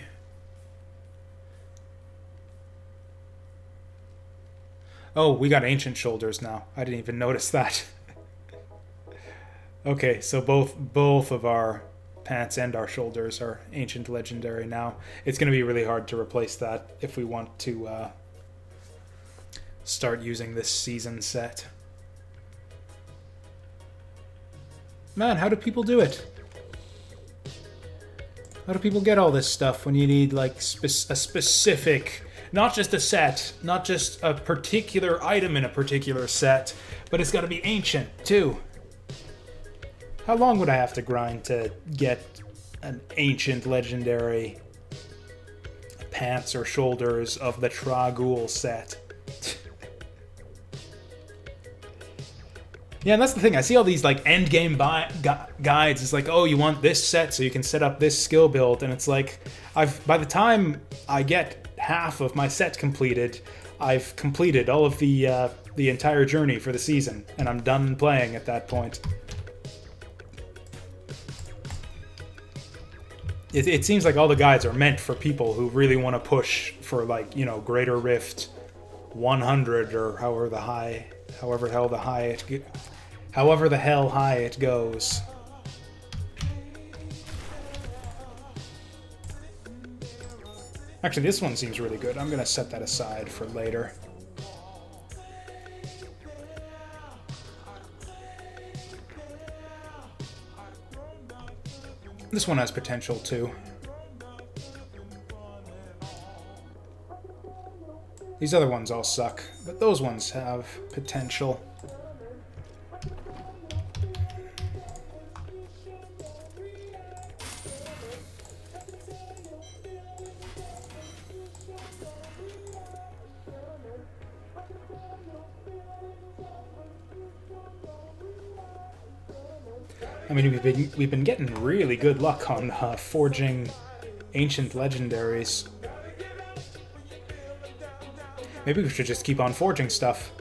[SPEAKER 1] Oh, we got ancient shoulders now. I didn't even notice that. Okay, so both of our pants and our shoulders are ancient legendary now. It's going to be really hard to replace that if we want to start using this season set. Man, how do people do it? How do people get all this stuff when you need like a specific, not just a set, not just a particular item in a particular set, but it's got to be ancient too? How long would I have to grind to get an ancient legendary pants or shoulders of the Tragul set? Yeah, and that's the thing. I see all these like end game guides. It's like, oh, you want this set so you can set up this skill build, and it's like, by the time I get half of my set completed, I've completed all of the entire journey for the season, and I'm done playing at that point. It seems like all the guides are meant for people who really want to push for, like, you know, Greater Rift 100 or however the hell high it goes. Actually, this one seems really good. I'm gonna set that aside for later. This one has potential too. These other ones all suck, but those ones have potential. I mean, we've been getting really good luck on forging ancient legendaries. Maybe we should just keep on forging stuff.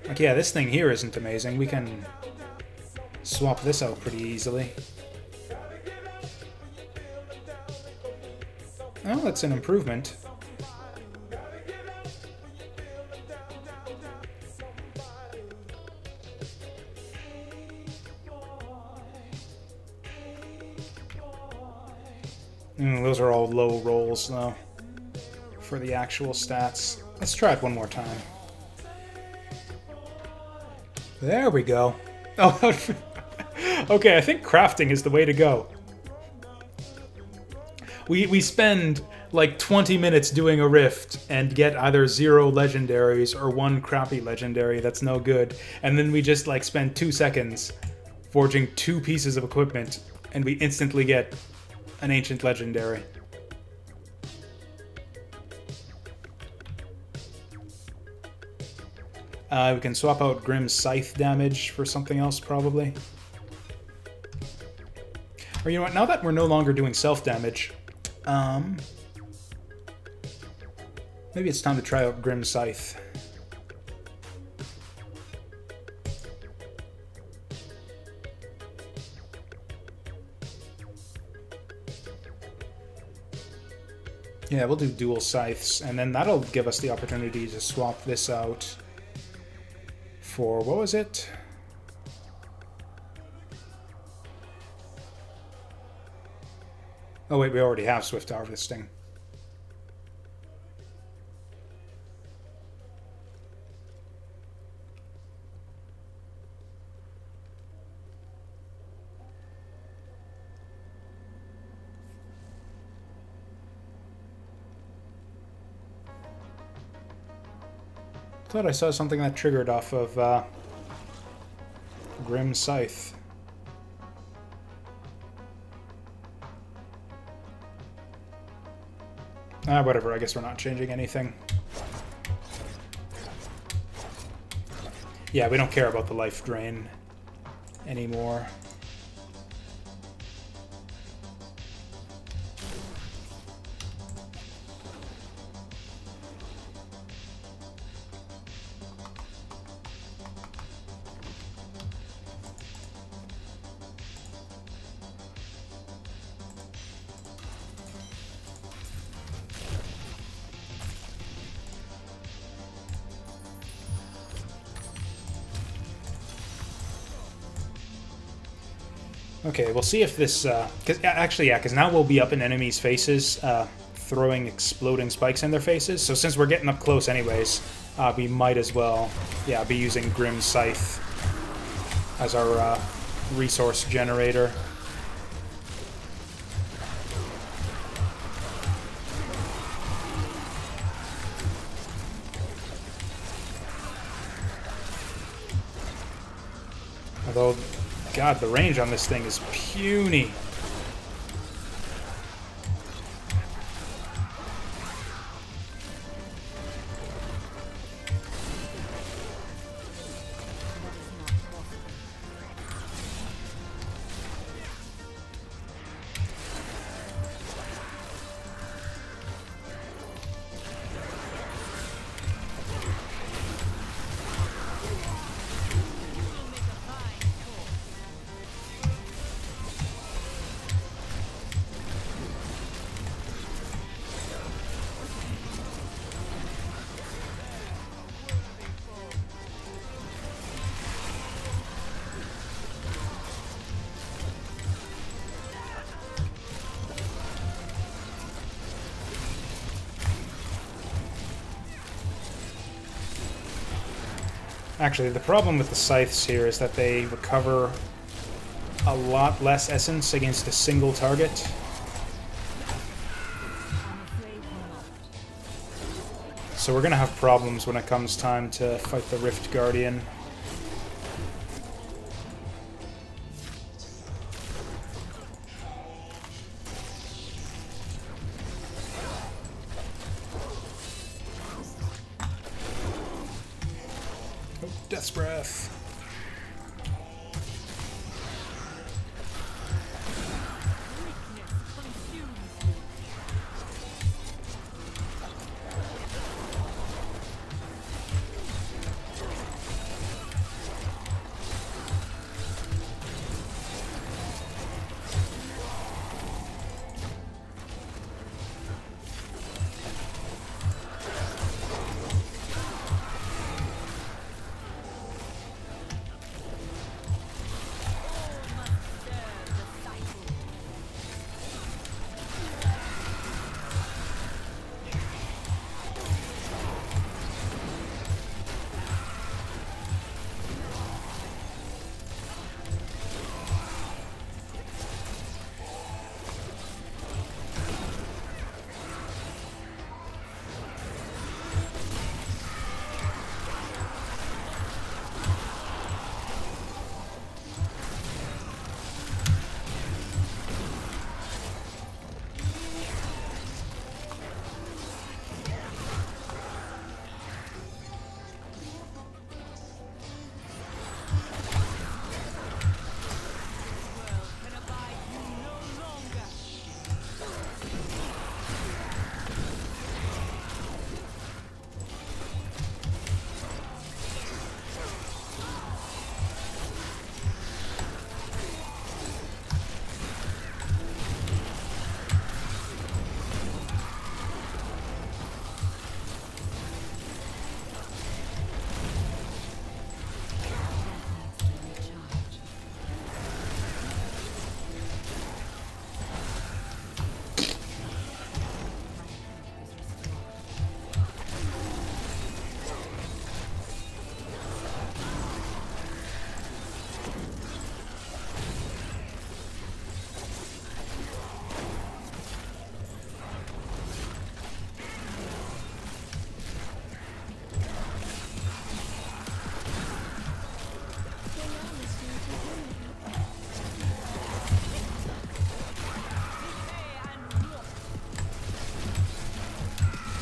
[SPEAKER 1] Like, yeah, this thing here isn't amazing. We can swap this out pretty easily. Oh, that's an improvement. Those are all low rolls, though, for the actual stats. Let's try it one more time. There we go. Oh, okay, I think crafting is the way to go. We spend like 20 minutes doing a rift and get either 0 legendaries or 1 crappy legendary that's no good, and then we just like spend 2 seconds forging 2 pieces of equipment, and we instantly get an ancient legendary. We can swap out Grim's Scythe damage for something else, probably. Or you know what, now that we're no longer doing self-damage, maybe it's time to try out Grim's Scythe. Yeah, we'll do dual scythes, and then that'll give us the opportunity to swap this out for, what was it? Oh wait, we already have Swift Harvesting. Thought I saw something that triggered off of Grim Scythe. Whatever, I guess we're not changing anything. Yeah, we don't care about the life drain anymore. Okay, we'll see if this, because now we'll be up in enemies' faces, throwing exploding spikes in their faces. So since we're getting up close anyways, we might as well, be using Grim Scythe as our resource generator. Although, God, the range on this thing is puny. Actually, the problem with the scythes here is that they recover a lot less essence against a single target. So we're gonna have problems when it comes time to fight the Rift Guardian. Death's Breath.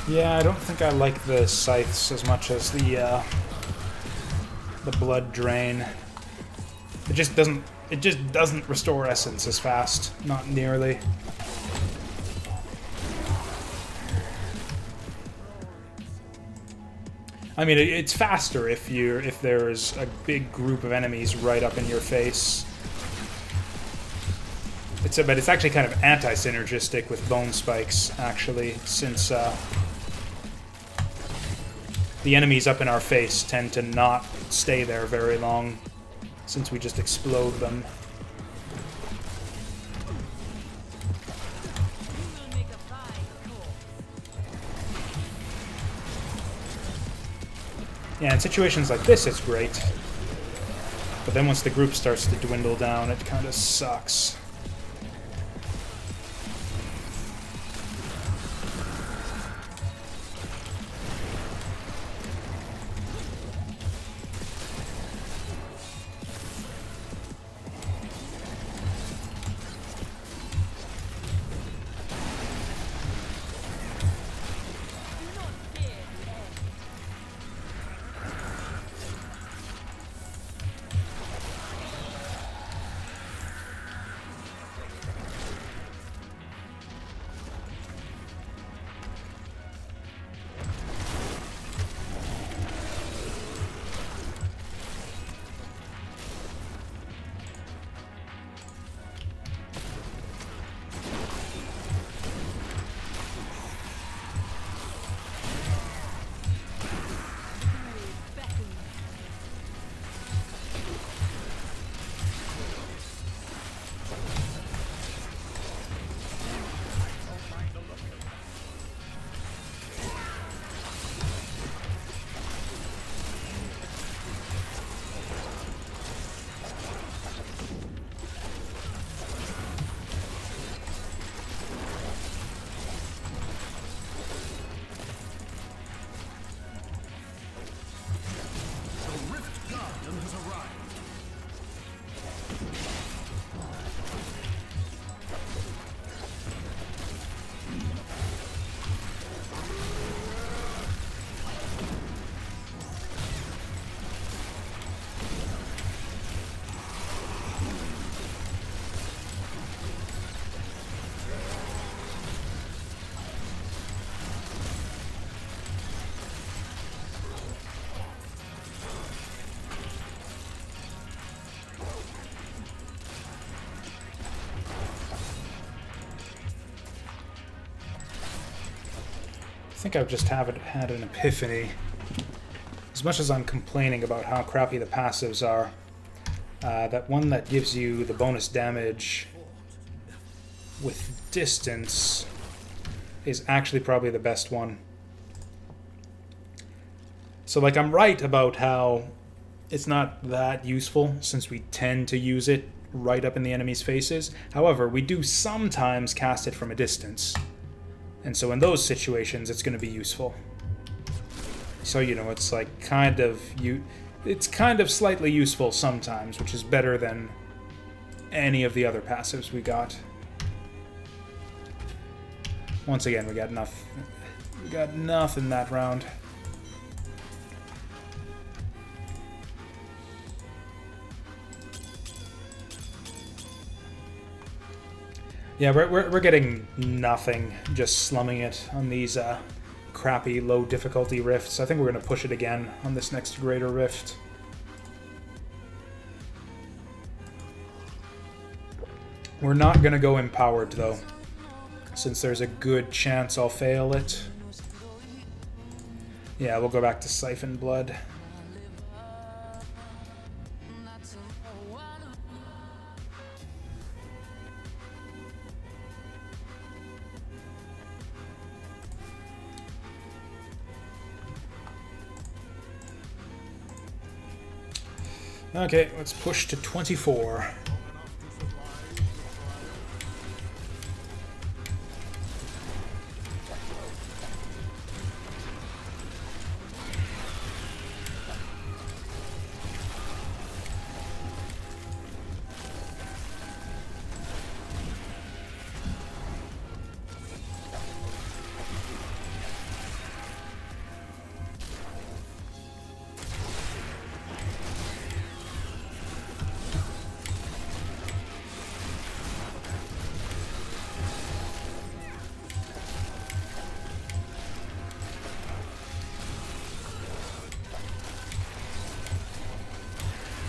[SPEAKER 1] Yeah, I don't think I like the scythes as much as the blood drain. It just doesn't restore essence as fast. Not nearly. I mean, it's faster if there's a big group of enemies right up in your face. But it's actually kind of anti-synergistic with bone spikes, actually, since the enemies up in our face tend to not stay there very long, since we just explode them. Yeah, in situations like this, it's great. But then once the group starts to dwindle down, it kind of sucks. I think I've just had an epiphany. As much as I'm complaining about how crappy the passives are, that one that gives you the bonus damage with distance is actually probably the best one. So, like, I'm right about how it's not that useful since we tend to use it right up in the enemy's faces. However, we do sometimes cast it from a distance. And so in those situations, it's going to be useful. So, you know, it's like it's kind of slightly useful sometimes, which is better than any of the other passives we got. Once again, we got nothing. We got nothing that round. Yeah, we're getting nothing, just slumming it on these crappy low difficulty rifts. I think we're going to push it again on this next greater rift. We're not going to go empowered though, since there's a good chance I'll fail it. Yeah, we'll go back to Siphon Blood. Okay, let's push to 24.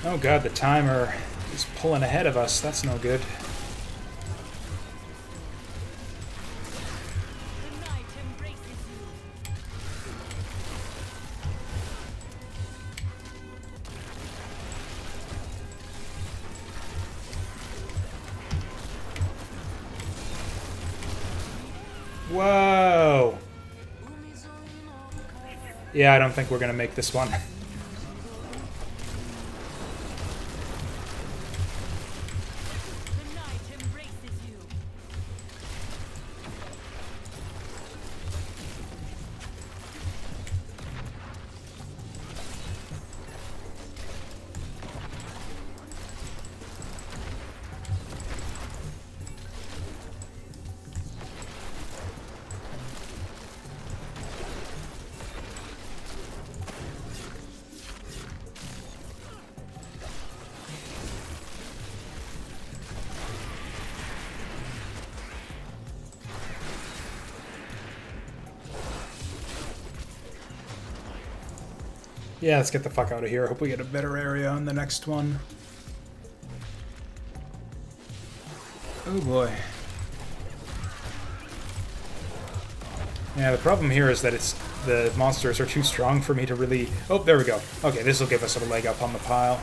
[SPEAKER 1] Oh god, the timer is pulling ahead of us. That's no good.
[SPEAKER 2] The night embraces you.
[SPEAKER 1] Whoa! Yeah, I don't think we're gonna make this one.
[SPEAKER 2] The night embraces you.
[SPEAKER 1] Yeah, let's get the fuck out of here. Hope we get a better area on the next one. Oh boy. Yeah, the problem here is that the monsters are too strong for me to really... Oh, there we go. Okay, this will give us a leg up on the pile.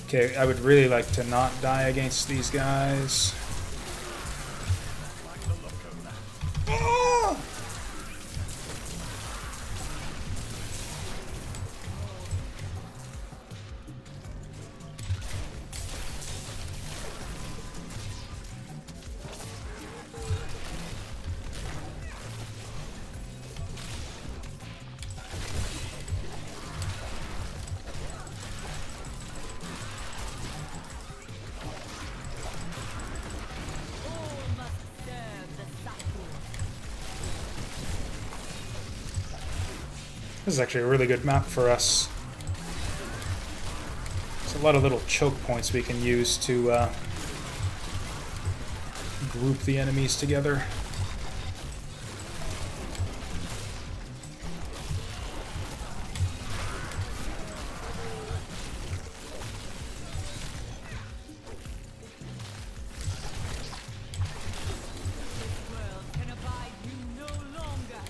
[SPEAKER 1] Okay, I would really like to not die against these guys. Ah!
[SPEAKER 2] All must serve the Jasu.
[SPEAKER 1] This is actually a really good map for us. There's a lot of little choke points we can use to group the enemies together.
[SPEAKER 2] World can abide you no longer.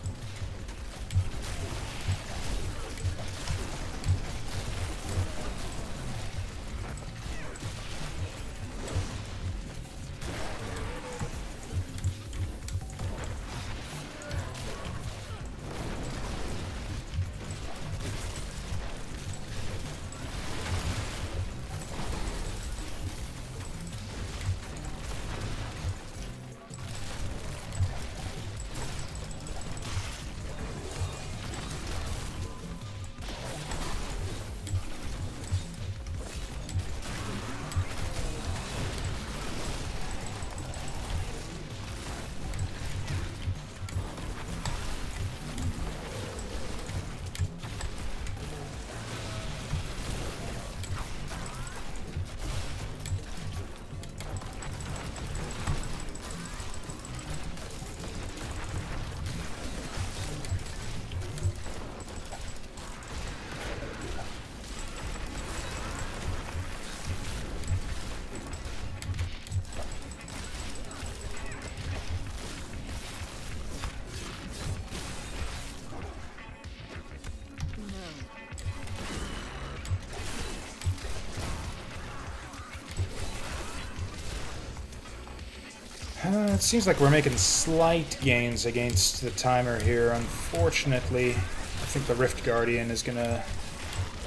[SPEAKER 1] It seems like we're making slight gains against the timer here. Unfortunately, I think the Rift Guardian is gonna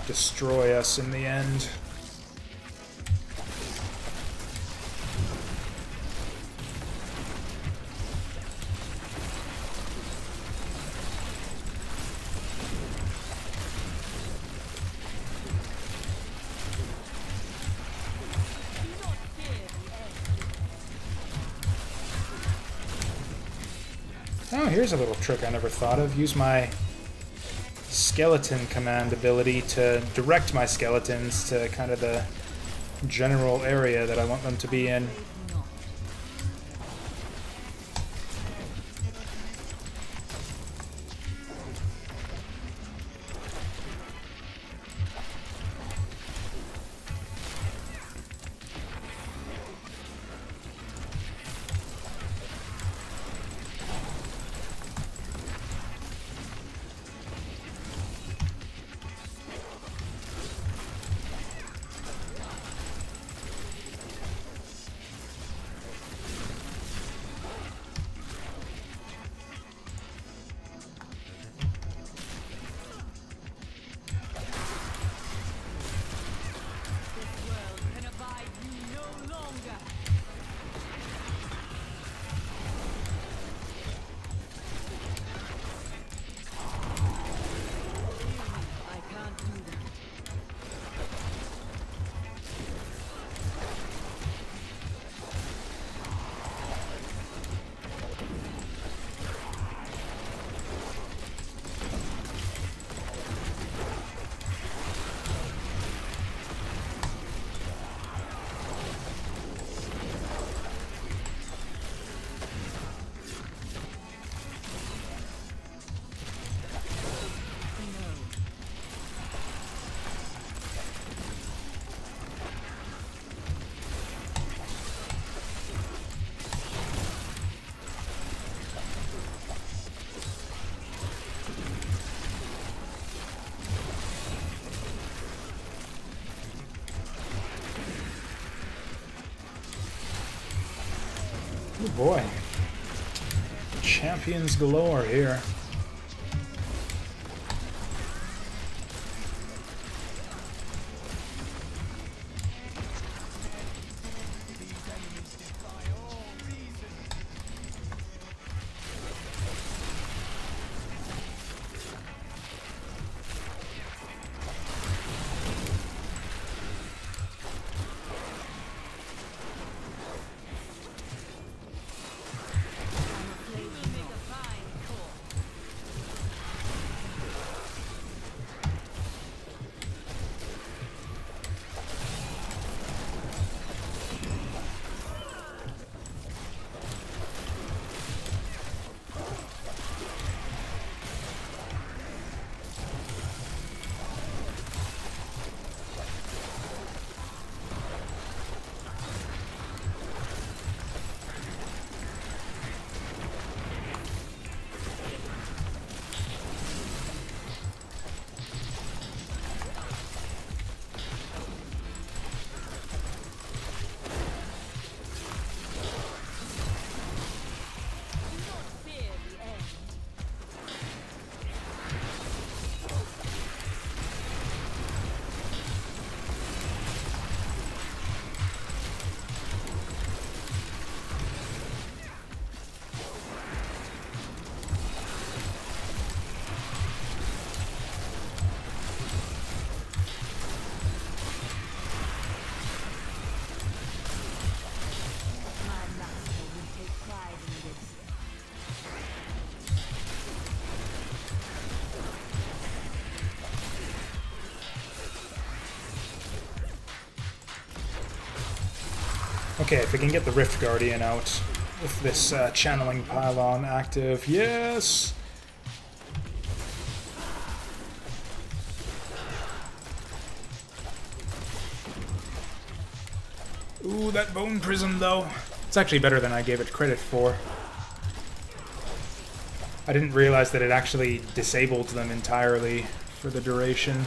[SPEAKER 1] destroy us in the end. Oh, here's a little trick I never thought of. Use my skeleton command ability to direct my skeletons to kind of the general area that I want them to be in. boy. Champions galore here. Okay, if we can get the Rift Guardian out with this channeling pylon active, yes! Ooh, that bone prism though. It's actually better than I gave it credit for. I didn't realize that it actually disabled them entirely for the duration.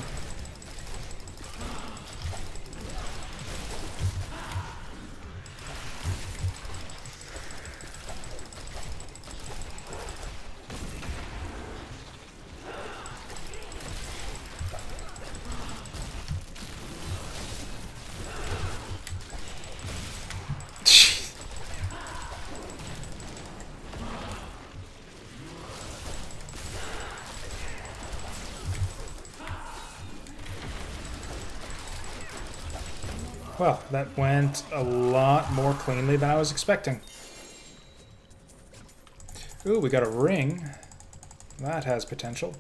[SPEAKER 1] Well, that went a lot more cleanly than I was expecting. Ooh, we got a ring. That has potential.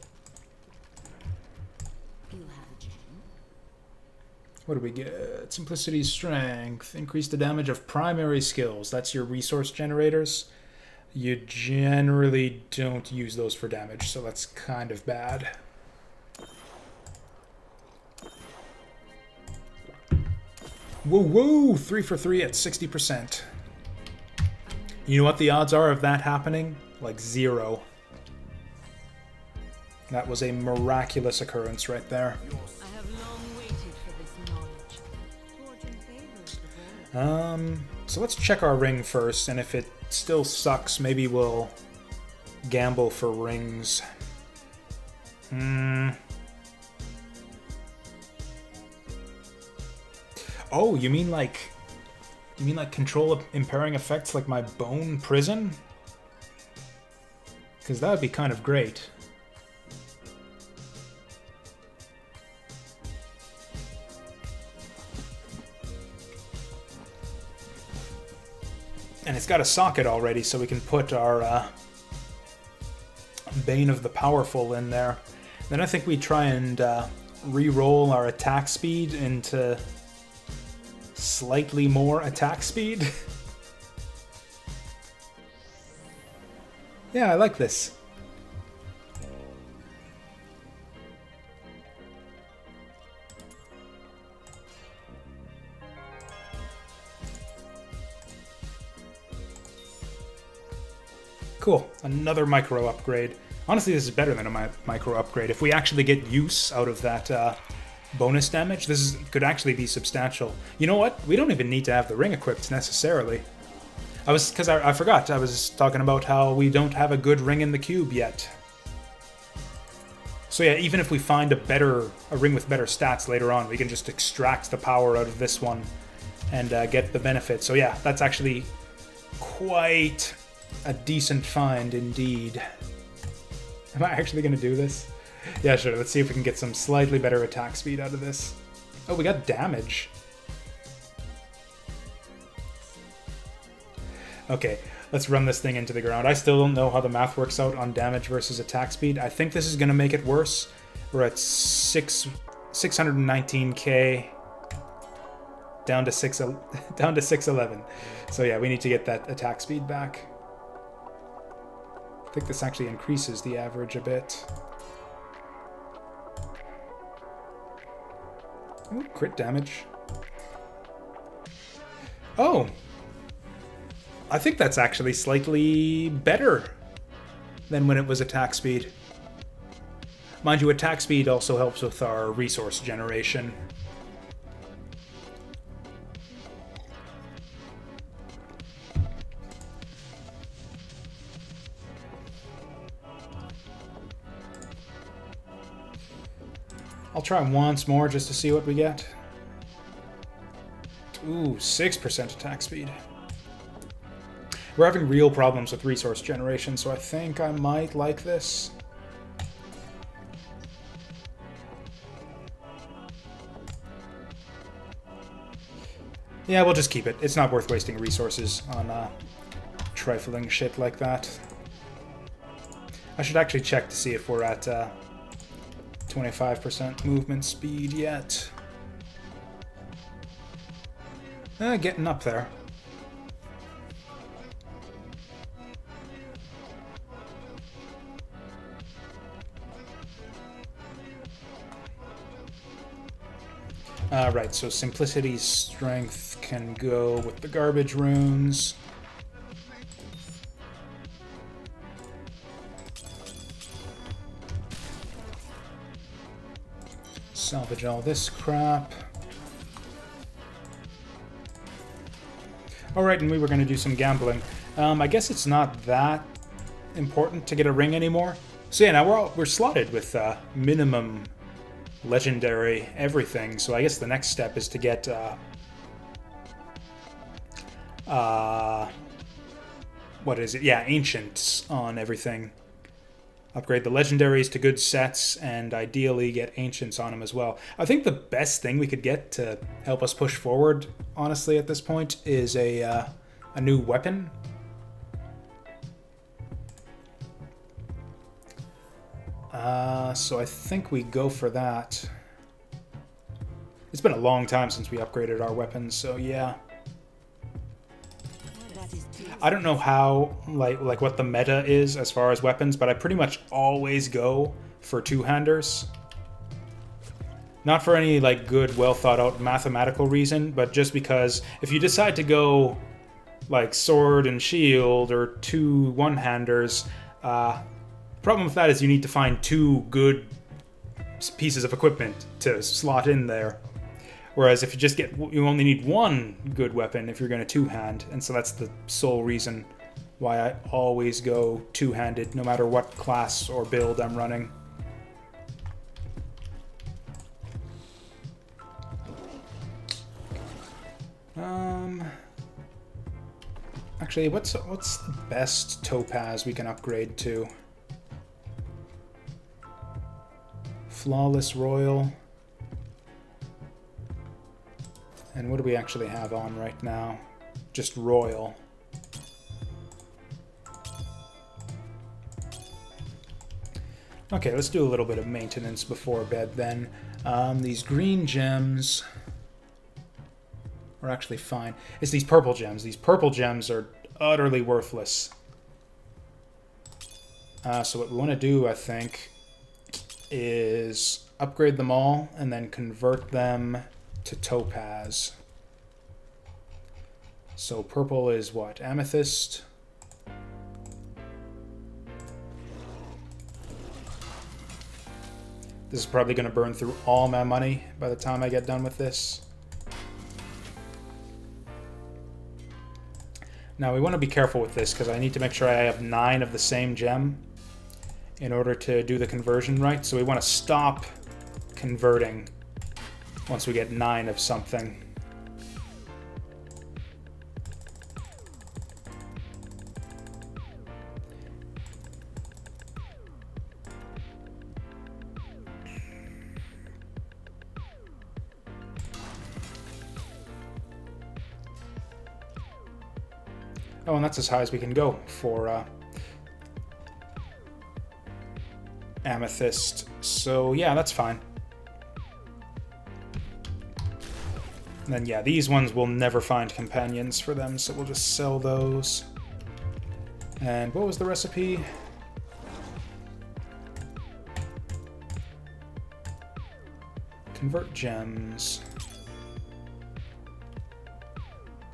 [SPEAKER 1] What do we get? Simplicity, strength. Increase the damage of primary skills. That's your resource generators. You generally don't use those for damage, so that's kind of bad. Whoa, whoa! 3 for 3 at 60%. You know what the odds are of that happening? Like 0. That was a miraculous occurrence right there.
[SPEAKER 2] I have long waited for this knowledge. Fortune favors the bold.
[SPEAKER 1] So let's check our ring first, and if it still sucks, maybe we'll gamble for rings. Oh, you mean like control of impairing effects like my bone prison? Because that would be kind of great. And it's got a socket already, so we can put our Bane of the Powerful in there. Then I think we try and re-roll our attack speed into slightly more attack speed. Yeah, I like this. Cool, another micro upgrade. Honestly, this is better than a micro upgrade. If we actually get use out of that bonus damage, could actually be substantial. You know what? We don't even need to have the ring equipped necessarily. Because I forgot. I was talking about how we don't have a good ring in the cube yet. So yeah, even if we find a ring with better stats later on, we can just extract the power out of this one and get the benefit. So yeah, that's actually quite a decent find indeed. Am I actually going to do this? Yeah, sure. Let's see if we can get some slightly better attack speed out of this. Oh, we got damage. Okay, let's run this thing into the ground. I still don't know how the math works out on damage versus attack speed. I think this is going to make it worse. We're at 619k down to 611. So yeah, we need to get that attack speed back. I think this actually increases the average a bit. Ooh, crit damage. Oh! I think that's actually slightly better than when it was attack speed. Mind you, attack speed also helps with our resource generation. I'll try once more just to see what we get. Ooh, 6% attack speed. We're having real problems with resource generation, so I think I might like this. Yeah, we'll just keep it. It's not worth wasting resources on trifling shit like that. I should actually check to see if we're at 25% movement speed yet. Getting up there. Right, so Simplicity's strength can go with the garbage runes. Salvage all this crap. Alright, and we were going to do some gambling. I guess it's not that important to get a ring anymore. So yeah, now we're slotted with minimum legendary everything, so I guess the next step is to get what is it? Yeah, ancients on everything. Upgrade the legendaries to good sets and ideally get ancients on them as well. I think the best thing we could get to help us push forward, honestly, at this point is a new weapon. So I think we go for that. It's been a long time since we upgraded our weapons, so yeah. I don't know how, like what the meta is as far as weapons, but I pretty much always go for two-handers. Not for any like good, well thought out mathematical reason, but just because if you decide to go like sword and shield or two one-handers, problem with that is you need to find two good pieces of equipment to slot in there. Whereas if you only need one good weapon if you're going to two-hand, and so that's the sole reason why I always go two-handed, no matter what class or build I'm running. Actually, what's the best topaz we can upgrade to? Flawless Royal. And what do we actually have on right now? Just Royal. Okay, let's do a little bit of maintenance before bed then. These green gems are actually fine. It's these purple gems. These purple gems are utterly worthless. So what we want to do, I think, is upgrade them all and then convert them to topaz. So purple is what? Amethyst. This is probably going to burn through all my money by the time I get done with this. Now we want to be careful with this because I need to make sure I have 9 of the same gem in order to do the conversion right. So we want to stop converting once we get 9 of something. Oh, and that's as high as we can go for amethyst. So yeah, that's fine. And then yeah, these ones will never find companions for them, so we'll just sell those. And what was the recipe? Convert gems.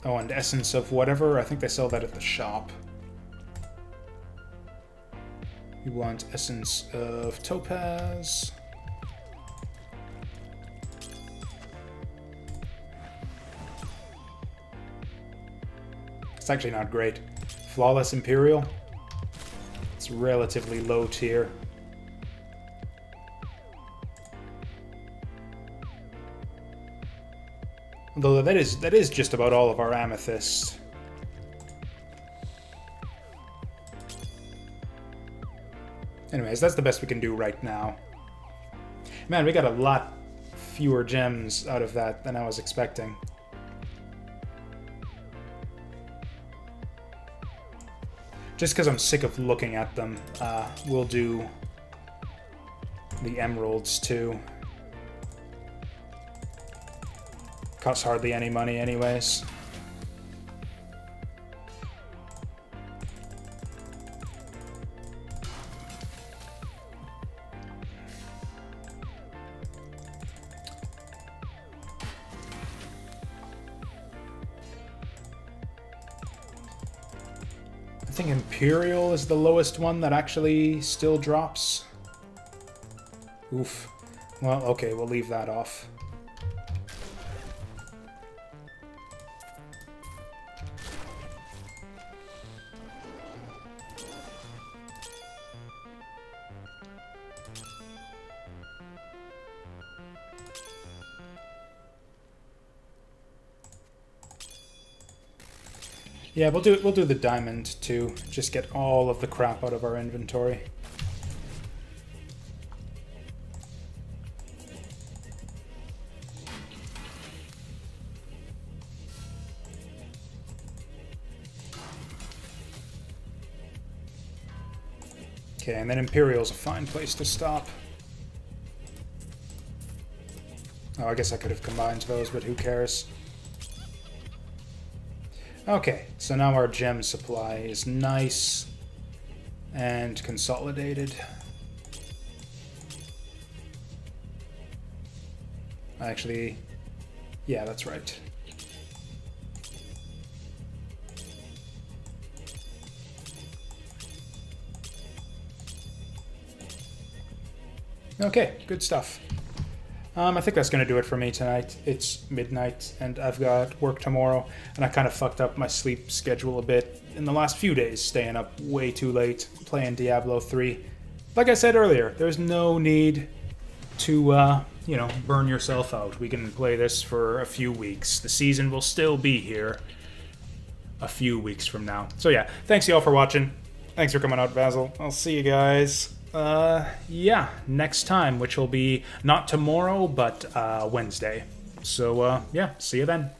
[SPEAKER 1] Oh, and essence of whatever. I think they sell that at the shop. We want essence of topaz. It's actually not great. Flawless Imperial. It's relatively low tier. Although that is just about all of our amethyst. Anyways, that's the best we can do right now. Man, we got a lot fewer gems out of that than I was expecting. Just because I'm sick of looking at them, we'll do the emeralds too. Costs hardly any money anyways. I think Imperial is the lowest one that actually still drops. Oof. Well, okay, we'll leave that off. Yeah, we'll do the diamond too. Just get all of the crap out of our inventory. Okay, and then Imperial's a fine place to stop. Oh, I guess I could have combined those, but who cares? Okay, so now our gem supply is nice and consolidated. Actually, yeah, that's right. Okay, good stuff. I think that's going to do it for me tonight. It's midnight, and I've got work tomorrow, and I kind of fucked up my sleep schedule a bit in the last few days, staying up way too late, playing Diablo 3. Like I said earlier, there's no need to, you know, burn yourself out. We can play this for a few weeks. The season will still be here a few weeks from now. So yeah, thanks y'all for watching. Thanks for coming out, Basil. I'll see you guys. Yeah, next time, which will be not tomorrow, but Wednesday. So, yeah, see you then.